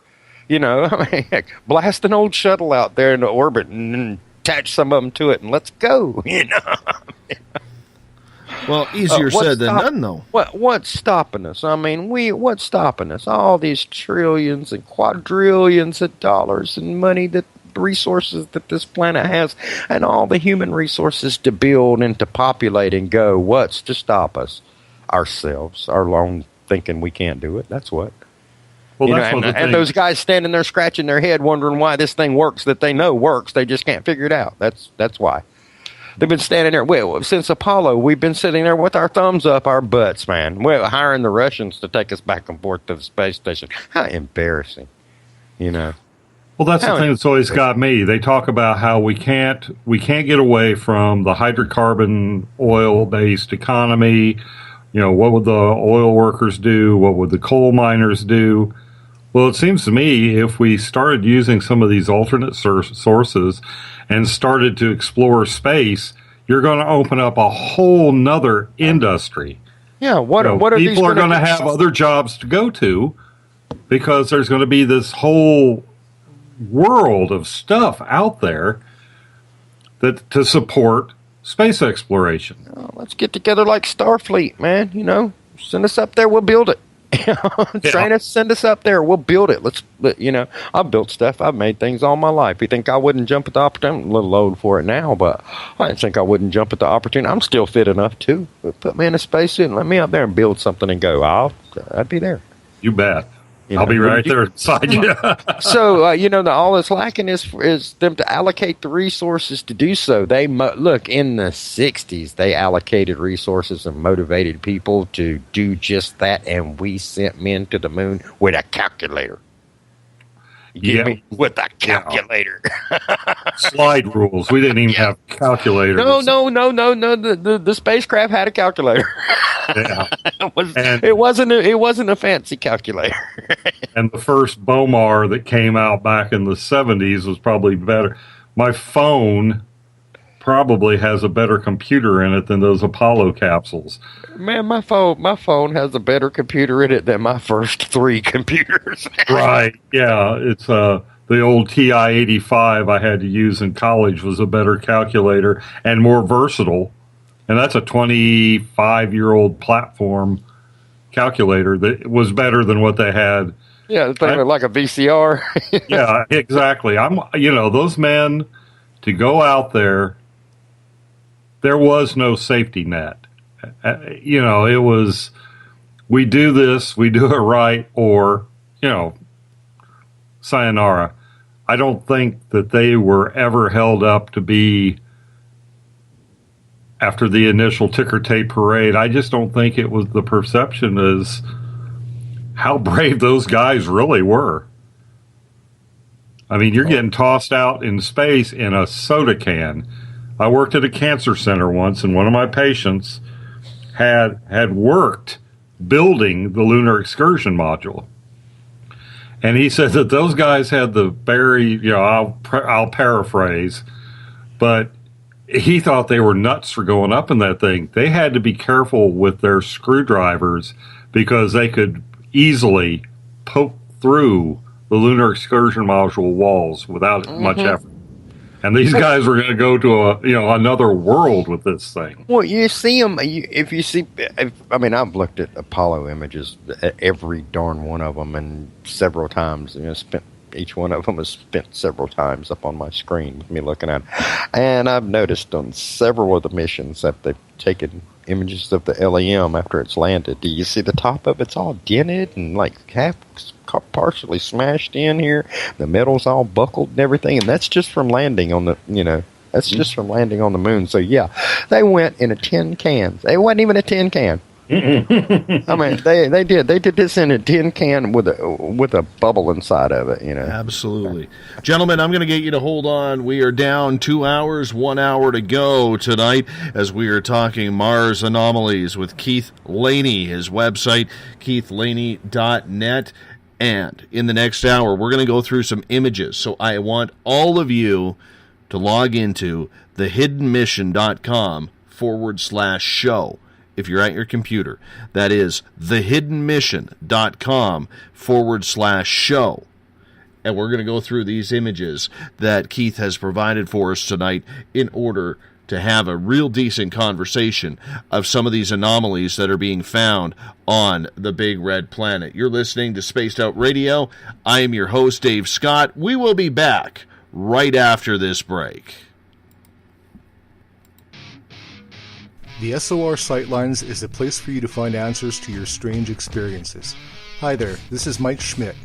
Heck, blast an old shuttle out there into orbit and attach some of them to it and let's go, Well, easier said than done, though. What's stopping us? I mean, what's stopping us? All these trillions and quadrillions of dollars and money, resources that this planet has, and all the human resources to build and to populate and go. What's to stop us? Ourselves, our lone thinking we can't do it. That's what. Well, and those guys standing there scratching their head, wondering why this thing works that they know works. They just can't figure it out. That's why. They've been standing there. Well, since Apollo, we've been sitting there with our thumbs up our butts, man. Well, hiring the Russians to take us back and forth to the space station. How embarrassing, Well, that's the thing that's always got me. They talk about how we can't get away from the hydrocarbon oil-based economy. What would the oil workers do? What would the coal miners do? Well, it seems to me if we started using some of these alternate sources and started to explore space, you're going to open up a whole nother industry. Yeah, what are these people are going to have other jobs to go to because there's going to be this whole world of stuff out there that to support space exploration. Let's get together like Starfleet, man. You know, send us up there, we'll build it. Train us, send us up there, we'll build it. I've built stuff, I've made things all my life. You think I wouldn't jump at the opportunity? I'm a little old for it now, but I didn't think I wouldn't jump at the opportunity. I'm still fit enough too. Put me in a spacesuit and let me up there and build something and go. I'd be there. You bet. I'll be right there beside you. So, all that's lacking is them to allocate the resources to do so. They look, in the 60s, they allocated resources and motivated people to do just that, and we sent men to the moon with a calculator. With a calculator. Slide rules. We didn't even have calculators. No. The spacecraft had a calculator. Yeah. It wasn't a fancy calculator. And the first Bomar that came out back in the 70s was probably better. My phone probably has a better computer in it than those Apollo capsules. Man, my phone has a better computer in it than my first 3 computers. Right. Yeah, it's the old TI-85 I had to use in college was a better calculator and more versatile. And that's a 25-year-old platform calculator that was better than what they had. Yeah, the thing like a VCR. Yeah, exactly. Those men to go out there was no safety net. It was, we do this, we do it right, or, sayonara. I don't think that they were ever held up to be, after the initial ticker tape parade, I just don't think it was the perception as how brave those guys really were. I mean, you're getting tossed out in space in a soda can. I worked at a cancer center once, and one of my patients had worked building the lunar excursion module. And he said that those guys had the very, I'll paraphrase, but he thought they were nuts for going up in that thing. They had to be careful with their screwdrivers because they could easily poke through the lunar excursion module walls without much effort. And these guys were going to go to another world with this thing. Well, you see them. I've looked at Apollo images, every darn one of them, and several times. Each one of them is spent several times up on my screen with me looking at it. And I've noticed on several of the missions that they've taken images of the LEM after it's landed. Do you see the top of it's all dented and like half partially smashed in here? The metal's all buckled and everything, and that's just from landing on the, that's just from landing on the moon. So yeah, they went in a tin can. It wasn't even a tin can. I mean, they did this in a tin can with a bubble inside of it, Absolutely. Gentlemen, I'm going to get you to hold on. We are down 2 hours, 1 hour to go tonight as we are talking Mars anomalies with Keith Laney, his website, keithlaney.net. And in the next hour, we're going to go through some images. So I want all of you to log into thehiddenmission.com/show. If you're at your computer, that is thehiddenmission.com/show. And we're going to go through these images that Keith has provided for us tonight in order to have a real decent conversation of some of these anomalies that are being found on the Big Red Planet. You're listening to Spaced Out Radio. I am your host, Dave Scott. We will be back right after this break. The SOR Sightlines is a place for you to find answers to your strange experiences. Hi there, this is Mike Schmidt.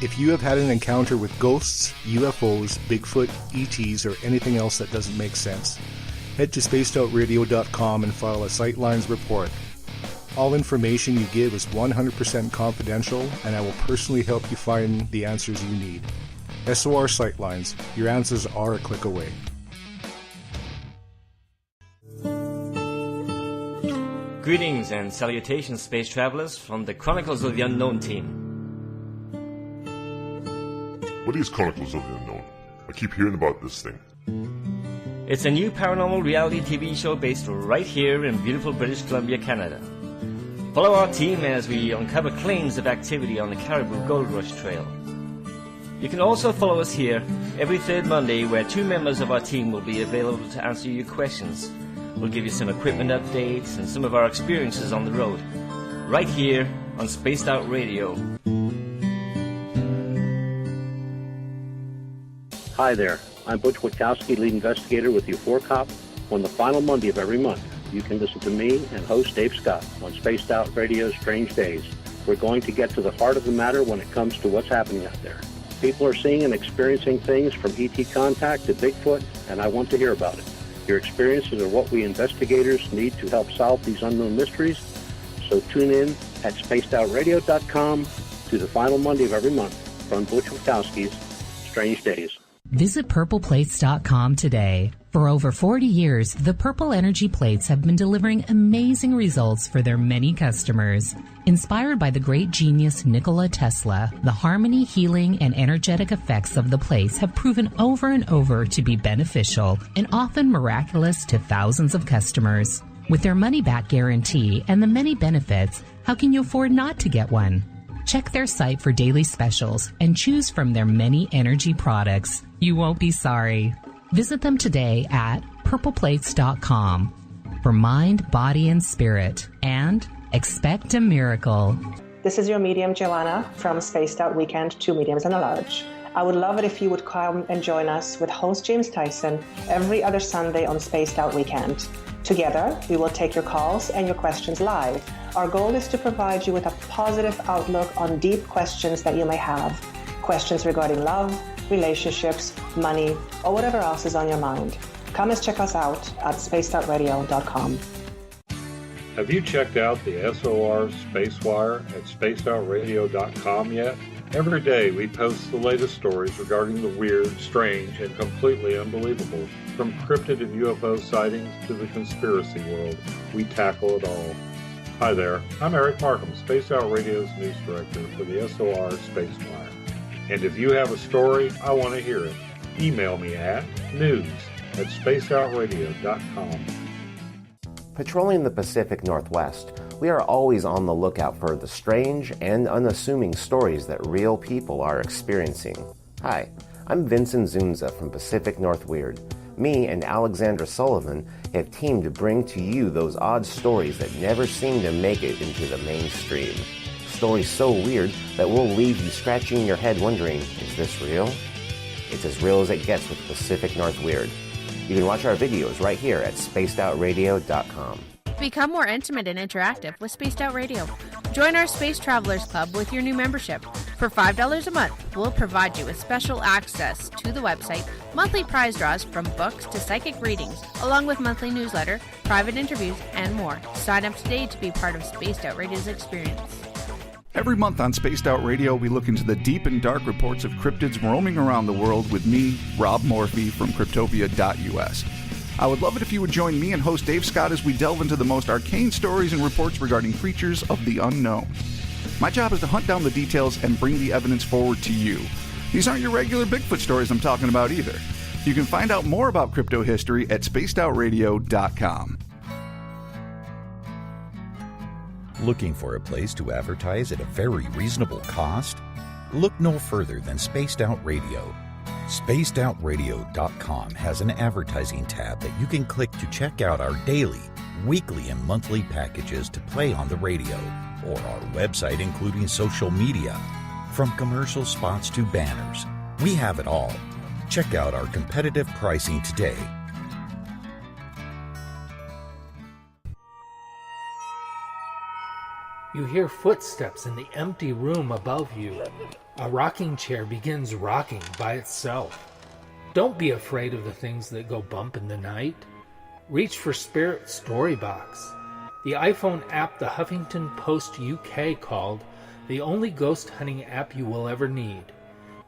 If you have had an encounter with ghosts, UFOs, Bigfoot, ETs, or anything else that doesn't make sense, head to spacedoutradio.com and file a Sightlines report. All information you give is 100% confidential, and I will personally help you find the answers you need. SOR Sightlines, your answers are a click away. Greetings and salutations, space travelers, from the Chronicles of the Unknown team. What is Chronicles of the Unknown? I keep hearing about this thing. It's a new paranormal reality TV show based right here in beautiful British Columbia, Canada. Follow our team as we uncover claims of activity on the Caribou Gold Rush Trail. You can also follow us here every third Monday, where 2 members of our team will be available to answer your questions. We'll give you some equipment updates and some of our experiences on the road, right here on Spaced Out Radio. Hi there, I'm Butch Witkowski, lead investigator with U4Cop. On the final Monday of every month, you can listen to me and host Dave Scott on Spaced Out Radio's Strange Days. We're going to get to the heart of the matter when it comes to what's happening out there. People are seeing and experiencing things from ET contact to Bigfoot, and I want to hear about it. Your experiences are what we investigators need to help solve these unknown mysteries. So tune in at spacedoutradio.com to the final Monday of every month from Butch Witkowski's Strange Days. Visit purpleplates.com today. For over 40 years, the Purple Energy Plates have been delivering amazing results for their many customers. Inspired by the great genius Nikola Tesla, the harmony, healing, and energetic effects of the plates have proven over and over to be beneficial and often miraculous to thousands of customers. With their money-back guarantee and the many benefits, how can you afford not to get one? Check their site for daily specials and choose from their many energy products. You won't be sorry. Visit them today at purpleplates.com for mind, body, and spirit, and expect a miracle. This is your medium, Joanna, from Spaced Out Weekend, 2 mediums and a large. I would love it if you would come and join us with host James Tyson every other Sunday on Spaced Out Weekend. Together, we will take your calls and your questions live. Our goal is to provide you with a positive outlook on deep questions that you may have. Questions regarding love, relationships, money, or whatever else is on your mind. Come and check us out at spacedoutradio.com. Have you checked out the SOR Spacewire at spacedoutradio.com yet? Every day we post the latest stories regarding the weird, strange, and completely unbelievable. From cryptid and UFO sightings to the conspiracy world, we tackle it all. Hi there, I'm Eric Markham, Spaced Out Radio's news director for the SOR Spacewire. And if you have a story, I want to hear it. Email me at news@spacedoutradio.com. Patrolling the Pacific Northwest, we are always on the lookout for the strange and unassuming stories that real people are experiencing. Hi, I'm Vincent Zunza from Pacific North Weird. Me and Alexandra Sullivan have teamed to bring to you those odd stories that never seem to make it into the mainstream. Stories so weird that will leave you scratching your head wondering, is this real? It's as real as it gets with Pacific North Weird. You can watch our videos right here at spacedoutradio.com. Become more intimate and interactive with Spaced Out Radio. Join our Space Travelers Club with your new membership. For $5 a month, we'll provide you with special access to the website, monthly prize draws from books to psychic readings, along with monthly newsletter, private interviews, and more. Sign up today to be part of Spaced Out Radio's experience. Every month on Spaced Out Radio, we look into the deep and dark reports of cryptids roaming around the world with me, Rob Morphy, from Cryptopia.us. I would love it if you would join me and host Dave Scott as we delve into the most arcane stories and reports regarding creatures of the unknown. My job is to hunt down the details and bring the evidence forward to you. These aren't your regular Bigfoot stories I'm talking about either. You can find out more about crypto history at spacedoutradio.com. Looking for a place to advertise at a very reasonable cost? Look no further than Spaced Out Radio. SpacedOutRadio.com has an advertising tab that you can click to check out our daily, weekly, and monthly packages to play on the radio, or our website including social media. From commercial spots to banners, we have it all. Check out our competitive pricing today. You hear footsteps in the empty room above you. A rocking chair begins rocking by itself. Don't be afraid of the things that go bump in the night. Reach for Spirit Storybox, the iPhone app the Huffington Post UK called the only ghost hunting app you will ever need.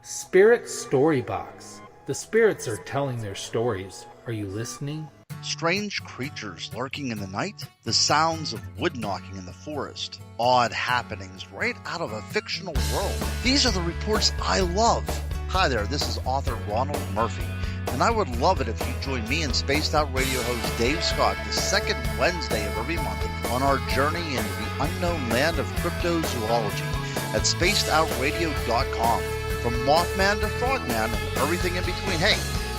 Spirit Storybox. The spirits are telling their stories. Are you listening? Strange creatures lurking in the night, the sounds of wood knocking in the forest, odd happenings right out of a fictional world. These are the reports I love. Hi there, this is author Ronald Murphy, And I would love it if you join me and Spaced Out Radio host Dave Scott the second Wednesday of every month on our journey into the unknown land of cryptozoology at spacedoutradio.com. From Mothman to Frogman and everything in between. Hey,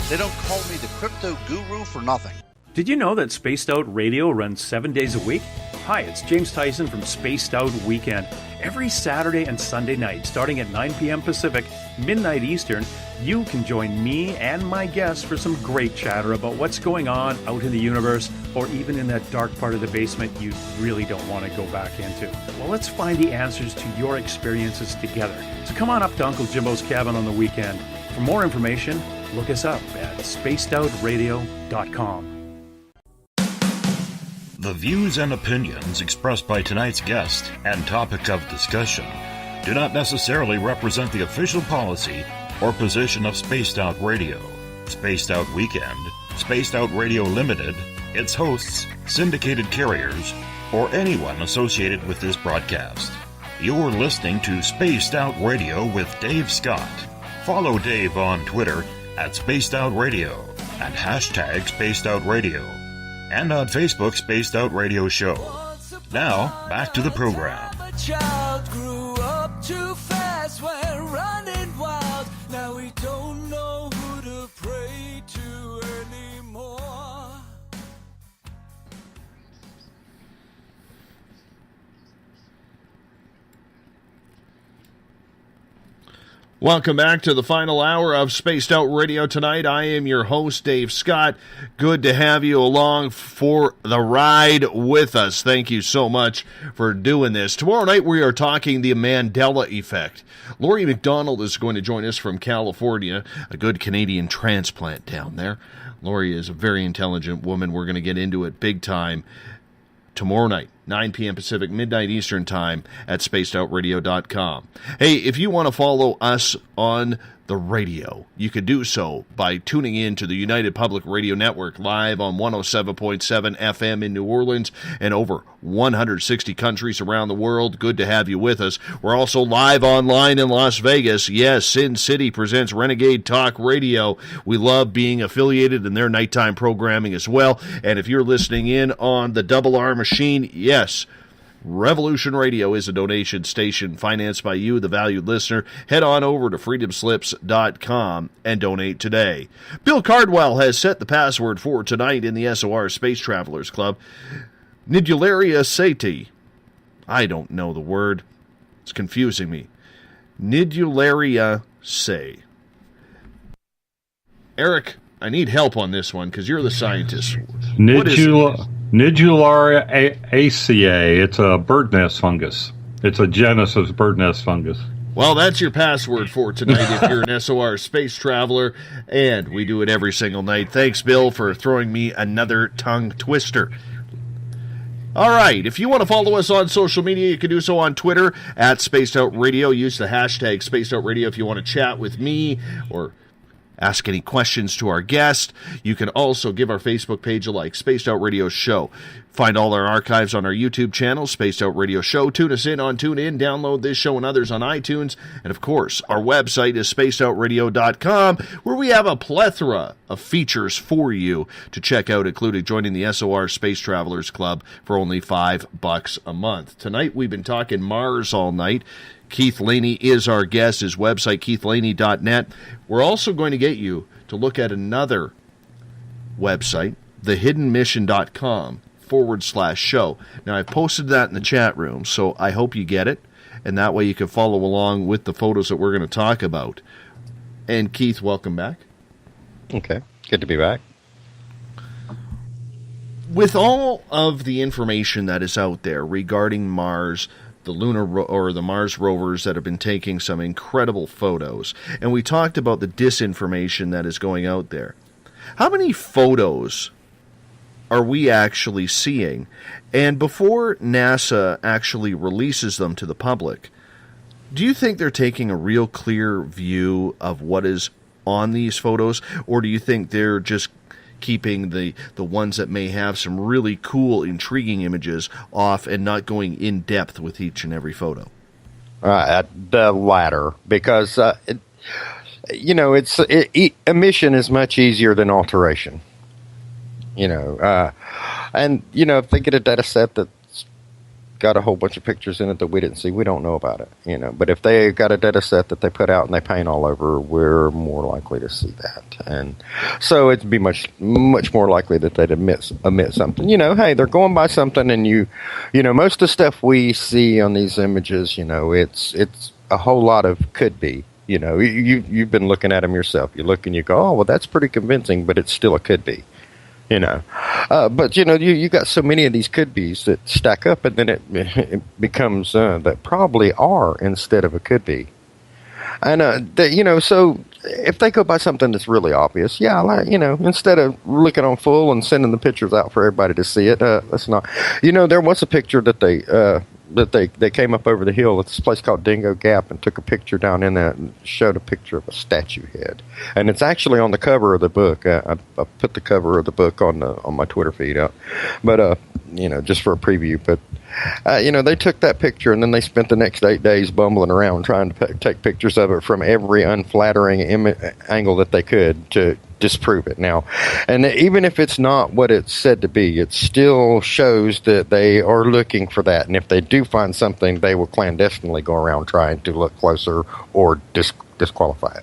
they don't call me the crypto guru for nothing. Did you know that Spaced Out Radio runs 7 days a week? Hi, it's James Tyson from Spaced Out Weekend. Every Saturday and Sunday night, starting at 9 p.m. Pacific, midnight Eastern, you can join me and my guests for some great chatter about what's going on out in the universe, or even in that dark part of the basement you really don't want to go back into. Well, let's find the answers to your experiences together. So come on up to Uncle Jimbo's cabin on the weekend. For more information, look us up at spacedoutradio.com. The views and opinions expressed by tonight's guest and topic of discussion do not necessarily represent the official policy or position of Spaced Out Radio, Spaced Out Weekend, Spaced Out Radio Limited, its hosts, syndicated carriers, or anyone associated with this broadcast. You're listening to Spaced Out Radio with Dave Scott. Follow Dave on Twitter at Spaced Out Radio and hashtag Spaced Out Radio, and on Facebook, Spaced Out Radio Show. Now, back to the program. A child grew up too fast, went running wild. Now we don't know who to pray to anymore. Welcome back to the final hour of Spaced Out Radio tonight. I am your host, Dave Scott. Good to have you along for the ride with us. Thank you so much for doing this. Tomorrow night we are talking the Mandela effect. Lori McDonald is going to join us from California, a good Canadian transplant down there. Lori is a very intelligent woman. We're going to get into it big time tomorrow night, 9 p.m. Pacific, midnight Eastern Time at spacedoutradio.com. Hey, if you want to follow us on the radio, you could do so by tuning in to the United Public Radio Network live on 107.7 FM in New Orleans and over 160 countries around the world. Good to have you with us. We're also live online in Las Vegas. Yes, Sin City presents Renegade Talk Radio. We love being affiliated in their nighttime programming as well. And if you're listening in on the Double R machine, yes, Revolution Radio is a donation station financed by you, the valued listener. Head on over to freedomslips.com and donate today. Bill Cardwell has set the password for tonight in the SOR Space Travelers Club. Nidularia sati. I don't know the word. It's confusing me. Nidularia se. Eric, I need help on this one because you're the scientist. Nidularia acea. It's a bird nest fungus. It's a genus of bird nest fungus. Well, that's your password for tonight if you're an SOR space traveler, and we do it every single night. Thanks, Bill, for throwing me another tongue twister. All right, if you want to follow us on social media, you can do so on Twitter at Spaced Out Radio. Use the hashtag Spaced Out Radio if you want to chat with me or ask any questions to our guest. You can also give our Facebook page a like, Spaced Out Radio Show. Find all our archives on our YouTube channel, Spaced Out Radio Show. Tune us in on TuneIn. Download this show and others on iTunes. And, of course, our website is spacedoutradio.com, where we have a plethora of features for you to check out, including joining the SOR Space Travelers Club for only $5 a month. Tonight, we've been talking Mars all night. Keith Laney is our guest. His website, keithlaney.net. We're also going to get you to look at another website, thehiddenmission.com/show. Now, I've posted that in the chat room, so I hope you get it, and that way you can follow along with the photos that we're going to talk about. And Keith, welcome back. Okay, good to be back. With all of the information that is out there regarding Mars, the lunar or the Mars rovers that have been taking some incredible photos, and we talked about the disinformation that is going out there. How many photos are we actually seeing? And before NASA actually releases them to the public, do you think they're taking a real clear view of what is on these photos, or do you think they're just keeping the ones that may have some really cool, intriguing images off and not going in depth with each and every photo? The latter, because emission is much easier than alteration. And if they get a data set that's got a whole bunch of pictures in it that we didn't see, we don't know about it. But if they got a data set that they put out and they paint all over, we're more likely to see that. And so it'd be much more likely that they'd omit something. Hey, they're going by something, and most of the stuff we see on these images, it's a whole lot of could be. You've been looking at them yourself. You look and you go, oh, well, that's pretty convincing, but it's still a could be. But you got so many of these could be's that stack up, and then it becomes that probably are instead of a could be. And so if they go by something that's really obvious, instead of looking on full and sending the pictures out for everybody to see it, let's not. There was a picture that they came up over the hill at this place called Dingo Gap and took a picture down in there and showed a picture of a statue head, and it's actually on the cover of the book. I put the cover of the book on my Twitter feed up, but just for a preview. But they took that picture, and then they spent the next 8 days bumbling around trying to take pictures of it from every unflattering angle that they could to disprove it. Now, and even if it's not what it's said to be, it still shows that they are looking for that. And if they do find something, they will clandestinely go around trying to look closer or disqualify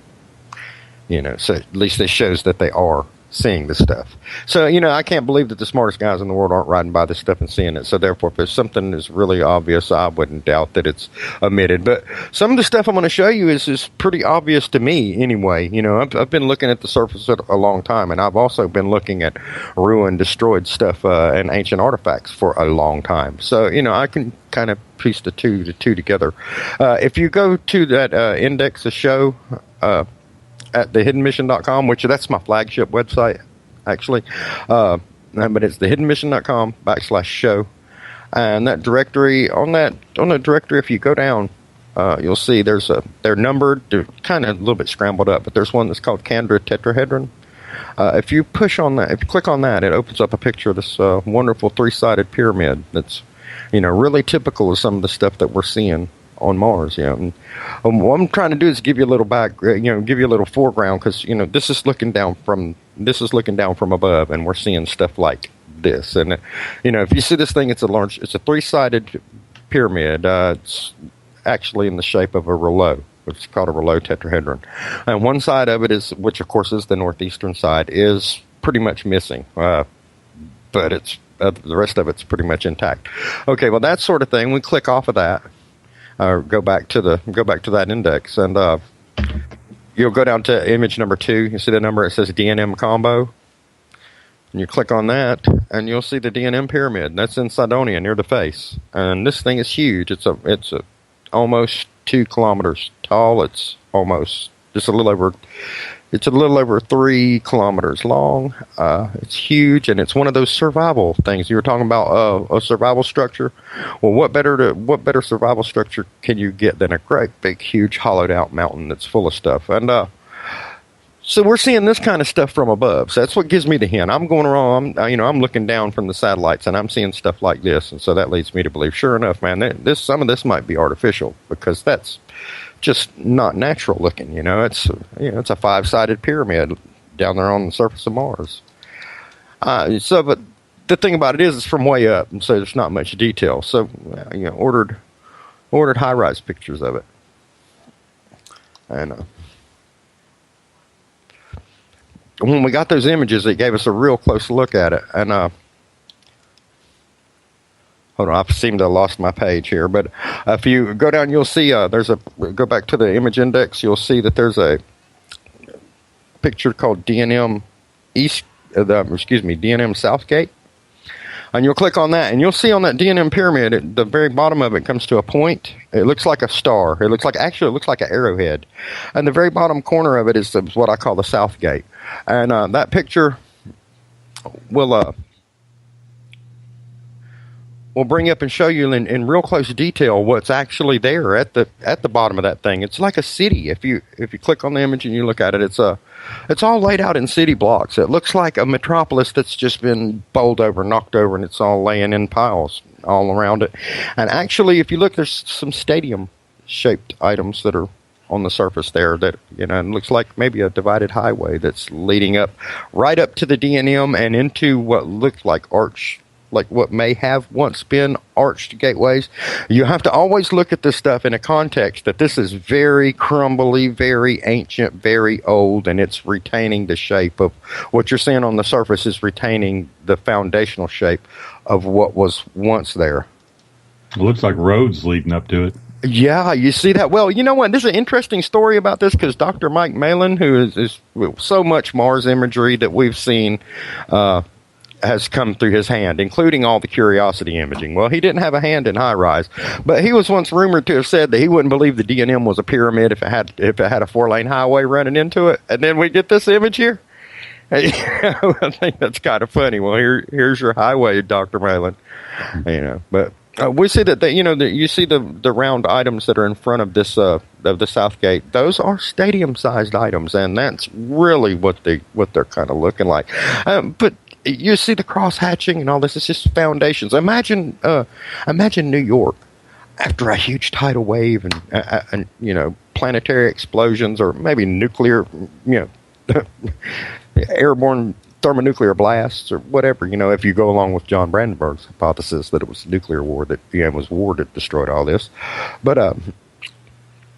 it. So at least it shows that they are seeing this stuff. So, I can't believe that the smartest guys in the world aren't riding by this stuff and seeing it. So therefore, if there's something that's really obvious, I wouldn't doubt that it's omitted. But some of the stuff I'm going to show you is pretty obvious to me anyway. I've been looking at the surface a long time, and I've also been looking at ruined, destroyed stuff and ancient artifacts for a long time. So, I can kind of piece the two together. If you go to that index of show, at thehiddenmission.com, which that's my flagship website, actually. But it's thehiddenmission.com/show. And that directory, on that directory, if you go down, you'll see they're numbered. They're kind of a little bit scrambled up, but there's one that's called Candra Tetrahedron. If you click on that, it opens up a picture of this wonderful three-sided pyramid that's, really typical of some of the stuff that we're seeing on Mars. And what I'm trying to do is give you a little give you a little foreground, because this is looking down from above, and we're seeing stuff like this. And if you see this thing, it's a three-sided pyramid. It's actually in the shape of a rouleau. It's called a rouleau tetrahedron, and one side of it is, which of course is the northeastern side, is pretty much missing, but it's the rest of it's pretty much intact. Okay, well, that sort of thing. We click off of that. Go back to that index, and you'll go down to image number 2. You see the number, it says DNM combo, and you click on that, and you'll see the DNM pyramid. That's in Cydonia near the face, and this thing is huge. It's almost 2 kilometers tall. It's a little over 3 kilometers long. It's huge, and it's one of those survival things. You were talking about a survival structure. Well, what better survival structure can you get than a great big, huge, hollowed out mountain that's full of stuff? And so we're seeing this kind of stuff from above. So that's what gives me the hint. I'm going around. I'm looking down from the satellites, and I'm seeing stuff like this, and so that leads me to believe, sure enough, man, some of this might be artificial, because that's just not natural looking. It's a 5-sided pyramid down there on the surface of Mars. But the thing about it is, it's from way up, and so there's not much detail. So ordered high-rise pictures of it, and when we got those images, it gave us a real close look at it. And hold on, I seem to have lost my page here. But if you go down, you'll see go back to the image index. You'll see that there's a picture called DNM DNM Southgate. And you'll click on that, and you'll see on that DNM pyramid, at the very bottom of it comes to a point. It looks like a star. It looks like an arrowhead. And the very bottom corner of it is what I call the Southgate. And that picture will bring up and show you in real close detail what's actually there at the bottom of that thing. It's like a city. If you click on the image and you look at it, it's all laid out in city blocks. It looks like a metropolis that's just been bowled over, knocked over, and it's all laying in piles all around it. And actually, if you look, there's some stadium-shaped items that are on the surface there that, you know, it looks like maybe a divided highway that's leading up right up to the D&M and into what looks like what may have once been arched gateways. You have to always look at this stuff in a context that this is very crumbly, very ancient, very old, and it's retaining the shape of what you're seeing on the surface is retaining the foundational shape of what was once there. It looks like roads leading up to it. Yeah, you see that. Well, you know what? There's an interesting story about this because Dr. Mike Malin, who is so much Mars imagery that we've seen, has come through his hand, including all the Curiosity imaging. Well, he didn't have a hand in high rise, but he was once rumored to have said that he wouldn't believe the D&M was a pyramid if it had a 4-lane highway running into it. And then we get this image here. I think that's kind of funny. Well, here's your highway, Dr. Malin. You know, but we see that you see the round items that are in front of this of the south gate. Those are stadium-sized items, and that's really what they're kind of looking like. But you see the cross hatching and all this. It's just foundations. Imagine New York after a huge tidal wave and you know, planetary explosions or maybe nuclear, you know, airborne thermonuclear blasts or whatever. You know, if you go along with John Brandenburg's hypothesis that it was nuclear war was war that destroyed all this. But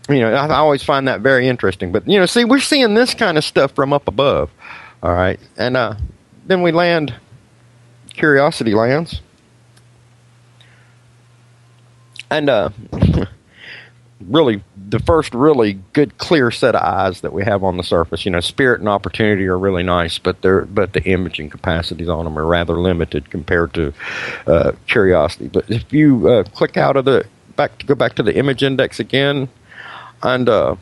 you know, I always find that very interesting. But you know, see, we're seeing this kind of stuff from up above. All right, and then we land, Curiosity lands. And really, the first really good, clear set of eyes that we have on the surface. You know, Spirit and Opportunity are really nice, but the imaging capacities on them are rather limited compared to Curiosity. But if you click out of go back to the image index again, and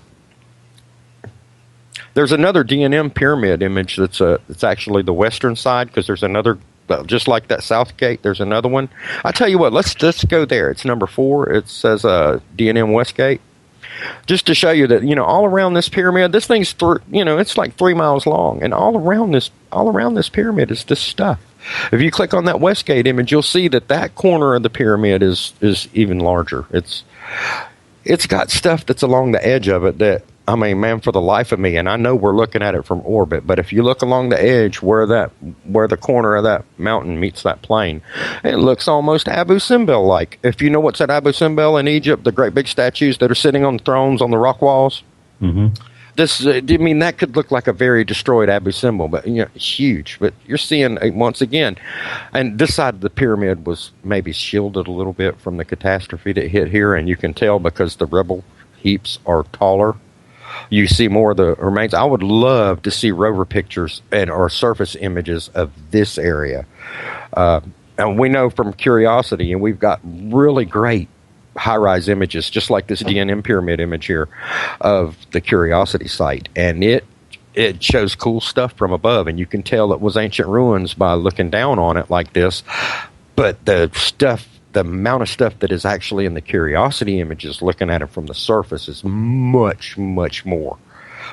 there's another D&M pyramid image that's actually the western side, because there's another, just like that south gate, there's another one. I tell you what, let's go there. It's number 4. It says D&M West Gate. Just to show you that, you know, all around this pyramid, this thing's it's like 3 miles long, and all around this pyramid is this stuff. If you click on that West Gate image, you'll see that corner of the pyramid is even larger. It's got stuff that's along the edge of it that, I mean, man, for the life of me, and I know we're looking at it from orbit, but if you look along the edge where the corner of that mountain meets that plain, it looks almost Abu Simbel-like. If you know what's at Abu Simbel in Egypt, the great big statues that are sitting on thrones on the rock walls, that could look like a very destroyed Abu Simbel, but you know, huge. But you're seeing once again, and this side of the pyramid was maybe shielded a little bit from the catastrophe that hit here, and you can tell because the rubble heaps are taller. You see more of the remains. I would love to see rover pictures or surface images of this area. And we know from Curiosity, and we've got really great high-rise images, just like this D&M pyramid image here of the Curiosity site. And it shows cool stuff from above, and you can tell it was ancient ruins by looking down on it like this. But the amount of stuff that is actually in the Curiosity images, looking at it from the surface, is much, much more,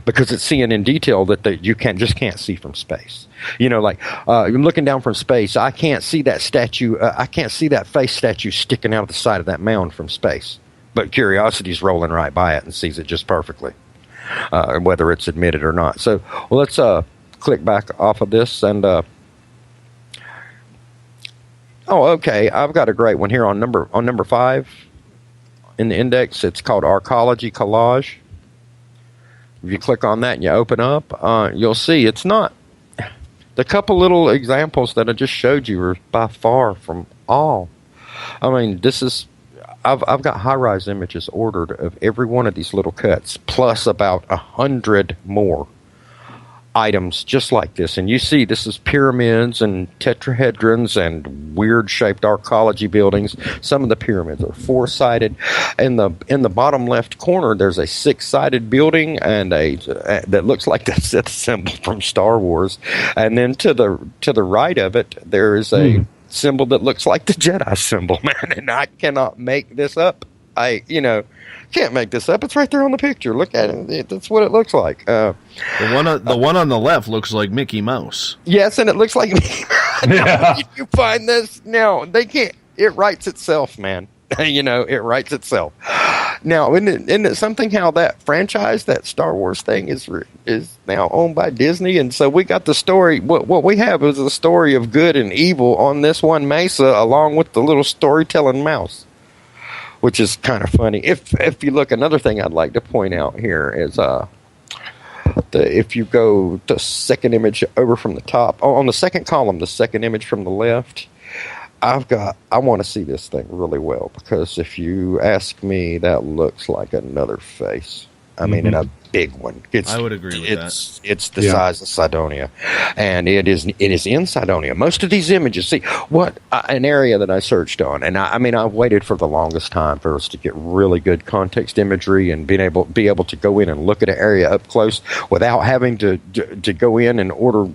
because it's seeing in detail that you just can't see from space. You know, like you're looking down from space, I can't see that statue. I can't see that face statue sticking out of the side of that mound from space. But Curiosity's rolling right by it and sees it just perfectly, whether it's admitted or not. So, well, let's click back off of this and. Oh, okay. I've got a great one here on number 5 in the index. It's called Archaeology Collage. If you click on that and you open up, you'll see it's not. The couple little examples that I just showed you are by far from all. I mean, I've got high-rise images ordered of every one of these little cuts, plus about 100 more items just like this. And you see this is pyramids and tetrahedrons and weird shaped archaeology buildings. Some of the pyramids are 4-sided. In the bottom left corner there's a 6-sided building and that looks like the Sith symbol from Star Wars. And then to the right of it there is a symbol that looks like the Jedi symbol, man. And I cannot make this up. Can't make this up. It's right there on the picture. Look at it. That's what it looks like. The one on the left looks like Mickey Mouse. Yes, and it looks like Mickey Mouse. You find this now. They can't. It writes itself, man. It writes itself. Now, isn't it something how that franchise, that Star Wars thing, is now owned by Disney? And so we got the story. What we have is a story of good and evil on this one mesa, along with the little storytelling mouse, which is kind of funny. If you look, another thing I'd like to point out here is if you go the second image over from the top, on the second column, the second image from the left, I want to see this thing really well, because if you ask me, that looks like another face. I mean, in a big one. I would agree with that. It's the size of Cydonia, and it is in Cydonia. Most of these images, see, an area that I searched on, and I mean, I've waited for the longest time for us to get really good context imagery and be able to go in and look at an area up close without having to go in and order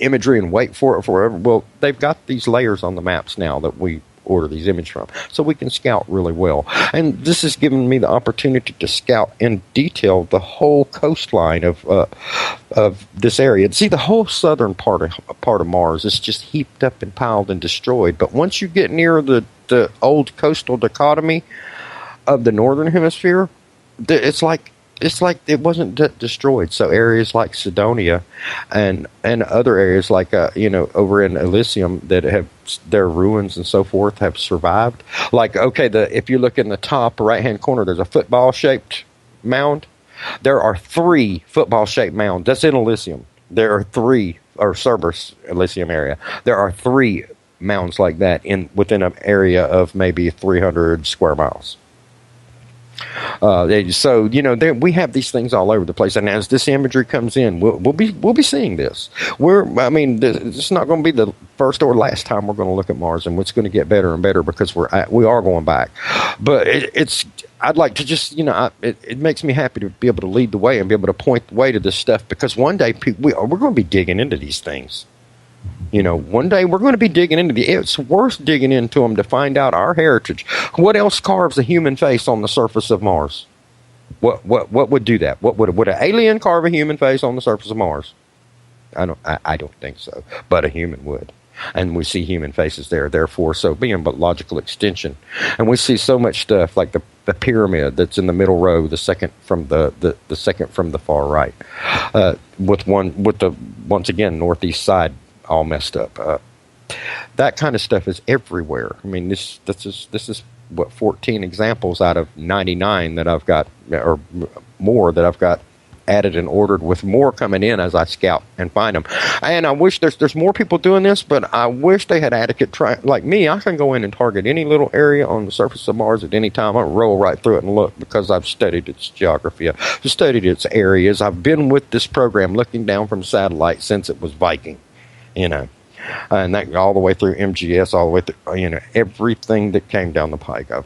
imagery and wait for it forever. Well, they've got these layers on the maps now that we order these images from, so we can scout really well. And this has given me the opportunity to scout in detail the whole coastline of this area. See, the whole southern part of Mars is just heaped up and piled and destroyed. But once you get near the old coastal dichotomy of the northern hemisphere, it's like it wasn't destroyed. So areas like Cydonia and other areas like over in Elysium that have their ruins and so forth have survived. Like, okay, if you look in the top right hand corner, there's a football shaped mound. There are 3 football shaped mounds. That's in Elysium. There are 3, or Cerberus Elysium area. There are 3 mounds like that within an area of maybe 300 square miles. So we have these things all over the place, and as this imagery comes in, we'll be seeing this. It's not going to be the first or last time we're going to look at Mars, and it's going to get better and better because we are going back. But I'd like to just it makes me happy to be able to lead the way and be able to point the way to this stuff, because one day we're going to be digging into these things. One day we're going to be digging into it's worth digging into them to find out our heritage. What else carves a human face on the surface of Mars? What would do that? Would an alien carve a human face on the surface of Mars? I don't think so, but a human would. And we see human faces there, therefore, so being but logical extension. And we see so much stuff like the pyramid that's in the middle row, the second from the second from the far right, with the once again northeast side all messed up. That kind of stuff is everywhere. I mean, this is what 14 examples out of 99 that I've got, or more that I've got added and ordered, with more coming in as I scout and find them. And I wish there's more people doing this, but I wish they had adequate like me. I can go in and target any little area on the surface of Mars at any time. I roll right through it and look, because I've studied its geography, I've studied its areas. I've been with this program looking down from satellite since it was Viking. And that all the way through MGS, all the way through, everything that came down the pike, I've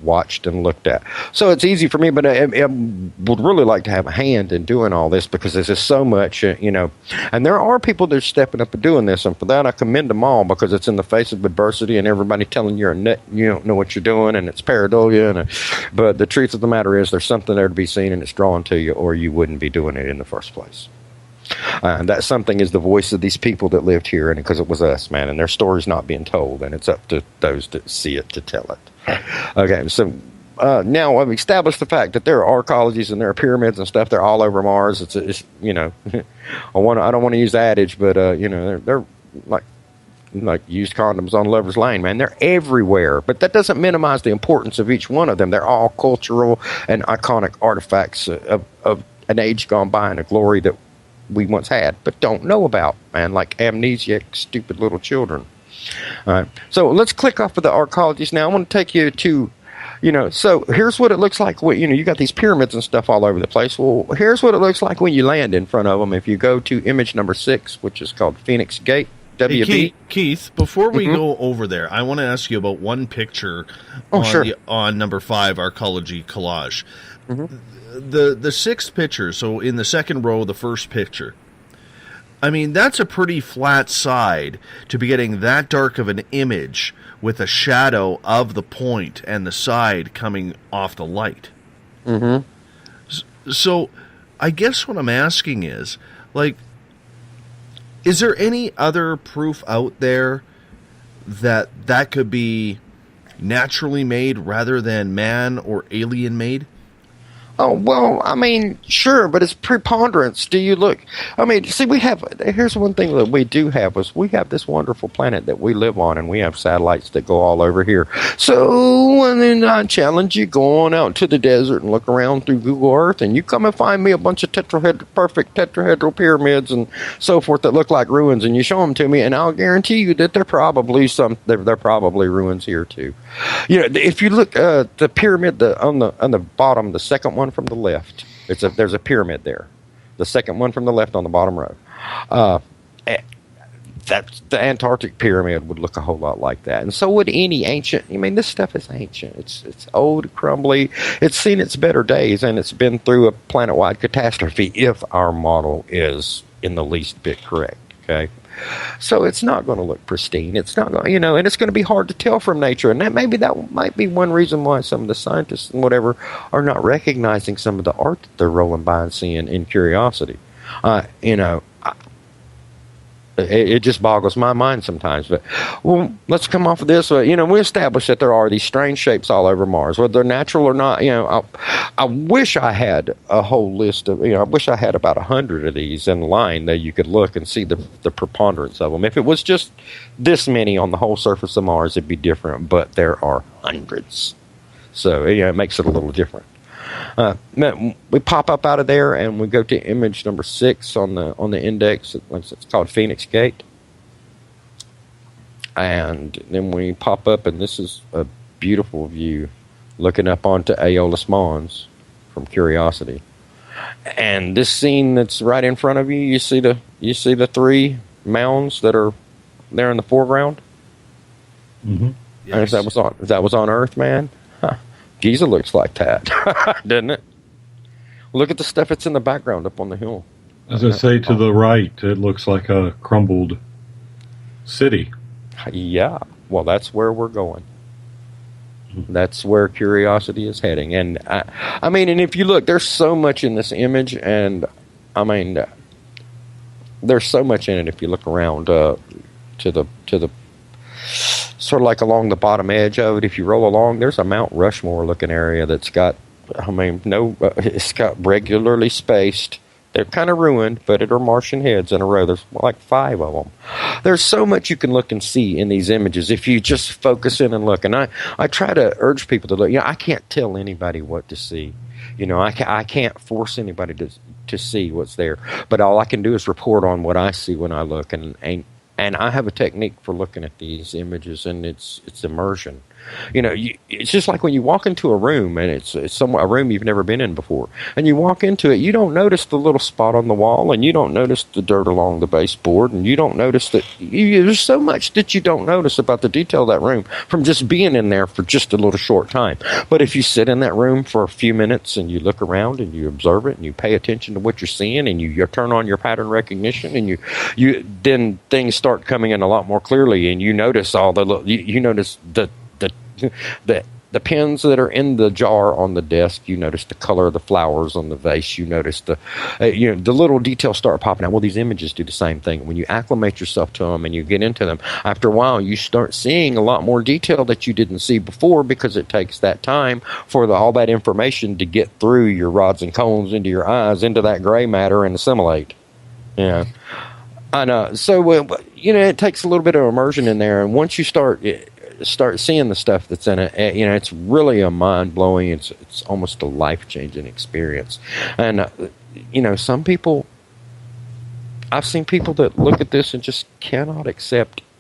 watched and looked at. So it's easy for me, but I would really like to have a hand in doing all this, because there's just so much, and there are people that are stepping up and doing this, and for that I commend them all, because it's in the face of adversity and everybody telling you're a nut, you don't know what you're doing, and it's pareidolia, but the truth of the matter is there's something there to be seen, and it's drawn to you, or you wouldn't be doing it in the first place. And that something is the voice of these people that lived here, and because it was us, man, and their story's not being told, and it's up to those that see it to tell it. Okay, so now I've established the fact that there are arcologies and there are pyramids and stuff. They're all over Mars. It's I don't want to use the adage, but they're like used condoms on Lover's Lane, man. They're everywhere, but that doesn't minimize the importance of each one of them. They're all cultural and iconic artifacts of an age gone by and a glory that we once had but don't know about, man, like amnesiac stupid little children. All right, so let's click off of the arcologies now. I want to take you to so here's what it looks like when you got these pyramids and stuff all over the place. Well, here's what it looks like when you land in front of them. If you go to image number 6, which is called Phoenix Gate, WB. Hey, Keith, before we go over there, I want to ask you about one picture on number 5 arcology collage. The 6th picture, so in the second row, the first picture, I mean, that's a pretty flat side to be getting that dark of an image with a shadow of the point and the side coming off the light. So I guess what I'm asking is, like, is there any other proof out there that could be naturally made rather than man or alien made? Oh, well, I mean, sure, but it's preponderance. Do you look? I mean, see, here's one thing that we do have is we have this wonderful planet that we live on, and we have satellites that go all over here. So, and then I challenge you, go on out to the desert and look around through Google Earth, and you come and find me a bunch of perfect tetrahedral pyramids and so forth that look like ruins, and you show them to me, and I'll guarantee you that they're probably ruins here too. You know, if you look the pyramid on the bottom, the second one from the left, there's a pyramid there. The second one from the left on the bottom row. That's the Antarctic pyramid would look a whole lot like that, and so would any ancient. I mean, this stuff is ancient. It's old, crumbly. It's seen its better days, and it's been through a planet-wide catastrophe. If our model is in the least bit correct, okay. So it's not going to look pristine. It's not going, and it's going to be hard to tell from nature. And that might be one reason why some of the scientists and whatever are not recognizing some of the art that they're rolling by and seeing in curiosity. It just boggles my mind sometimes. But, well, let's come off of this. We established that there are these strange shapes all over Mars, whether they're natural or not. I wish I had a whole list of, I wish I had about 100 of these in line that you could look and see the preponderance of them. If it was just this many on the whole surface of Mars, it'd be different. But there are hundreds. So, it makes it a little different. We pop up out of there and we go to image number 6 on the index. It's called Phoenix Gate, and then we pop up, and this is a beautiful view looking up onto Aeolus Mons from Curiosity. And this scene that's right in front of you, you see the 3 mounds that are there in the foreground. Mm-hmm. Yes. And if that was on Earth, man. Giza looks like that, doesn't it? Look at the stuff that's in the background up on the hill. As I say, to the right, it looks like a crumbled city. Yeah, well, that's where we're going. That's where Curiosity is heading. And I mean, and if you look, there's so much in this image, and I mean, there's so much in it if you look around to the sort of like along the bottom edge of it. If you roll along, there's a Mount Rushmore looking area that's got, it's got regularly spaced. They're kind of ruined, but it are Martian heads in a row. There's like 5 of them. There's so much you can look and see in these images if you just focus in and look. And I try to urge people to look. I can't tell anybody what to see. I can't force anybody to see what's there. But all I can do is report on what I see when I look. And I have a technique for looking at these images, and it's immersion. It's just like when you walk into a room, and it's a room you've never been in before, and you walk into it, you don't notice the little spot on the wall, and you don't notice the dirt along the baseboard, and you don't notice that there's so much that you don't notice about the detail of that room from just being in there for just a little short time. But if you sit in that room for a few minutes and you look around and you observe it and you pay attention to what you're seeing and you turn on your pattern recognition, and you then things start coming in a lot more clearly, and you notice you notice the pins that are in the jar on the desk. You notice the color of the flowers on the vase. You notice the little details start popping out. Well, these images do the same thing. When you acclimate yourself to them and you get into them, after a while, you start seeing a lot more detail that you didn't see before, because it takes that time for all that information to get through your rods and cones into your eyes, into that gray matter, and assimilate. Yeah. I know. So, it takes a little bit of immersion in there, and once you start seeing the stuff that's in it, it's really a mind-blowing, it's almost a life-changing experience. And, some people, I've seen people that look at this and just can't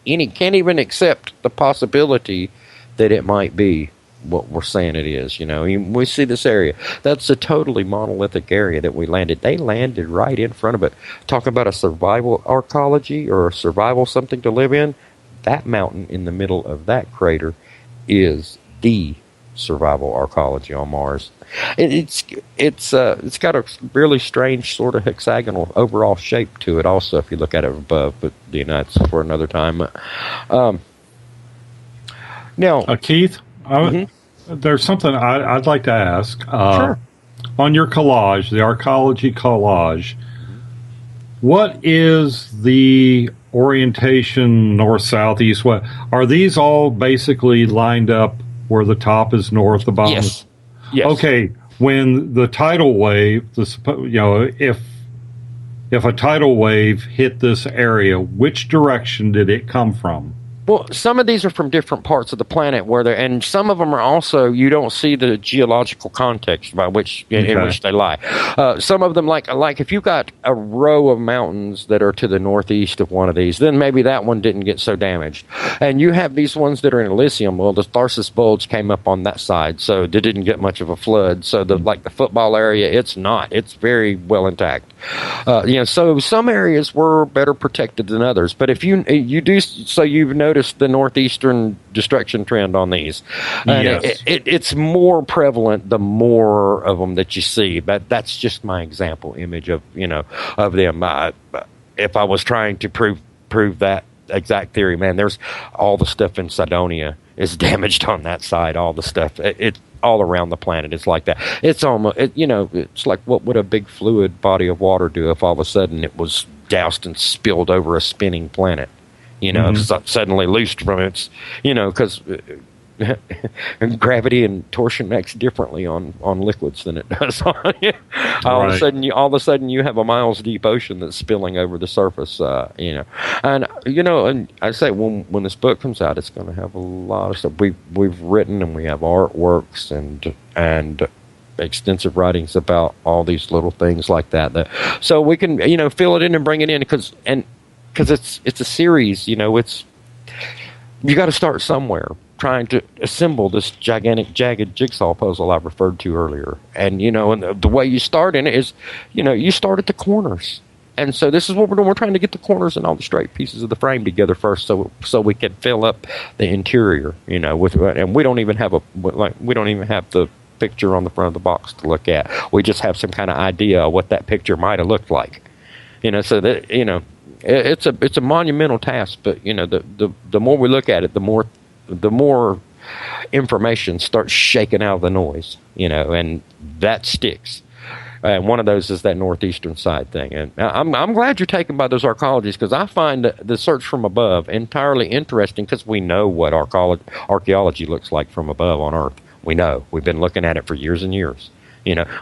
even accept the possibility that it might be what we're saying it is. We see this area. That's a totally monolithic area that we landed. They landed right in front of it. Talking about a survival arcology or a survival something to live in, that mountain in the middle of that crater is the survival arcology on Mars. It's got a really strange sort of hexagonal overall shape to it also, if you look at it above, but that's for another time. Now, Keith, there's something I'd like to ask. Sure. On your collage, the arcology collage, what is the orientation, north, south, east, west? Are these all basically lined up where the top is north, the bottom Yes. is... Yes. Okay, when the tidal wave, if a tidal wave hit this area, which direction did it come from? Well, some of these are from different parts of the planet and some of them are also, you don't see the geological context by which in which they lie. Some of them, like if you've got a row of mountains that are to the northeast of one of these, then maybe that one didn't get so damaged. And you have these ones that are in Elysium. Well, the Tharsis Bulge came up on that side, so they didn't get much of a flood. So the football area, it's very well intact. So some areas were better protected than others. But if you do, so you've noticed the northeastern destruction trend on these. And Yes. it's more prevalent the more of them that you see. But that's just my example image of of them. If I was trying to prove that exact theory, man, there's all the stuff in Cydonia is damaged on that side. All the stuff it all around the planet is like that. It's almost it's like, what would a big fluid body of water do if all of a sudden it was doused and spilled over a spinning planet? Suddenly loosed from its, because gravity and torsion acts differently on liquids than it does on all of a sudden you have a miles deep ocean that's spilling over the surface. And I say when this book comes out, it's going to have a lot of stuff we've written, and we have artworks and extensive writings about all these little things like that so we can fill it in and bring it in because it's a series. You got to start somewhere, trying to assemble this gigantic jagged jigsaw puzzle I referred to earlier. And and the way you start in it is you start at the corners. And so this is what we're doing. We're trying to get the corners and all the straight pieces of the frame together first, so we can fill up the interior. And we don't even have the picture on the front of the box to look at. We just have some kind of idea of what that picture might have looked like. So that it's a monumental task, but the more we look at it, the more information starts shaking out of the noise, and that sticks. And one of those is that northeastern side thing. And I'm glad you're taken by those archaeologies, because I find the search from above entirely interesting, because we know what archaeology looks like from above on Earth. We know. We've been looking at it for years and years.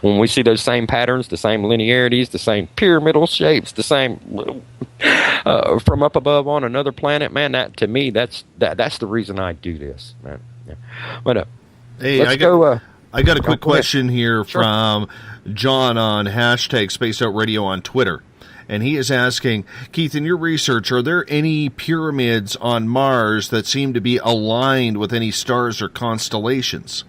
When we see those same patterns, the same linearities, the same pyramidal shapes, the same from up above on another planet, man, that to me, that's the reason I do this, man. Yeah. But hey, I got a quick question here from John on hashtag Spaced Out Radio on Twitter. And he is asking, Keith, in your research, are there any pyramids on Mars that seem to be aligned with any stars or constellations?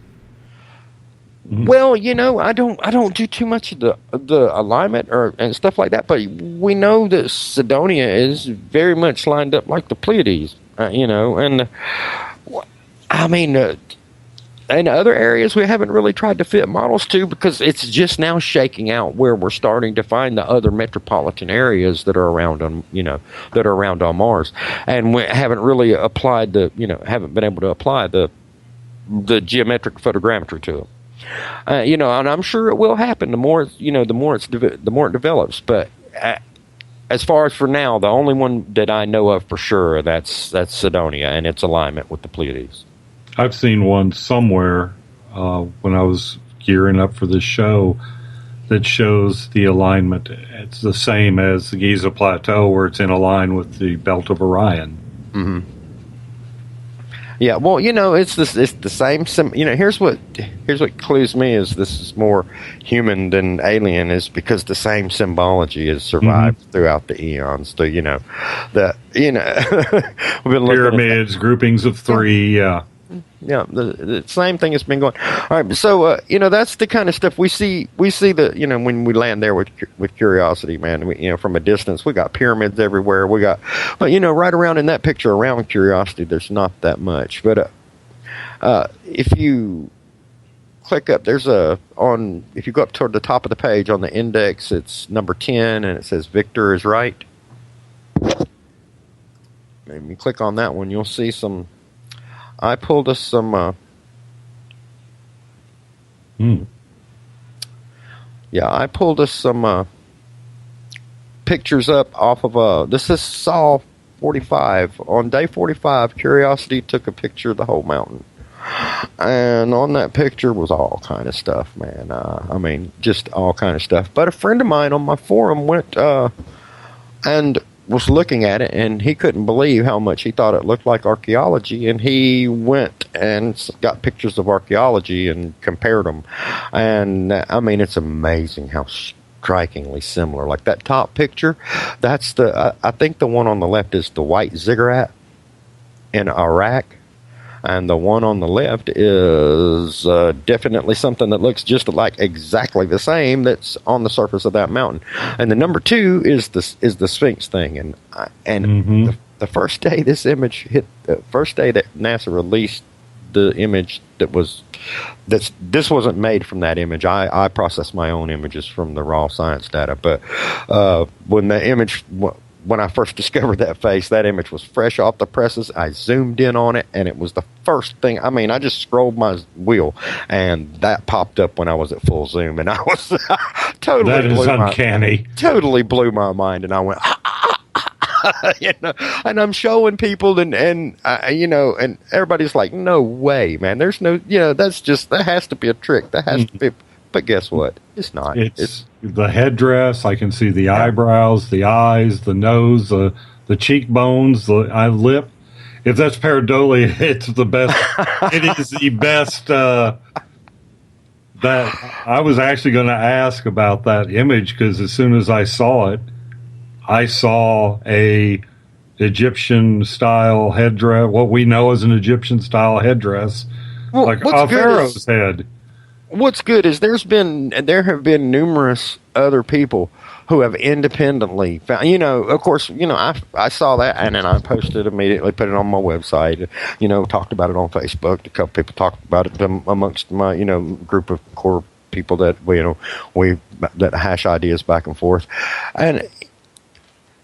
Well, I don't do too much of the alignment and stuff like that, but we know that Cydonia is very much lined up like the Pleiades, and I mean, in other areas we haven't really tried to fit models to, because it's just now shaking out where we're starting to find the other metropolitan areas that are around on Mars, and we haven't really applied haven't been able to apply the geometric photogrammetry to them. And I'm sure it will happen. The more it develops. But as far as for now, the only one that I know of for sure, that's Cydonia and its alignment with the Pleiades. I've seen one somewhere when I was gearing up for this show that shows the alignment. It's the same as the Giza Plateau, where it's in a line with the Belt of Orion. Mm-hmm. Yeah, well, it's the same. Here's what clues me is this is more human than alien, is because the same symbology has survived throughout the eons. We've been pyramids, groupings of three. Yeah, the same thing has been going. All right, so that's the kind of stuff we see. We see that when we land there with Curiosity, man. From a distance, we got pyramids everywhere. But right around in that picture around Curiosity, there's not that much. But if you click up, if you go up toward the top of the page on the index, it's number 10, and it says Victor is right. And you click on that one, you'll see some. I pulled us some. Yeah, I pulled us some pictures up off of this is Sol 45. On day 45, Curiosity took a picture of the whole mountain. And on that picture was all kind of stuff, man. I mean, just all kind of stuff. But a friend of mine on my forum went and was looking at it, and he couldn't believe how much he thought it looked like archaeology, and he went and got pictures of archaeology and compared them. And I mean, it's amazing how strikingly similar. Like that top picture, that's I think the one on the left is the white ziggurat in Iraq, and the one on the left is definitely something that looks just like exactly the same that's on the surface of that mountain. And the number 2 is the Sphinx thing. And the first day this image hit, the first day that NASA released the image this wasn't made from that image. I processed my own images from the raw science data. But when the image, when I first discovered that face, that image was fresh off the presses. I zoomed in on it, and it was the first thing. I mean, I just scrolled my wheel, and that popped up when I was at full zoom, and I was totally. That is uncanny. Totally blew my mind, and I went. You know, and I'm showing people, and you know, and everybody's like, "No way, man! There's no, you know, that has to be a trick. That has to be." But guess what? It's not. It's the headdress. I can see the eyebrows, the eyes, the nose, the cheekbones, the lip. If that's pareidolia, it's the best. It is the best. That I was actually going to ask about that image, because as soon as I saw it, I saw a Egyptian style headdress. What we know as an Egyptian style headdress, well, like a pharaoh's head. What's good is there have been numerous other people who have independently found, you know, of course, you know, I saw that, and then I posted immediately, put it on my website, you know, talked about it on Facebook. A couple people talked about it amongst my, you know, group of core people that, you know, that hash ideas back and forth.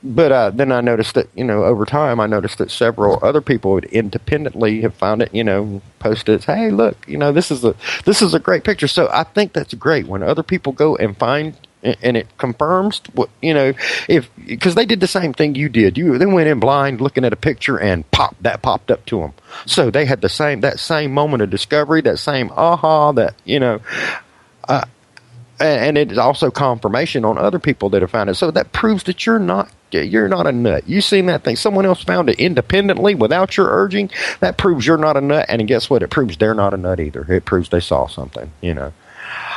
But then I noticed that, you know, over time, I noticed that several other people would independently have found it, you know, posted, hey, look, you know, this is a great picture. So I think that's great when other people go and find, and it confirms what, you know, because they did the same thing you did. They went in blind looking at a picture, and that popped up to them. So they had that same moment of discovery, that same aha, that, you know, and it is also confirmation on other people that have found it. So that proves that you're not a nut. You seen that thing. Someone else found it independently without your urging. That proves you're not a nut. And guess what? It proves they're not a nut either. It proves they saw something, you know.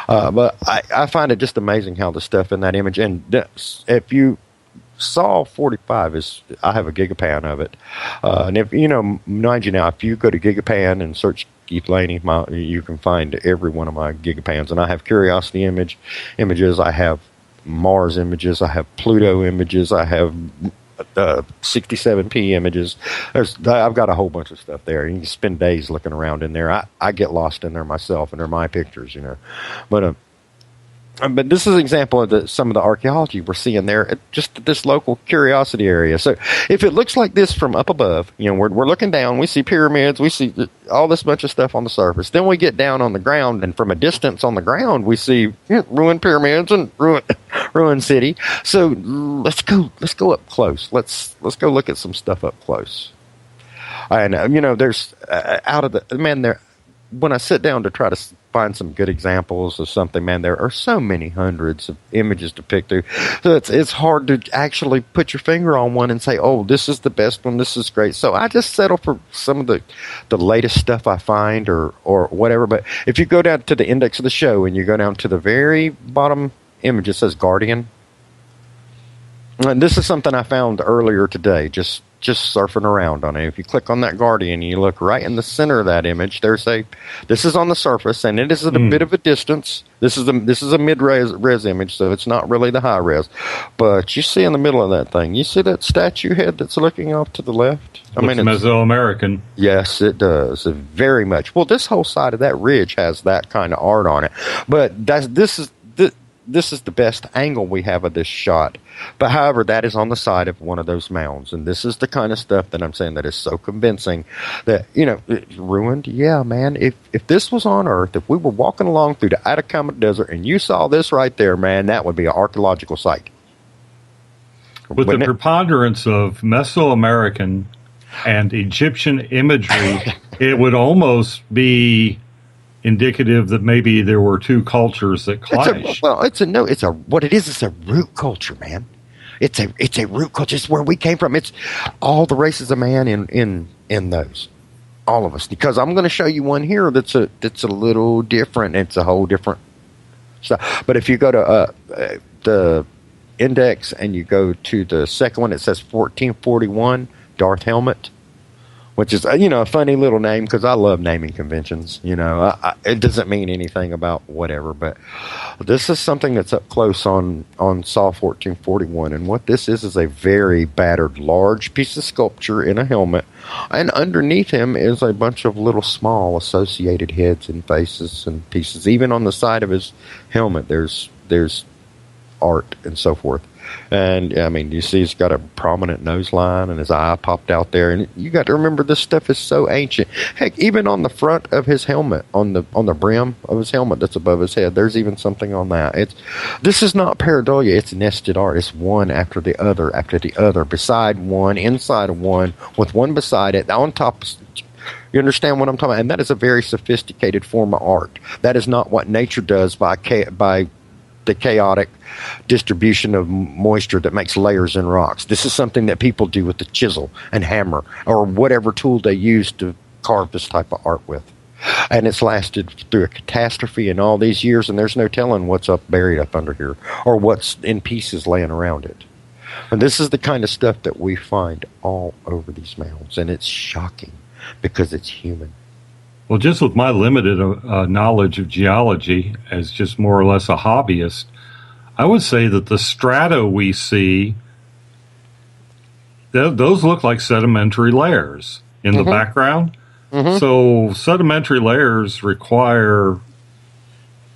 But I find it just amazing how the stuff in that image, and if you saw 45 I have a gigapan of it. And if, you know, mind you now, if you go to Gigapan and search Keith Laney, you can find every one of my gigapans. And I have Curiosity images, I have Mars images, I have Pluto images, I have 67p images. I've got a whole bunch of stuff there. You can spend days looking around in there. I get lost in there myself, and they're my pictures, you know. But this is an example of some of the archaeology we're seeing there at just this local curiosity area. So if it looks like this from up above, you know, we're looking down, we see pyramids, we see all this bunch of stuff on the surface. Then we get down on the ground, and from a distance on the ground, we see ruined pyramids and ruined city. So let's go up close. Let's go look at some stuff up close. And you know, there's when I sit down to try to find some good examples of something, man, there are so many hundreds of images to pick through. So it's hard to actually put your finger on one and say, oh, this is the best one, this is great. So I just settle for some of the latest stuff I find or whatever. But if you go down to the index of the show and you go down to the very bottom image, it says Guardian. And this is something I found earlier today, just surfing around on it. If you click on that Guardian, you look right in the center of that image. This is on the surface, and it is at a bit of a distance. This is a mid-res image, so it's not really the high res. But you see in the middle of that thing, you see that statue head that's looking off to the left? Looks Mesoamerican. Yes, it does. Very much. Well, this whole side of that ridge has that kind of art on it. But this is the best angle we have of this shot. But however, that is on the side of one of those mounds. And this is the kind of stuff that I'm saying that is so convincing that, you know, it's ruined. Yeah, man, if this was on Earth, if we were walking along through the Atacama Desert and you saw this right there, man, that would be an archaeological site. With the preponderance of Mesoamerican and Egyptian imagery, it would almost be indicative that maybe there were two cultures that clash. What it is. It's a root culture, man. It's a root culture. It's where we came from. It's all the races of man in those, all of us. Because I'm going to show you one here that's a little different. It's a whole different stuff. But if you go to the index and you go to the second one, it says 1441 Darth Helmet, which is a funny little name because I love naming conventions. It doesn't mean anything about whatever, but this is something that's up close on Saw 1441, and what this is a very battered, large piece of sculpture in a helmet, and underneath him is a bunch of little small associated heads and faces and pieces. Even on the side of his helmet, there's art and so forth. And I mean, you see he's got a prominent nose line and his eye popped out there, and you got to remember this stuff is so ancient. Heck, even on the front of his helmet, on the brim of his helmet that's above his head, there's even something on that. This is not pareidolia, it's nested art. It's one after the other, beside one, inside of one, with one beside it, on top. You understand what I'm talking about? And that is a very sophisticated form of art. That is not what nature does by the chaotic distribution of moisture that makes layers in rocks. This is something that people do with the chisel and hammer or whatever tool they use to carve this type of art with. And it's lasted through a catastrophe in all these years, and there's no telling what's buried up under here or what's in pieces laying around it. And this is the kind of stuff that we find all over these mounds, and it's shocking because it's human. Well, just with my limited knowledge of geology as just more or less a hobbyist, I would say that the strata we see, those look like sedimentary layers in the background. Mm-hmm. So sedimentary layers require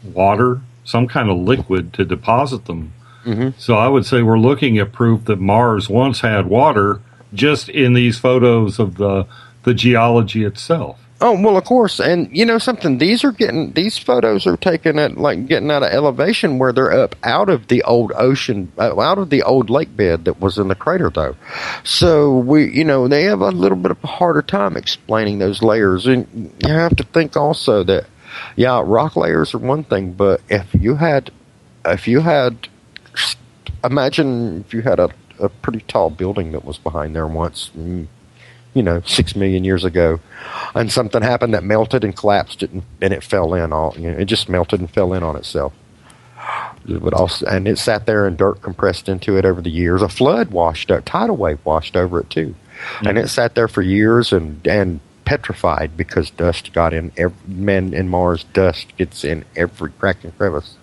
water, some kind of liquid to deposit them. Mm-hmm. So I would say we're looking at proof that Mars once had water just in these photos of the geology itself. Oh, well, of course. And something, these photos are taken at getting out of elevation where they're up out of the old ocean, out of the old lake bed that was in the crater, though. So they have a little bit of a harder time explaining those layers. And you have to think also that, rock layers are one thing, but imagine if you had a pretty tall building that was behind there once, 6 million years ago, and something happened that melted and collapsed it, and it fell in. It just melted and fell in on itself. And it sat there, and dirt compressed into it over the years. A flood tidal wave washed over it too, and it sat there for years and petrified because dust got in. Men in Mars, dust gets in every crack and crevice,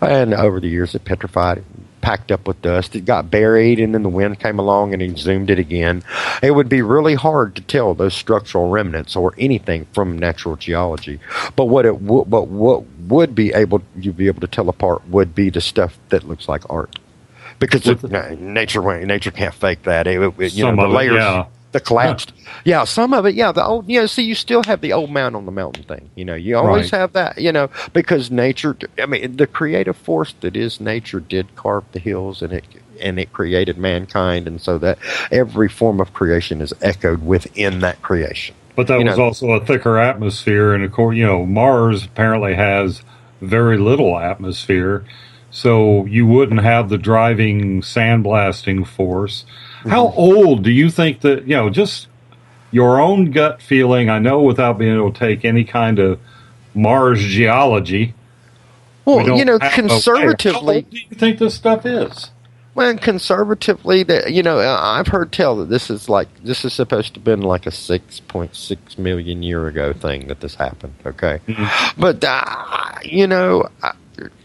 and over the years it petrified. Packed up with dust. It got buried, and then the wind came along and exhumed it again. It would be really hard to tell those structural remnants or anything from natural geology. But what would be able you'd be able to tell apart would be the stuff that looks like art, because nature can't fake that. The layers. The collapsed. Yeah, some of it, the old, see, you still have the old man on the mountain thing. You always have that, because nature, the creative force that is nature did carve the hills, and it created mankind, and so that every form of creation is echoed within that creation. But that was also a thicker atmosphere, and of course, Mars apparently has very little atmosphere, so you wouldn't have the driving sandblasting force. How old do you think that, just your own gut feeling, I know without being able to take any kind of Mars geology. Well, conservatively. How old do you think this stuff is? Well, conservatively, I've heard tell that this is supposed to have been like a 6.6 million year ago thing that this happened, okay? Mm-hmm. But,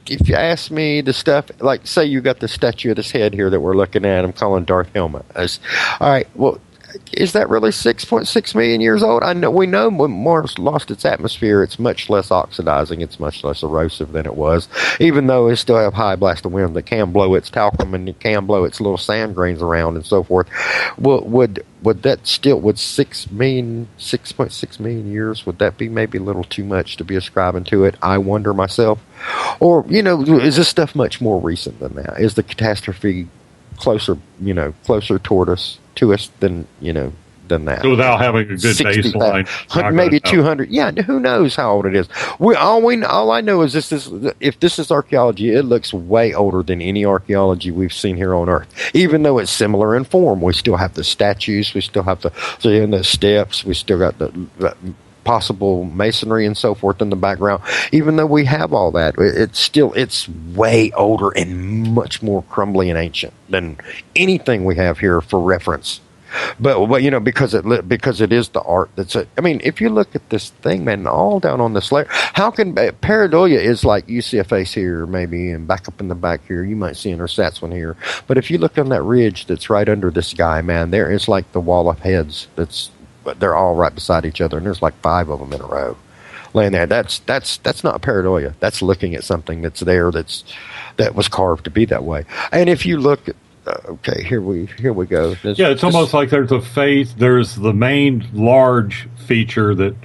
if you ask me the stuff, like say you got the statue of this head here that we're looking at, I'm calling Darth Helmet. All right, well, is that really 6.6 million years old? We know when Mars lost its atmosphere, it's much less oxidizing, it's much less erosive than it was, even though it still have high blast of wind that can blow its talcum and it can blow its little sand grains around and so forth. Well, would 6.6 million years, would that be maybe a little too much to be ascribing to it? I wonder myself. Or, is this stuff much more recent than that? Is the catastrophe closer toward us, to us than than that. So without having a good baseline, maybe 200. Yeah, who knows how old it is? All I know is if this is archaeology, it looks way older than any archaeology we've seen here on Earth. Even though it's similar in form, we still have the statues, we still have the steps, we still got the possible masonry and so forth in the background. Even though we have all that, it's way older and much more crumbly and ancient than anything we have here for reference. But because it is the art if you look at this thing, man, all down on this layer, how can pareidolia is like you see a face here maybe, and back up in the back here you might see an ersatz one here. But if you look on that ridge that's right under this guy, man, there is like the wall of heads they're all right beside each other, and there's like 5 of them in a row laying there. That's not pareidolia. That's looking at something that's there that was carved to be that way. And if you look at okay, here we go. It's almost like there's a face. There's the main large feature that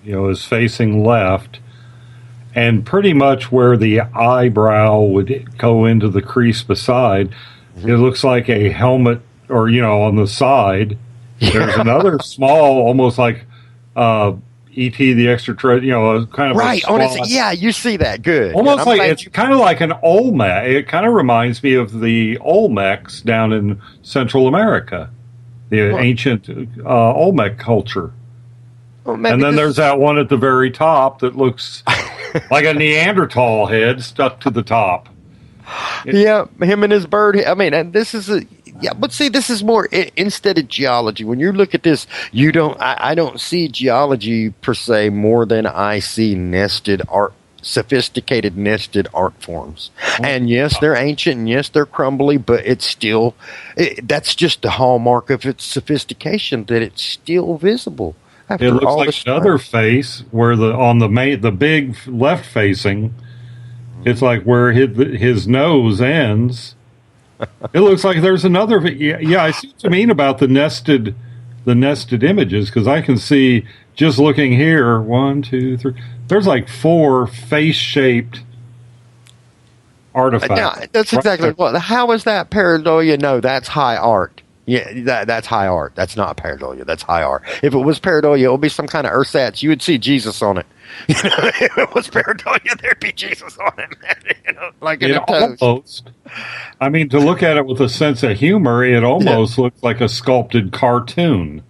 is facing left, and pretty much where the eyebrow would go into the crease beside, it looks like a helmet, or on the side. There's another small, almost like E.T. the extraterrestrial, kind of right on its. Yeah, you see that good. Almost like it's kind of like an Olmec. It kind of reminds me of the Olmecs down in Central America, the ancient Olmec culture. Well, and then there's that one at the very top that looks like a Neanderthal head stuck to the top. Yeah, him and his bird. I mean, and this is but see, this is more instead of geology. When you look at this, I don't see geology per se more than I see nested art, sophisticated nested art forms. And yes, they're ancient, and yes, they're crumbly, but it's still that's just the hallmark of its sophistication, that it's still visible. It looks like another face where the big left facing, it's like where his nose ends. It looks like there's another. Yeah, I see what you mean about the nested images, because I can see just looking here. 1, 2, 3. There's like 4 face-shaped artifacts. No, that's exactly what. How is that pareidolia? No, that's high art. Yeah, that's high art. That's not pareidolia. That's high art. If it was pareidolia, it would be some kind of ersatz. You would see Jesus on it. If it was pareidolia, there'd be Jesus on it. Like in a toast. Almost. I mean, to look at it with a sense of humor, it almost looks like a sculpted cartoon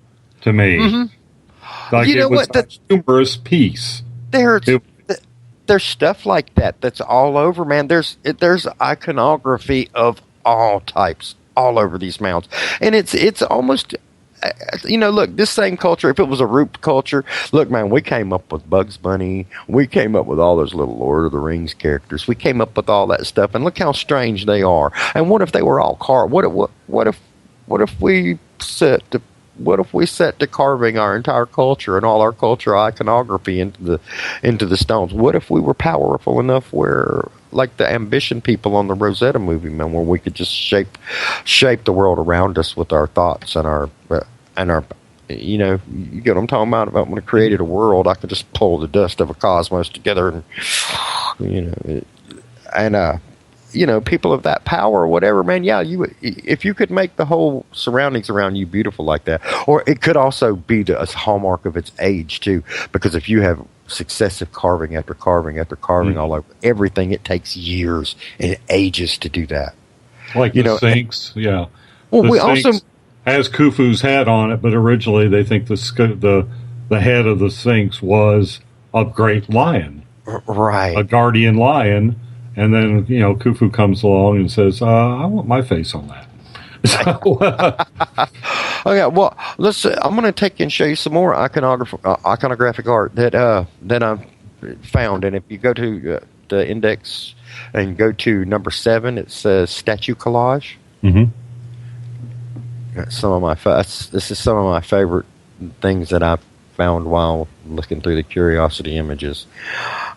to me. Mm-hmm. Like it was a humorous piece. There's stuff like that's all over, man. There's iconography of all types all over these mounds, and it's almost. Look, this same culture, if it was a root culture, look, man, we came up with Bugs Bunny. We came up with all those little Lord of the Rings characters. We came up with all that stuff, and look how strange they are. And what if they were all carved? What if we set to carving our entire culture and all our cultural iconography into the stones? What if we were powerful enough where, like the Ambition people on the Rosetta movie, man, where we could just shape the world around us with our thoughts and our you get what I'm talking about when I created a world, I could just pull the dust of a cosmos together, and people of that power or whatever, man, if you could make the whole surroundings around you beautiful like that. Or it could also be a hallmark of its age too, because if you have successive carving after carving after carving all over everything, it takes years and ages to do that. Like the Sphinx, yeah. Well, the we Sphinx also has Khufu's head on it, but originally they think the head of the Sphinx was a great lion, right? A guardian lion, and then Khufu comes along and says, "I want my face on that." Okay, well, I'm going to take you and show you some more iconographic art that I found. And if you go to the index and go to number 7, it says statue collage. Mm-hmm. This is some of my favorite things that I've found while looking through the Curiosity images.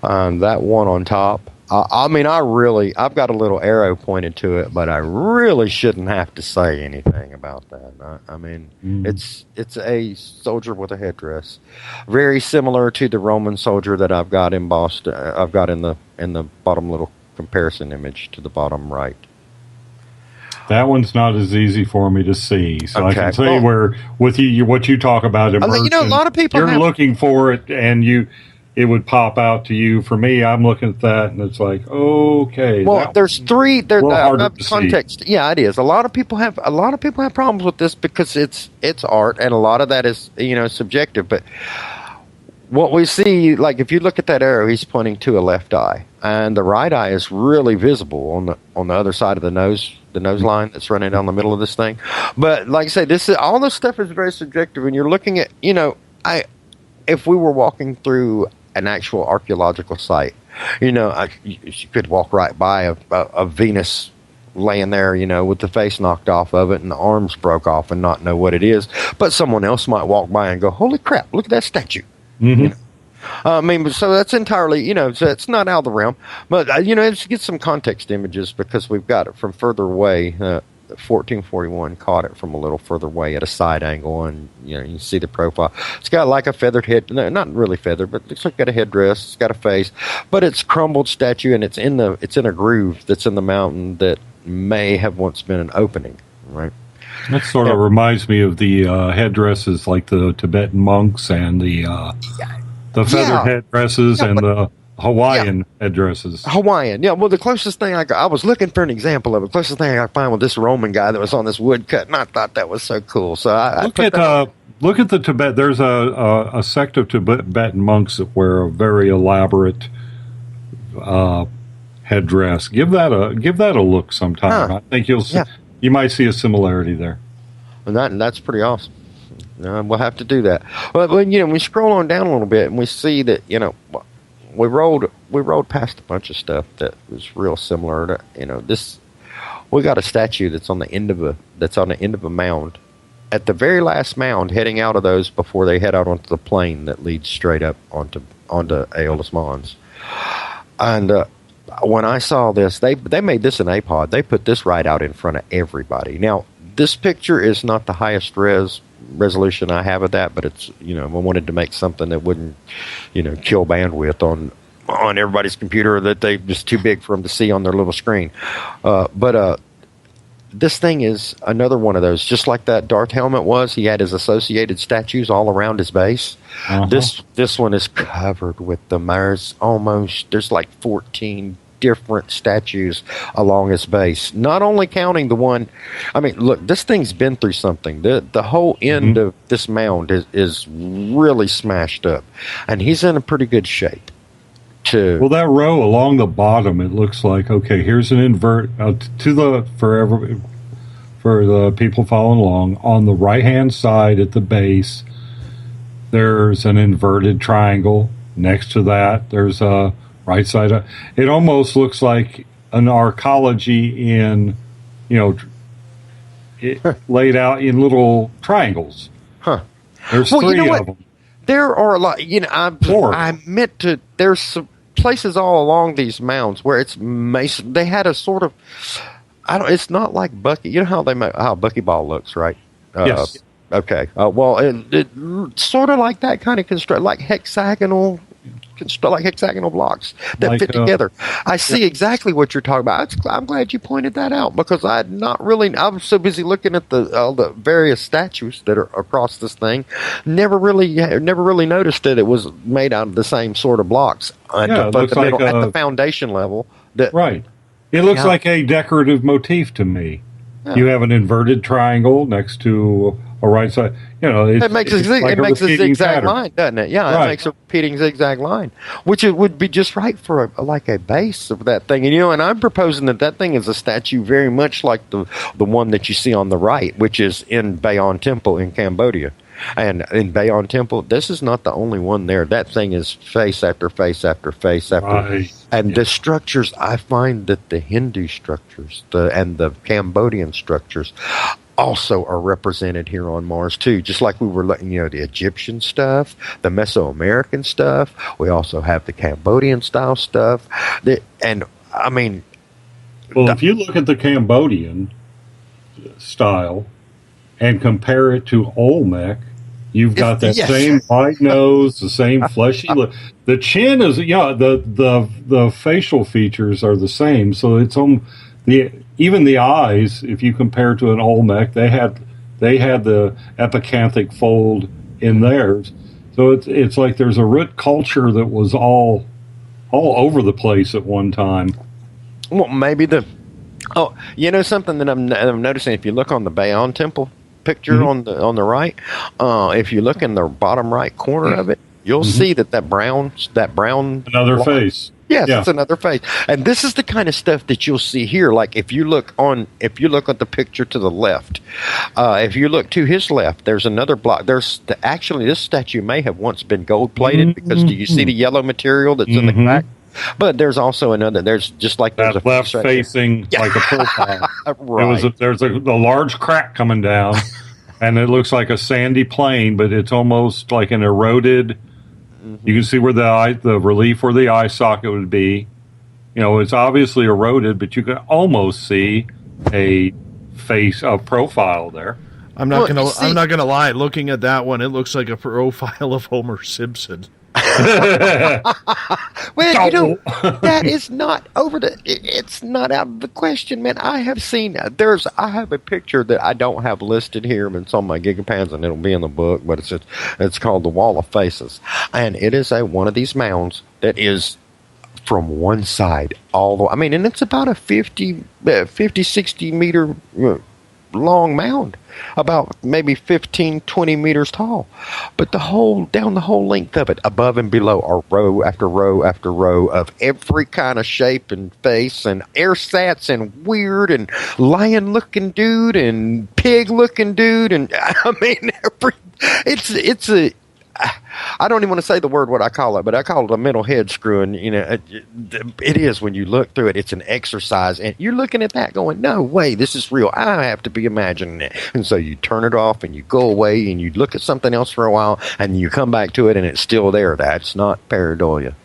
That one on top. I've got a little arrow pointed to it, but I really shouldn't have to say anything about that. It's a soldier with a headdress, very similar to the Roman soldier that I've got embossed. I've got in the bottom little comparison image to the bottom right. That one's not as easy for me to see. So Okay, I can say where with you what you talk about immersion, a lot of people you're looking for it and it would pop out to you. For me, I'm looking at that and it's like, okay. Well, there's three. There's context. See. Yeah, it is. A lot of people have problems with this because it's art, and a lot of that is subjective. But what we see, like if you look at that arrow, he's pointing to a left eye, and the right eye is really visible on the other side of the nose line that's running down the middle of this thing. But like I say, all this stuff is very subjective, and you're looking at if we were walking through an actual archaeological site, you could walk right by a Venus laying there, with the face knocked off of it and the arms broke off and not know what it is. But someone else might walk by and go, holy crap, look at that statue. Mm-hmm. So that's entirely, so it's not out of the realm. But, let's get some context images because we've got it from further away. 1441 caught it from a little further away at a side angle, and you can see the profile. It's got like a feathered head, not really feathered, but it's got a headdress. It's got a face, but it's crumbled statue, and it's in a groove that's in the mountain that may have once been an opening, right? That sort of reminds me of the headdresses, like the Tibetan monks and the feathered headdresses and the Hawaiian headdresses. Hawaiian, yeah. Well, the closest thing I was looking for an example of it. The closest thing I could find was this Roman guy that was on this woodcut, and I thought that was so cool. So look at the Tibet. There's a sect of Tibetan monks that wear a very elaborate headdress. Give that a look sometime. I think you might see a similarity there. And that's pretty awesome. We'll have to do that. But when we scroll on down a little bit and we see that we rolled past a bunch of stuff that was real similar to this. We got a statue that's on the end of a mound. At the very last mound, heading out of those before they head out onto the plain that leads straight up onto Aeolus Mons. And when I saw this, they made this an APOD. They put this right out in front of everybody. Now, this picture is not the highest resolution I have of that, but it's I wanted to make something that wouldn't kill bandwidth on everybody's computer that they just too big for them to see on their little screen. But this thing is another one of those, just like that Darth helmet was. He had his associated statues all around his base. This one is covered with them. There's like 14 different statues along its base, not only counting the one. I mean, look, this thing's been through something. The whole end of this mound is really smashed up, and he's in a pretty good shape. Well, that row along the bottom, it looks like, okay, here's an invert for the people following along. On the right-hand side at the base, there's an inverted triangle. Next to that, there's a right side. It almost looks like an arcology in, laid out in little triangles. There's three of them. There are a lot. I meant to. There's some places all along these mounds where it's mason. They had a sort of. It's not like Bucky. You know how how Buckyball looks, right? Yes. Okay. Well, it sort of like that kind of construct, like hexagonal blocks that fit together. I see exactly what you're talking about. I'm glad you pointed that out because I was so busy looking at all the various statues that are across this thing, never really noticed that it was made out of the same sort of blocks at the foundation level. Right. It looks like a decorative motif to me. Yeah. You have an inverted triangle next to a right side. It makes a zigzag line, doesn't it? Yeah, right. It makes a repeating zigzag line, which it would be just right for a base of that thing. And I'm proposing that thing is a statue very much like the one that you see on the right, which is in Bayon Temple in Cambodia. And in Bayon Temple, this is not the only one there. That thing is face after face after face after. Right. And the structures, I find that the Hindu structures and the Cambodian structures also are represented here on Mars too. Just like we were looking, the Egyptian stuff, the Mesoamerican stuff. We also have the Cambodian style stuff. If you look at the Cambodian style and compare it to Olmec, you've got that same white nose, the same fleshy look. The chin is, the facial features are the same, so even the eyes, if you compare to an Olmec, they had the epicanthic fold in theirs. So it's like there's a root culture that was all over the place at one time. Well, maybe something that I'm noticing, if you look on the Bayon Temple picture on the right, if you look in the bottom right corner of it, you'll see that brown another face. Yes, it's another face. And this is the kind of stuff that you'll see here. Like if you look at the picture to the left, if you look to his left, there's another block. Actually, this statue may have once been gold plated because do you see the yellow material that's in the crack? But there's also another. There's just like that left facing like a profile. Right. There's a large crack coming down, and it looks like a sandy plain, but it's almost like an eroded. You can see where the relief where the eye socket would be. It's obviously eroded, but you can almost see a profile there. I'm not gonna lie. Looking at that one, it looks like a profile of Homer Simpson. Well, that is not it's not out of the question, man. I have seen I have a picture that I don't have listed here, and it's on my Gigapans, and it'll be in the book, but it's called the Wall of Faces, and it is one of these mounds that is from one side all the way. and it's about a 50, 60 meter long mound, about maybe 15, 20 meters tall. But down the whole length of it, above and below, are row after row after row of every kind of shape and face and ersatz and weird and lion-looking dude and pig-looking dude. And it's a... I don't even want to say the word what I call it, but I call it a mental head screw. And it is, when you look through it, it's an exercise, and you're looking at that going, no way, this is real. I have to be imagining it. And so you turn it off and you go away and you look at something else for a while and you come back to it and it's still there. That's not pareidolia.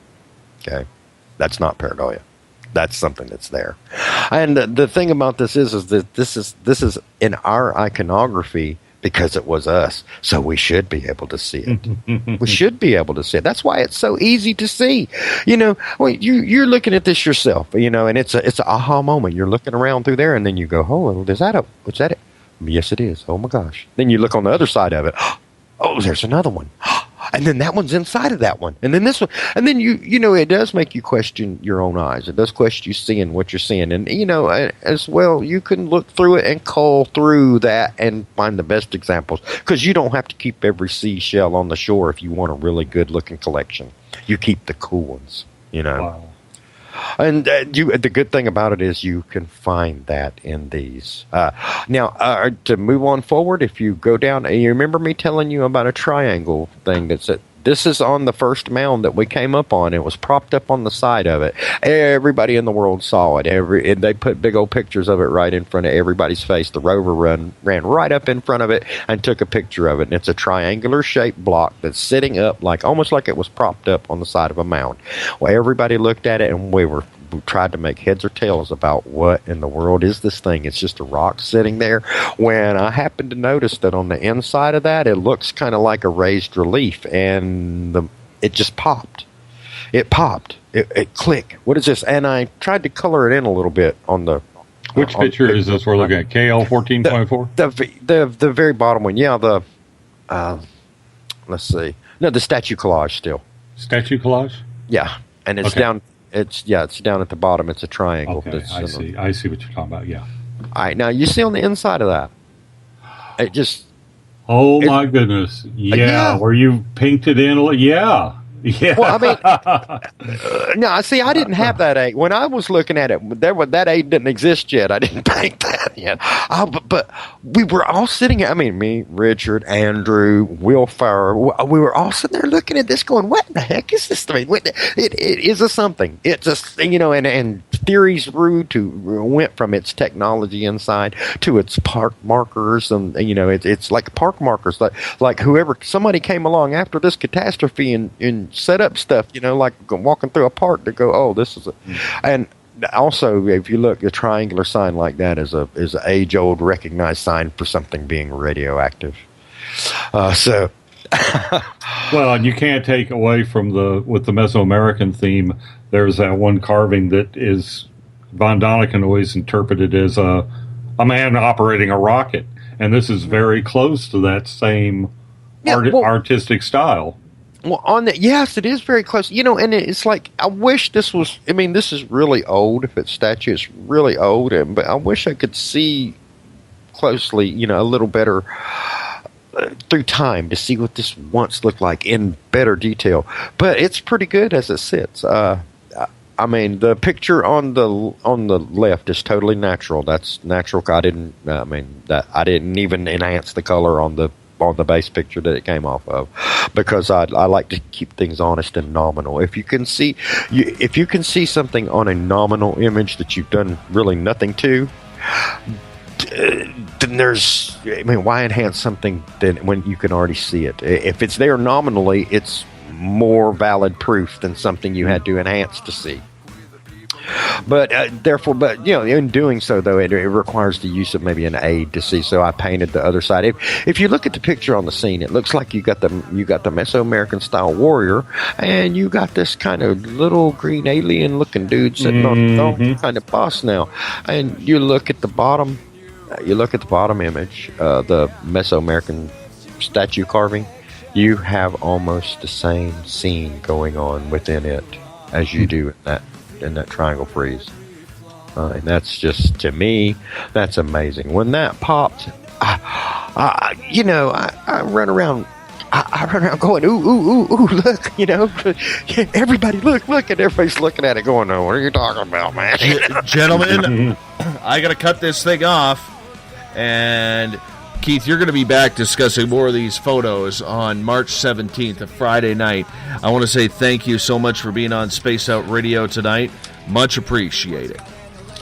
Okay, that's not pareidolia. That's something that's there. And the thing about this is that this is in our iconography. Because it was us, so we should be able to see it. We should be able to see it. That's why it's so easy to see. You're looking at this yourself, and it's an aha moment. You're looking around through there, and then you go, "Oh, is that it? Yes, it is. Oh my gosh!" Then you look on the other side of it. Oh, there's another one. And then that one's inside of that one. And then this one. And then it does make you question your own eyes. It does question you seeing what you're seeing. And, as well, you can look through it and cull through that and find the best examples. Because you don't have to keep every seashell on the shore if you want a really good-looking collection. You keep the cool ones, Wow. And the good thing about it is you can find that in these. Now, to move on forward, if you go down, you remember me telling you about a triangle thing that's this is on the first mound that we came up on. It was propped up on the side of it. Everybody in the world saw it. And they put big old pictures of it right in front of everybody's face. The rover ran right up in front of it and took a picture of it. And it's a triangular shaped block that's sitting up almost like it was propped up on the side of a mound. Well, everybody looked at it, and we tried to make heads or tails about what in the world is this thing. It's just a rock sitting there. When I happened to notice that on the inside of that, it looks kind of like a raised relief, and it just popped. It popped. It clicked. What is this? And I tried to color it in a little bit on the... Which picture is this we're looking at? KL 14.4? The very bottom one. Yeah, let's see. No, the statue collage still. Statue collage? Yeah, and it's down... It's down at the bottom. It's a triangle. Okay, I see what you're talking about. Yeah. All right. Now you see on the inside of that, it just. Oh my goodness! Yeah, where you painted in. Yeah. Yeah. Well, no. See, I didn't have that A. When I was looking at it, that A didn't exist yet. I didn't paint that yet. But we were all sitting. Me, Richard, Andrew, Will Farrer. We were all sitting there looking at this, going, "What the heck is this thing?" It is a something. It's a and theories went from its technology inside to its park markers, and it's like park markers. Like somebody came along after this catastrophe and set up stuff, like walking through a park to go, oh, this is it. And also, if you look, a triangular sign like that is an age-old recognized sign for something being radioactive. Well, and you can't take away from with the Mesoamerican theme, there's that one carving that is Von Daniken always interpreted as a man operating a rocket, and this is very close to that same artistic style. Well, yes, it is very close. And it's like, I wish this was, this is really old. If it's statue, it's really old, but I wish I could see closely, a little better through time to see what this once looked like in better detail. But it's pretty good as it sits. The picture on the left is totally natural. That's natural. I didn't even enhance the color on the base picture that it came off of, because I like to keep things honest and nominal. If you can see something on a nominal image that you've done really nothing to, then why enhance something when you can already see it? If it's there nominally, it's more valid proof than something you had to enhance to see. But in doing so, though, it requires the use of maybe an aid to see. So I painted the other side. If you look at the picture on the scene, it looks like you got the Mesoamerican style warrior, and you got this kind of little green alien looking dude sitting on the kind of boss now. And you look at the bottom. Image, the Mesoamerican statue carving. You have almost the same scene going on within it as you do in that triangle frieze. And that's just, to me, that's amazing. When that popped, I run around. I run around going, ooh, look, everybody look, and everybody's looking at it going, oh, what are you talking about, man? Gentlemen, I got to cut this thing off. And Keith, you're going to be back discussing more of these photos on March 17th, a Friday night. I want to say thank you so much for being on Space Out Radio tonight. Much appreciated.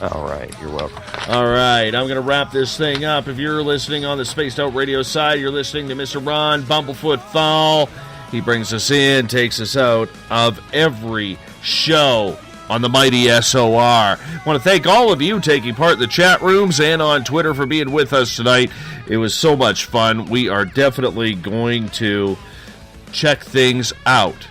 All right, you're welcome. All right, I'm going to wrap this thing up. If you're listening on the Spaced Out Radio side, you're listening to Mr. Ron Bumblefoot THAL. He brings us in, takes us out of every show on the mighty SOR. I want to thank all of you taking part in the chat rooms and on Twitter for being with us tonight. It was so much fun. We are definitely going to check things out.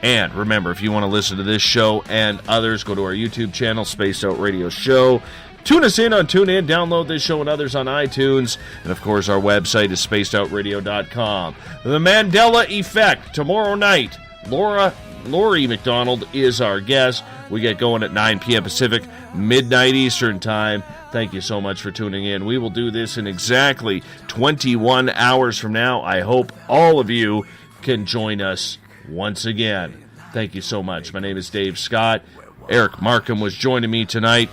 And remember, if you want to listen to this show and others, go to our YouTube channel, Spaced Out Radio Show. Tune us in on TuneIn, download this show and others on iTunes, and of course our website is spacedoutradio.com. The Mandela Effect, tomorrow night. Lori McDonald is our guest. We get going at 9 p.m. Pacific, midnight Eastern Time. Thank you so much for tuning in. We will do this in exactly 21 hours from now. I hope all of you can join us once again. Thank you so much. My name is Dave Scott. Eric Markham was joining me tonight.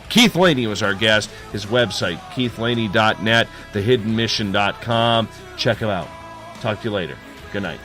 Keith Laney was our guest. His website, keithlaney.net, thehiddenmission.com. Check him out. Talk to you later. Good night.